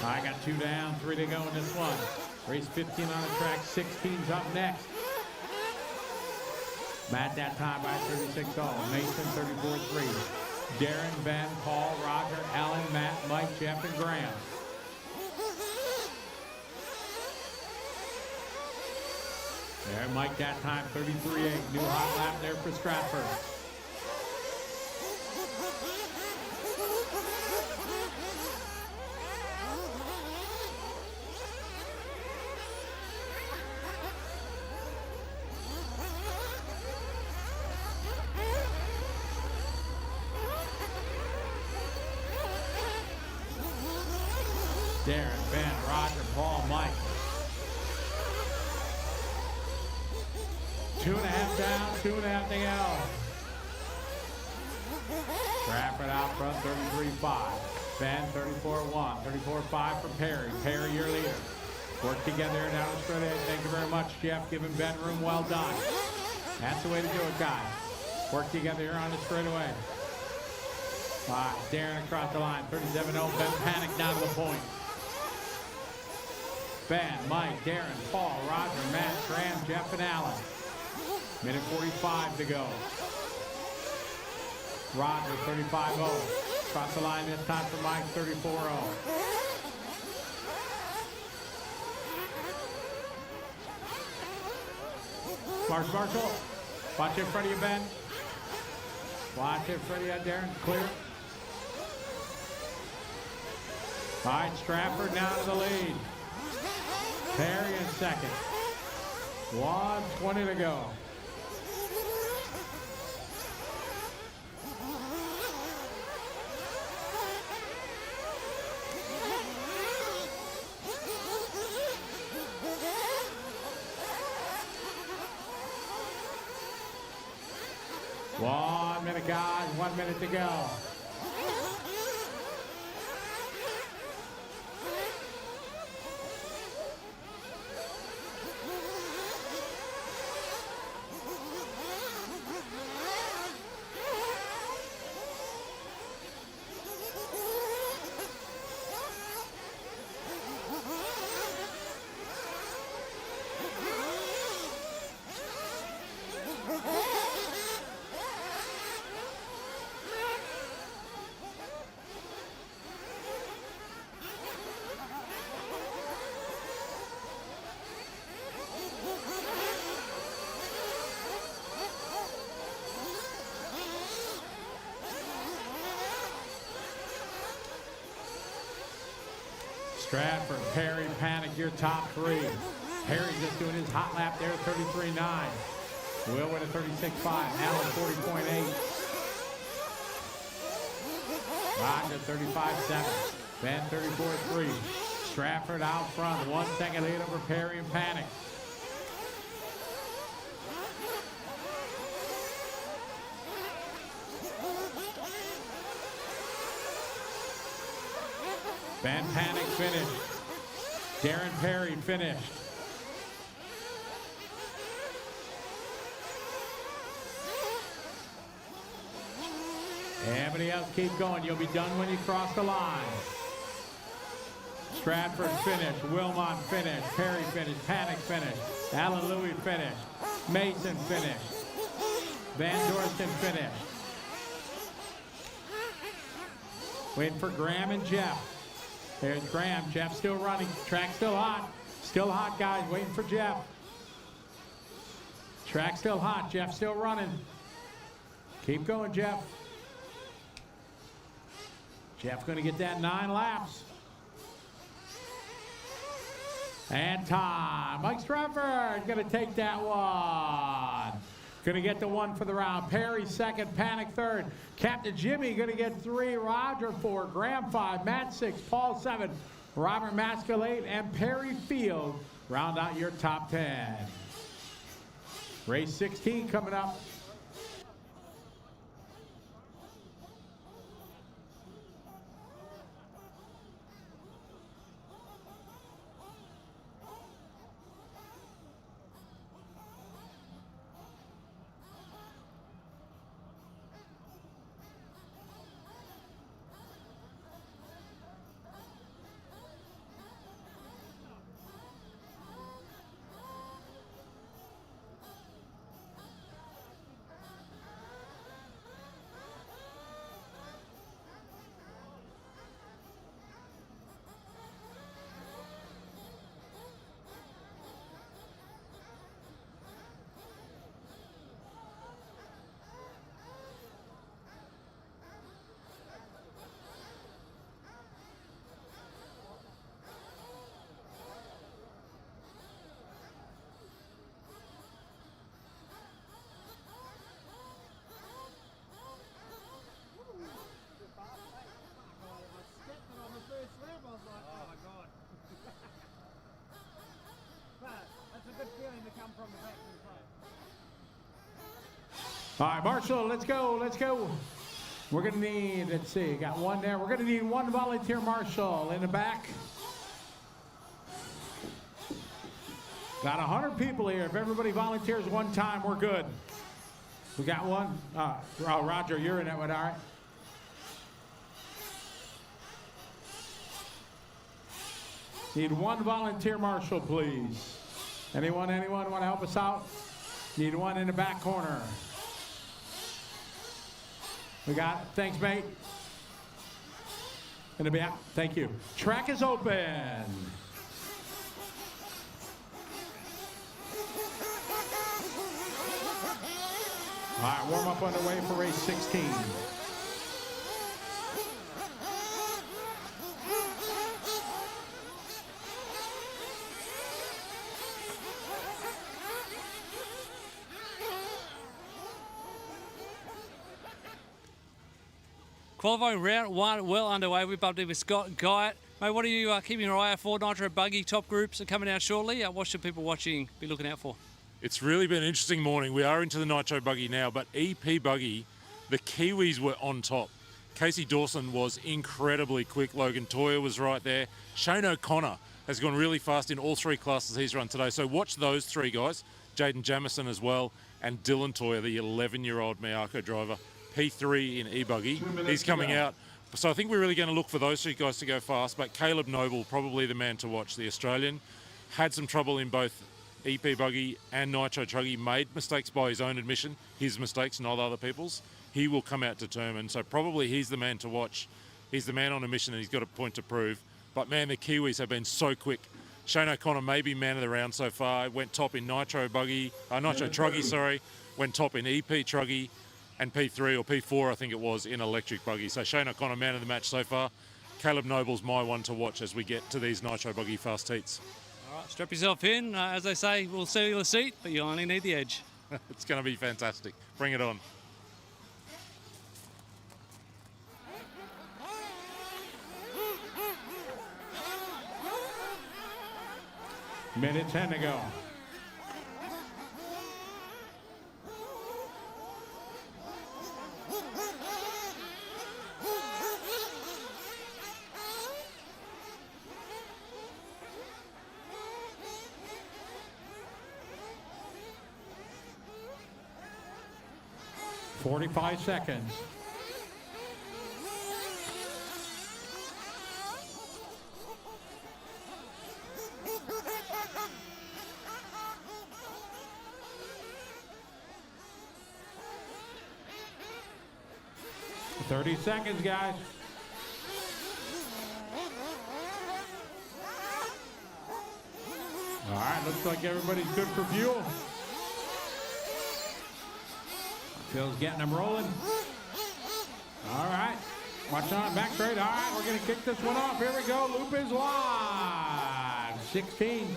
I got 2 down, 3 to go in this one. Race 15 on the track, 16's up next. Matt that time by 36.0. Mason 34.3. Darren, Ben, Paul, Roger, Allen, Matt, Mike, Jeff, and Graham. There, Mike that time 33.8. New hot lap there for Stratford. Darren, Ben, Roger, Paul, Mike. 2.5 down, 2.5 to go. Stratford out front, 33.5. Ben, 34.1. 34.5 for Perry. Perry, your leader. Work together down the straight ahead. Thank you very much, Jeff. Giving Ben room. Well done. That's the way to do it, guys. Work together here on the straightaway. All right, Darren across the line, 37.0. Ben Panic down to the point. Ben, Mike, Darren, Paul, Roger, Matt, Graham, Jeff, and Allen. Minute 45 to go. Roger, 35.0. Across the line this time for Mike, 34.0. Marshall, watch in front of you, Ben. Watch in front of you, Darren. Clear. All right, Stratford now to the lead. Perry in second. 1:20 to go. One minute, guys. 1 minute to go. Stratford, Perry, Panic, your top three. Perry just doing his hot lap there, 33.9. Will with a 36.5. Allen, 40.8. Roger, 35.7. Ben, 34.3. Stratford out front, 1 second lead over Perry and Panic. Ben Panic finished. Darren Perry finished. Everybody else keep going. You'll be done when you cross the line. Stratford finished. Wilmot finished. Perry finished. Panic finished. Alan Louis finished. Mason finished. Van Dorsten finished. Waiting for Graham and Jeff. There's Graham. Jeff still running. Track still hot. Still hot, guys. Waiting for Jeff. Track still hot. Jeff still running. Keep going, Jeff. Jeff going to get that 9 laps. And time. Mike Stratford going to take that one. Going to get the 1 for the round. Perry second, Panic third. Captain Jimmy going to get 3, Roger 4, Graham 5, Matt 6, Paul 7, Robert Maskell 8, and Perry Field round out your top 10. Race 16 coming up. All right, Marshall, let's go, let's go. We're going to need, let's see, got one there. We're going to need 1 volunteer marshal in the back. Got 100 people here. If everybody volunteers 1 time, we're good. We got 1. Roger, you're in that one, all right. Need 1 volunteer marshal, please. Anyone want to help us out? Need 1 in the back corner. We got it. Thanks, mate. Gonna be out. Thank you. Track is open. All right, warm up underway for race 16. Qualifying round 1 well underway. We've bumped in with Scott Guyot. Mate, what are you keeping your eye out for? Nitro Buggy top groups are coming out shortly. What should people watching be looking out for? It's really been an interesting morning. We are into the Nitro Buggy now, but EP Buggy, the Kiwis were on top. Casey Dawson was incredibly quick. Logan Toyer was right there. Shane O'Connor has gone really fast in all 3 classes he's run today. So watch those 3 guys. Jaden Jamison as well, and Dylan Toyer, the 11-year-old Miyako driver. P3 in E-Buggy. He's coming out. So I think we're really going to look for those 2 guys to go fast, but Caleb Noble, probably the man to watch. The Australian had some trouble in both EP Buggy and Nitro Truggy, made mistakes by his own admission, his mistakes, not other people's. He will come out determined, so probably he's the man to watch. He's the man on a mission and he's got a point to prove. But man, the Kiwis have been so quick. Shane O'Connor may be man of the round so far. Went top in Nitro Truggy, sorry. Went top in EP Truggy. And P3 or P4, I think it was, in Electric Buggy. So Shane O'Connor, man of the match so far. Caleb Noble's my one to watch as we get to these Nitro Buggy fast heats. All right, strap yourself in. As they say, we'll sell you the seat, but you only need the edge. It's going to be fantastic. Bring it on. Minute 10 to go. "45 seconds. "30 seconds, guys. All right, looks like everybody's good for fuel. Phil's getting them rolling. All right, watch on back straight. All right, we're going to kick this one off. Here we go. Loop is live. 16.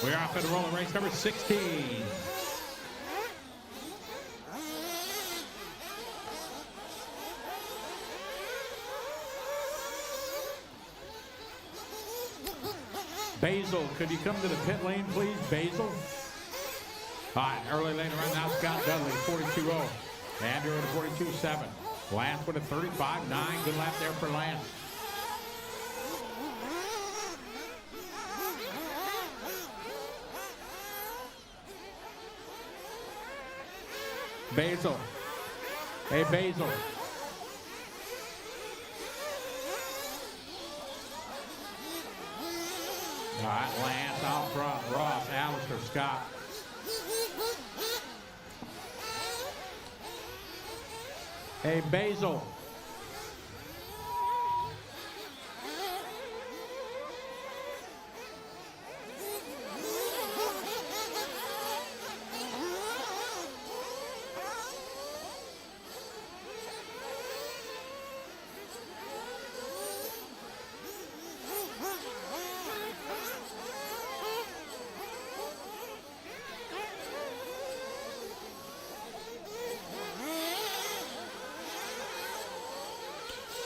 We're off at a rolling race number 16. Basil, could you come to the pit lane, please? Basil. All right, early lane right now, Scott Dudley, 42.0. Andrew at a 42.7. Lance with a 35.9. Good lap there for Lance. Basil. Hey, Basil. All right, Lance out front. Ross, Alistair, Scott. Hey, Basil.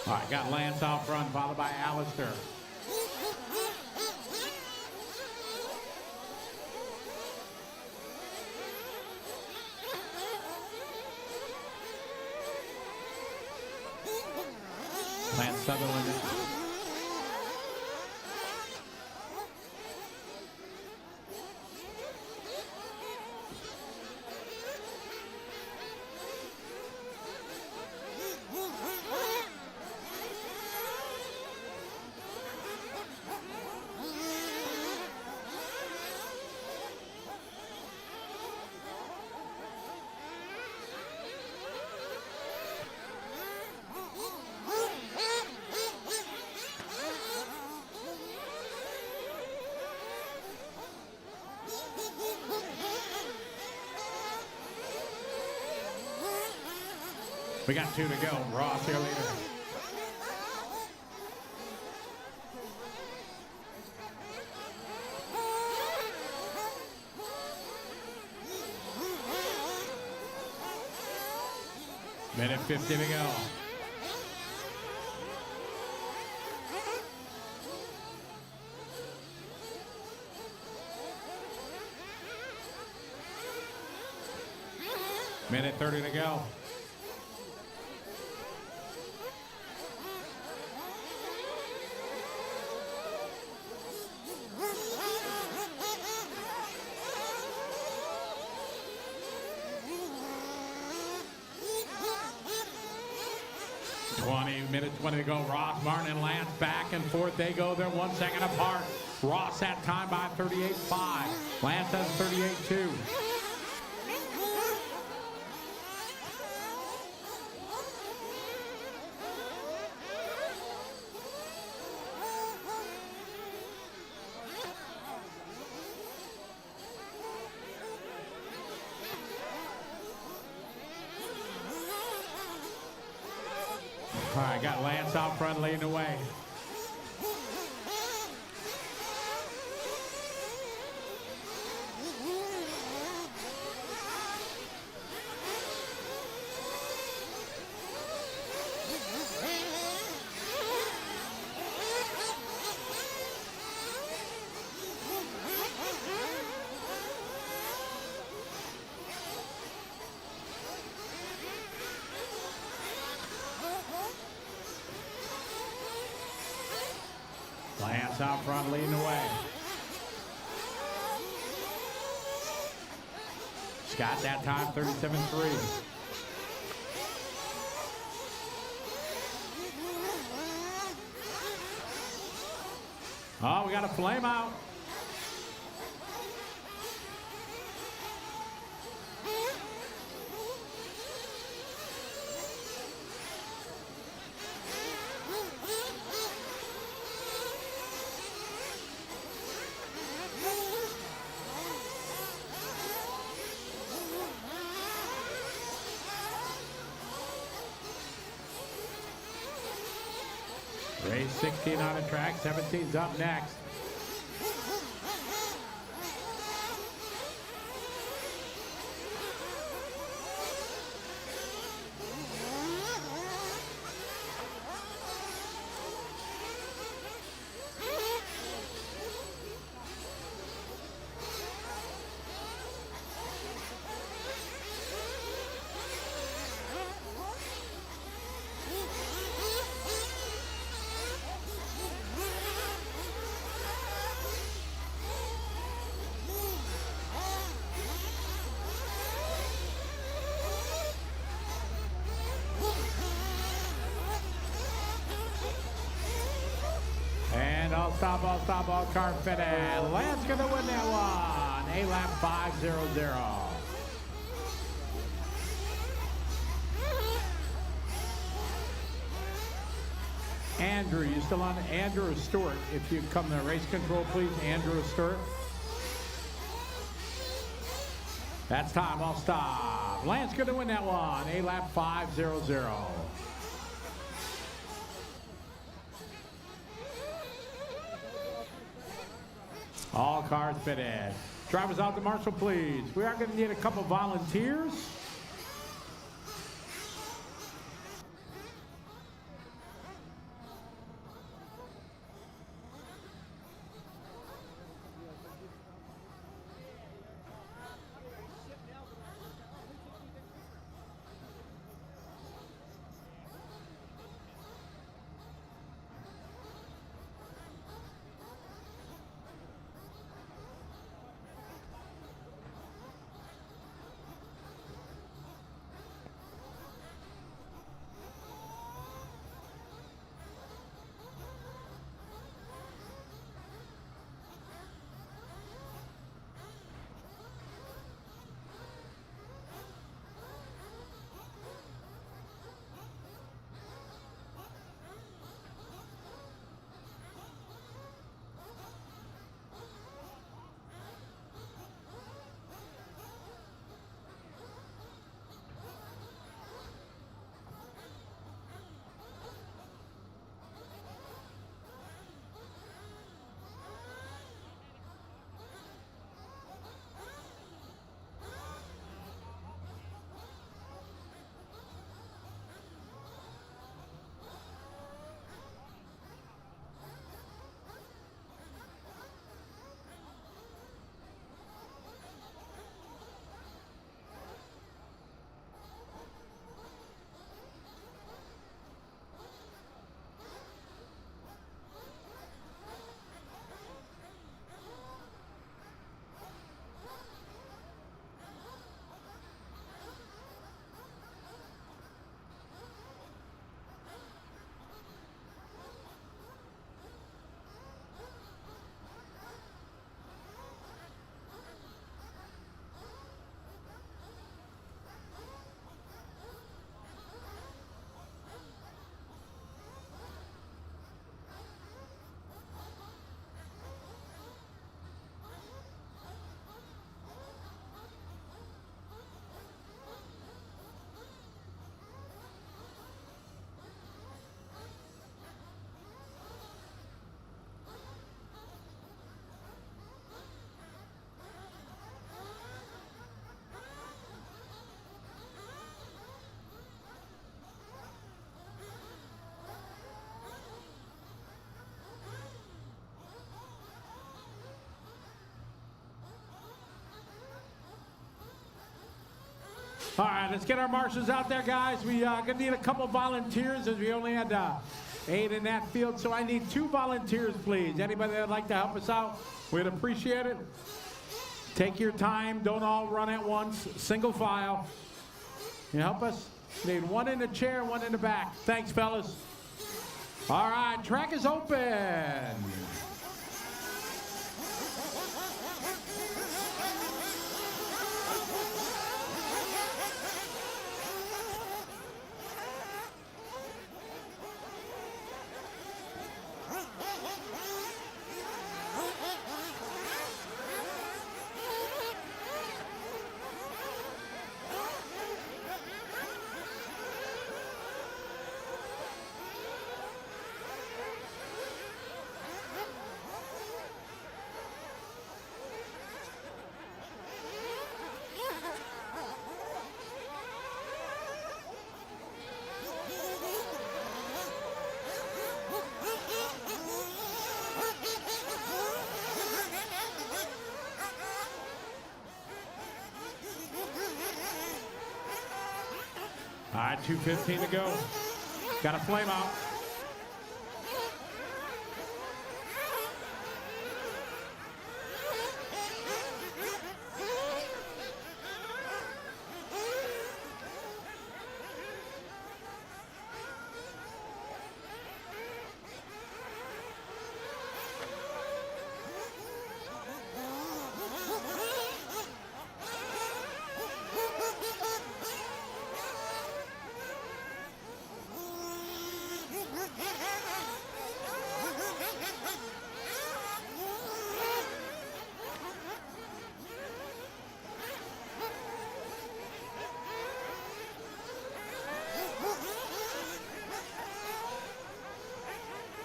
All right, got Lance out front, followed by Alistair. Lance Sutherland. We got 2 to go. Ross here later. Minute 50 to go. Minute 30 to go. 20 to go. Ross, Martin, and Lance back and forth. They go. They're 1 second apart. Ross that time by 38.5. Lance has 38.2. All right, got Lance out front leading the way. Lance out front leading the way. Scott that time 37.3. Oh, we got a flame out. Race 16 on the track, 17's up next. And all stop, car fitted. Lance gonna win that one. A-lap 5.00. Andrew, you still on? Andrew Stewart, if you come to race control, please. Andrew Stewart. That's time, all stop. Lance gonna win that one. A-lap 5.00. All cars fitted. Drivers out to marshal, please. We are going to need a couple volunteers. All right, let's get our marshals out there, guys. We gonna need a couple volunteers as we only had 8 in that field. So I need 2 volunteers, please. Anybody that'd like to help us out, we'd appreciate it. Take your time. Don't all run at once. Single file. Can you help us? Need 1 in the chair, 1 in the back. Thanks, fellas. All right, track is open. All right, 2:15 to go. Got a flame out.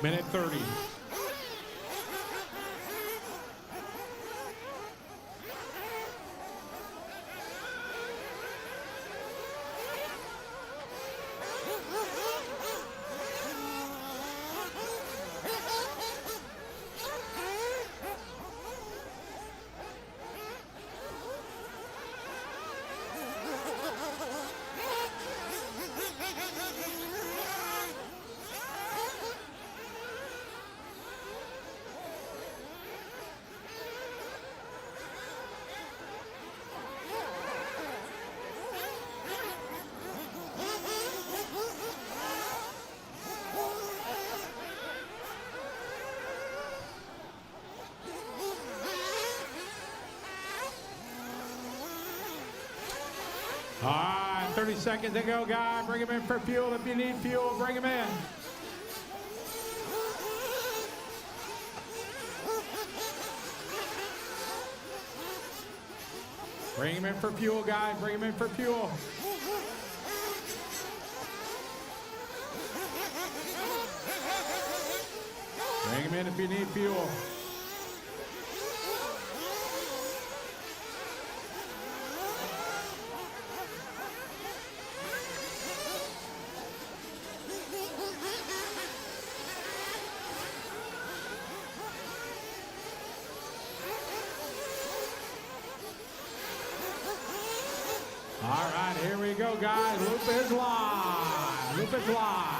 Minute 30. All right, 30 seconds to go, guy. Bring him in for fuel. If you need fuel, bring him in. Bring him in for fuel, guys. Bring him in for fuel. Bring him in if you need fuel. All right, here we go, guys. Loop is live. Loop is live.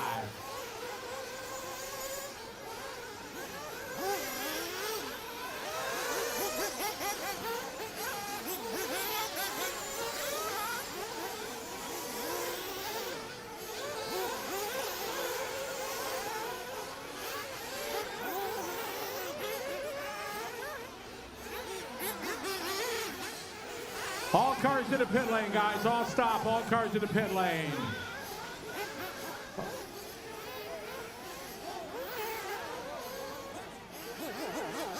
All cars to the pit lane, guys. All stop. All cars to the pit lane.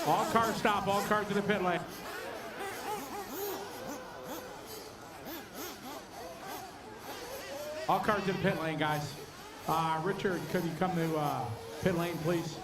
All cars stop. All cars to the pit lane. All cars to the pit lane, guys. Richard, could you come to pit lane, please?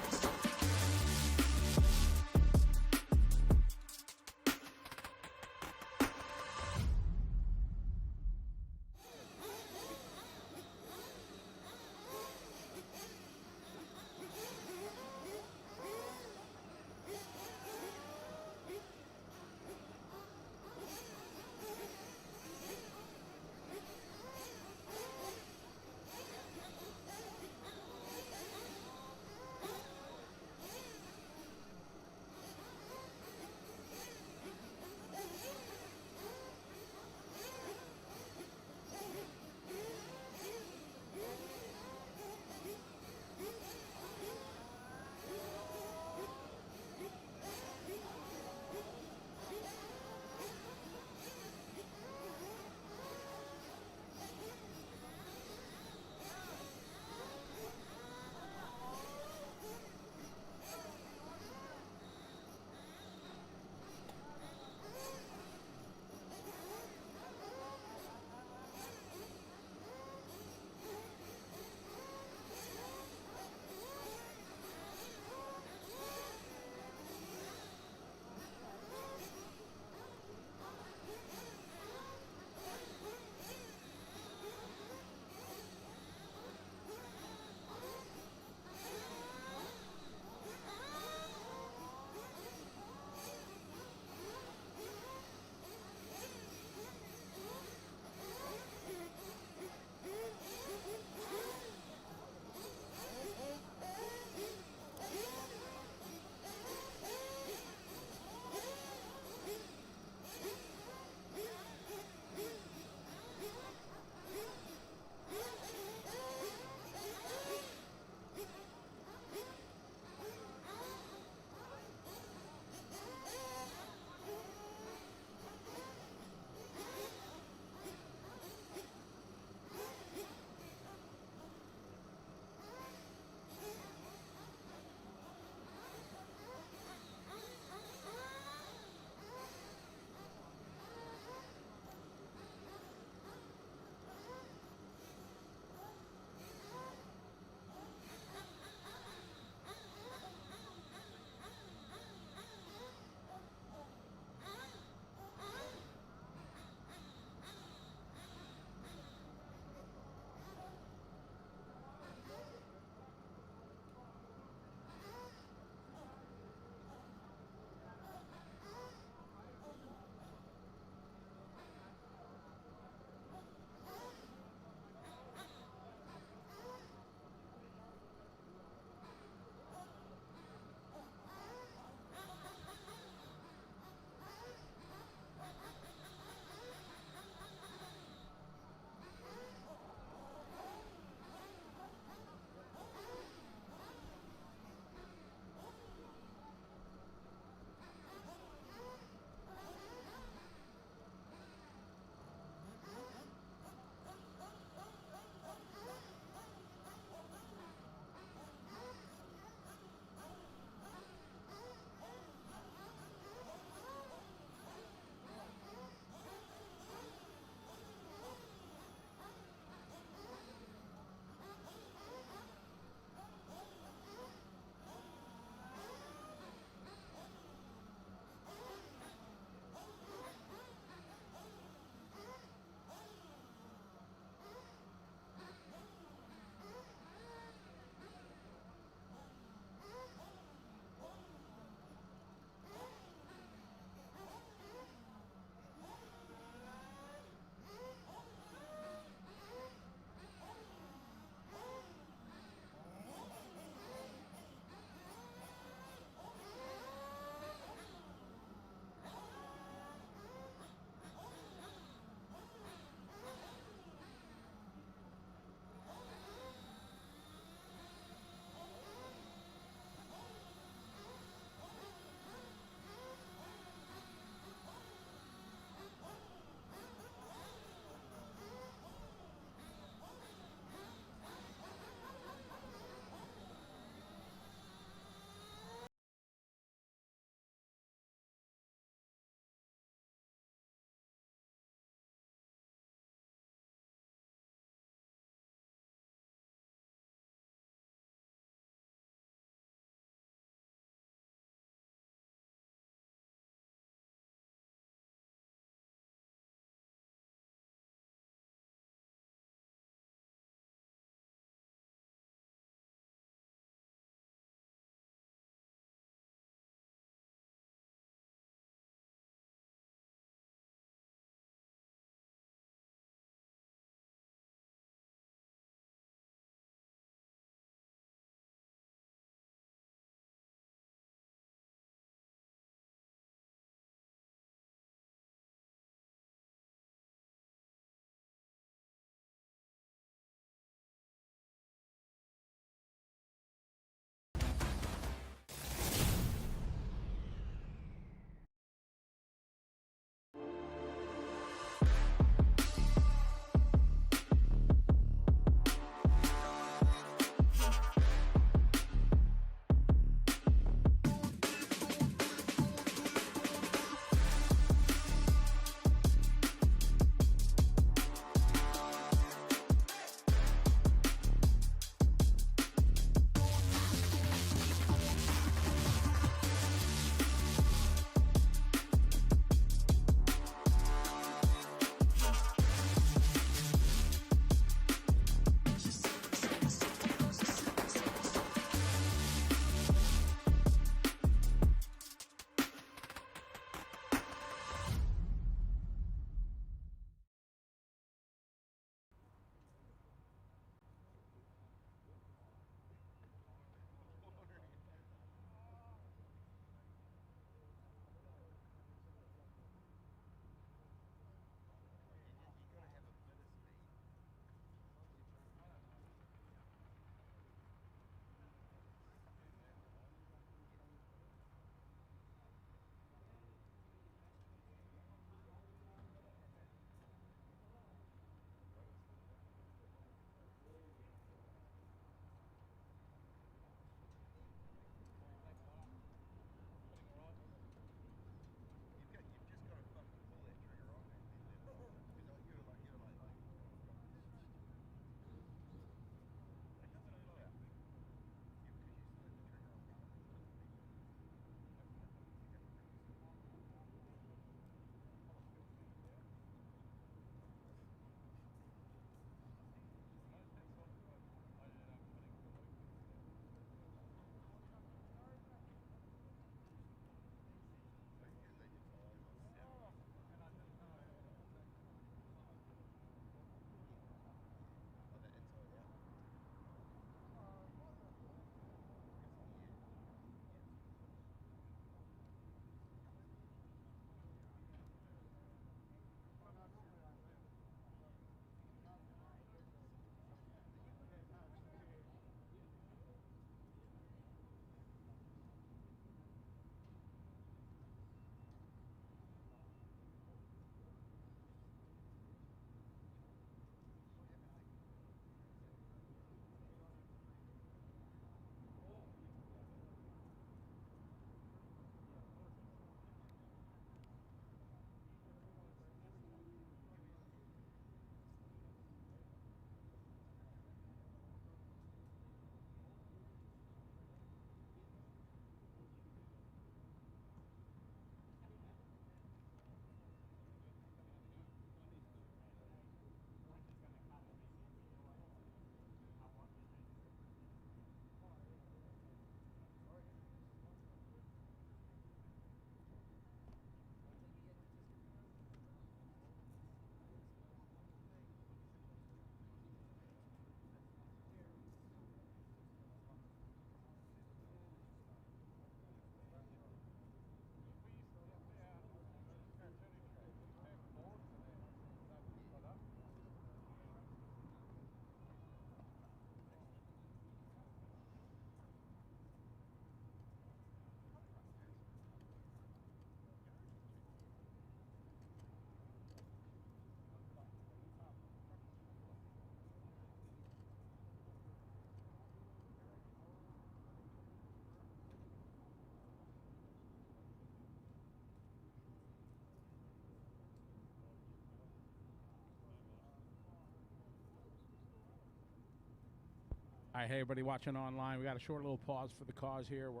All right, hey, everybody watching online. We got a short little pause for the cause here. We're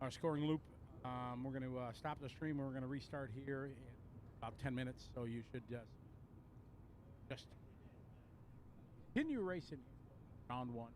our scoring loop. We're going to stop the stream. We're going to restart here in about 10 minutes. So you should just continue racing round one.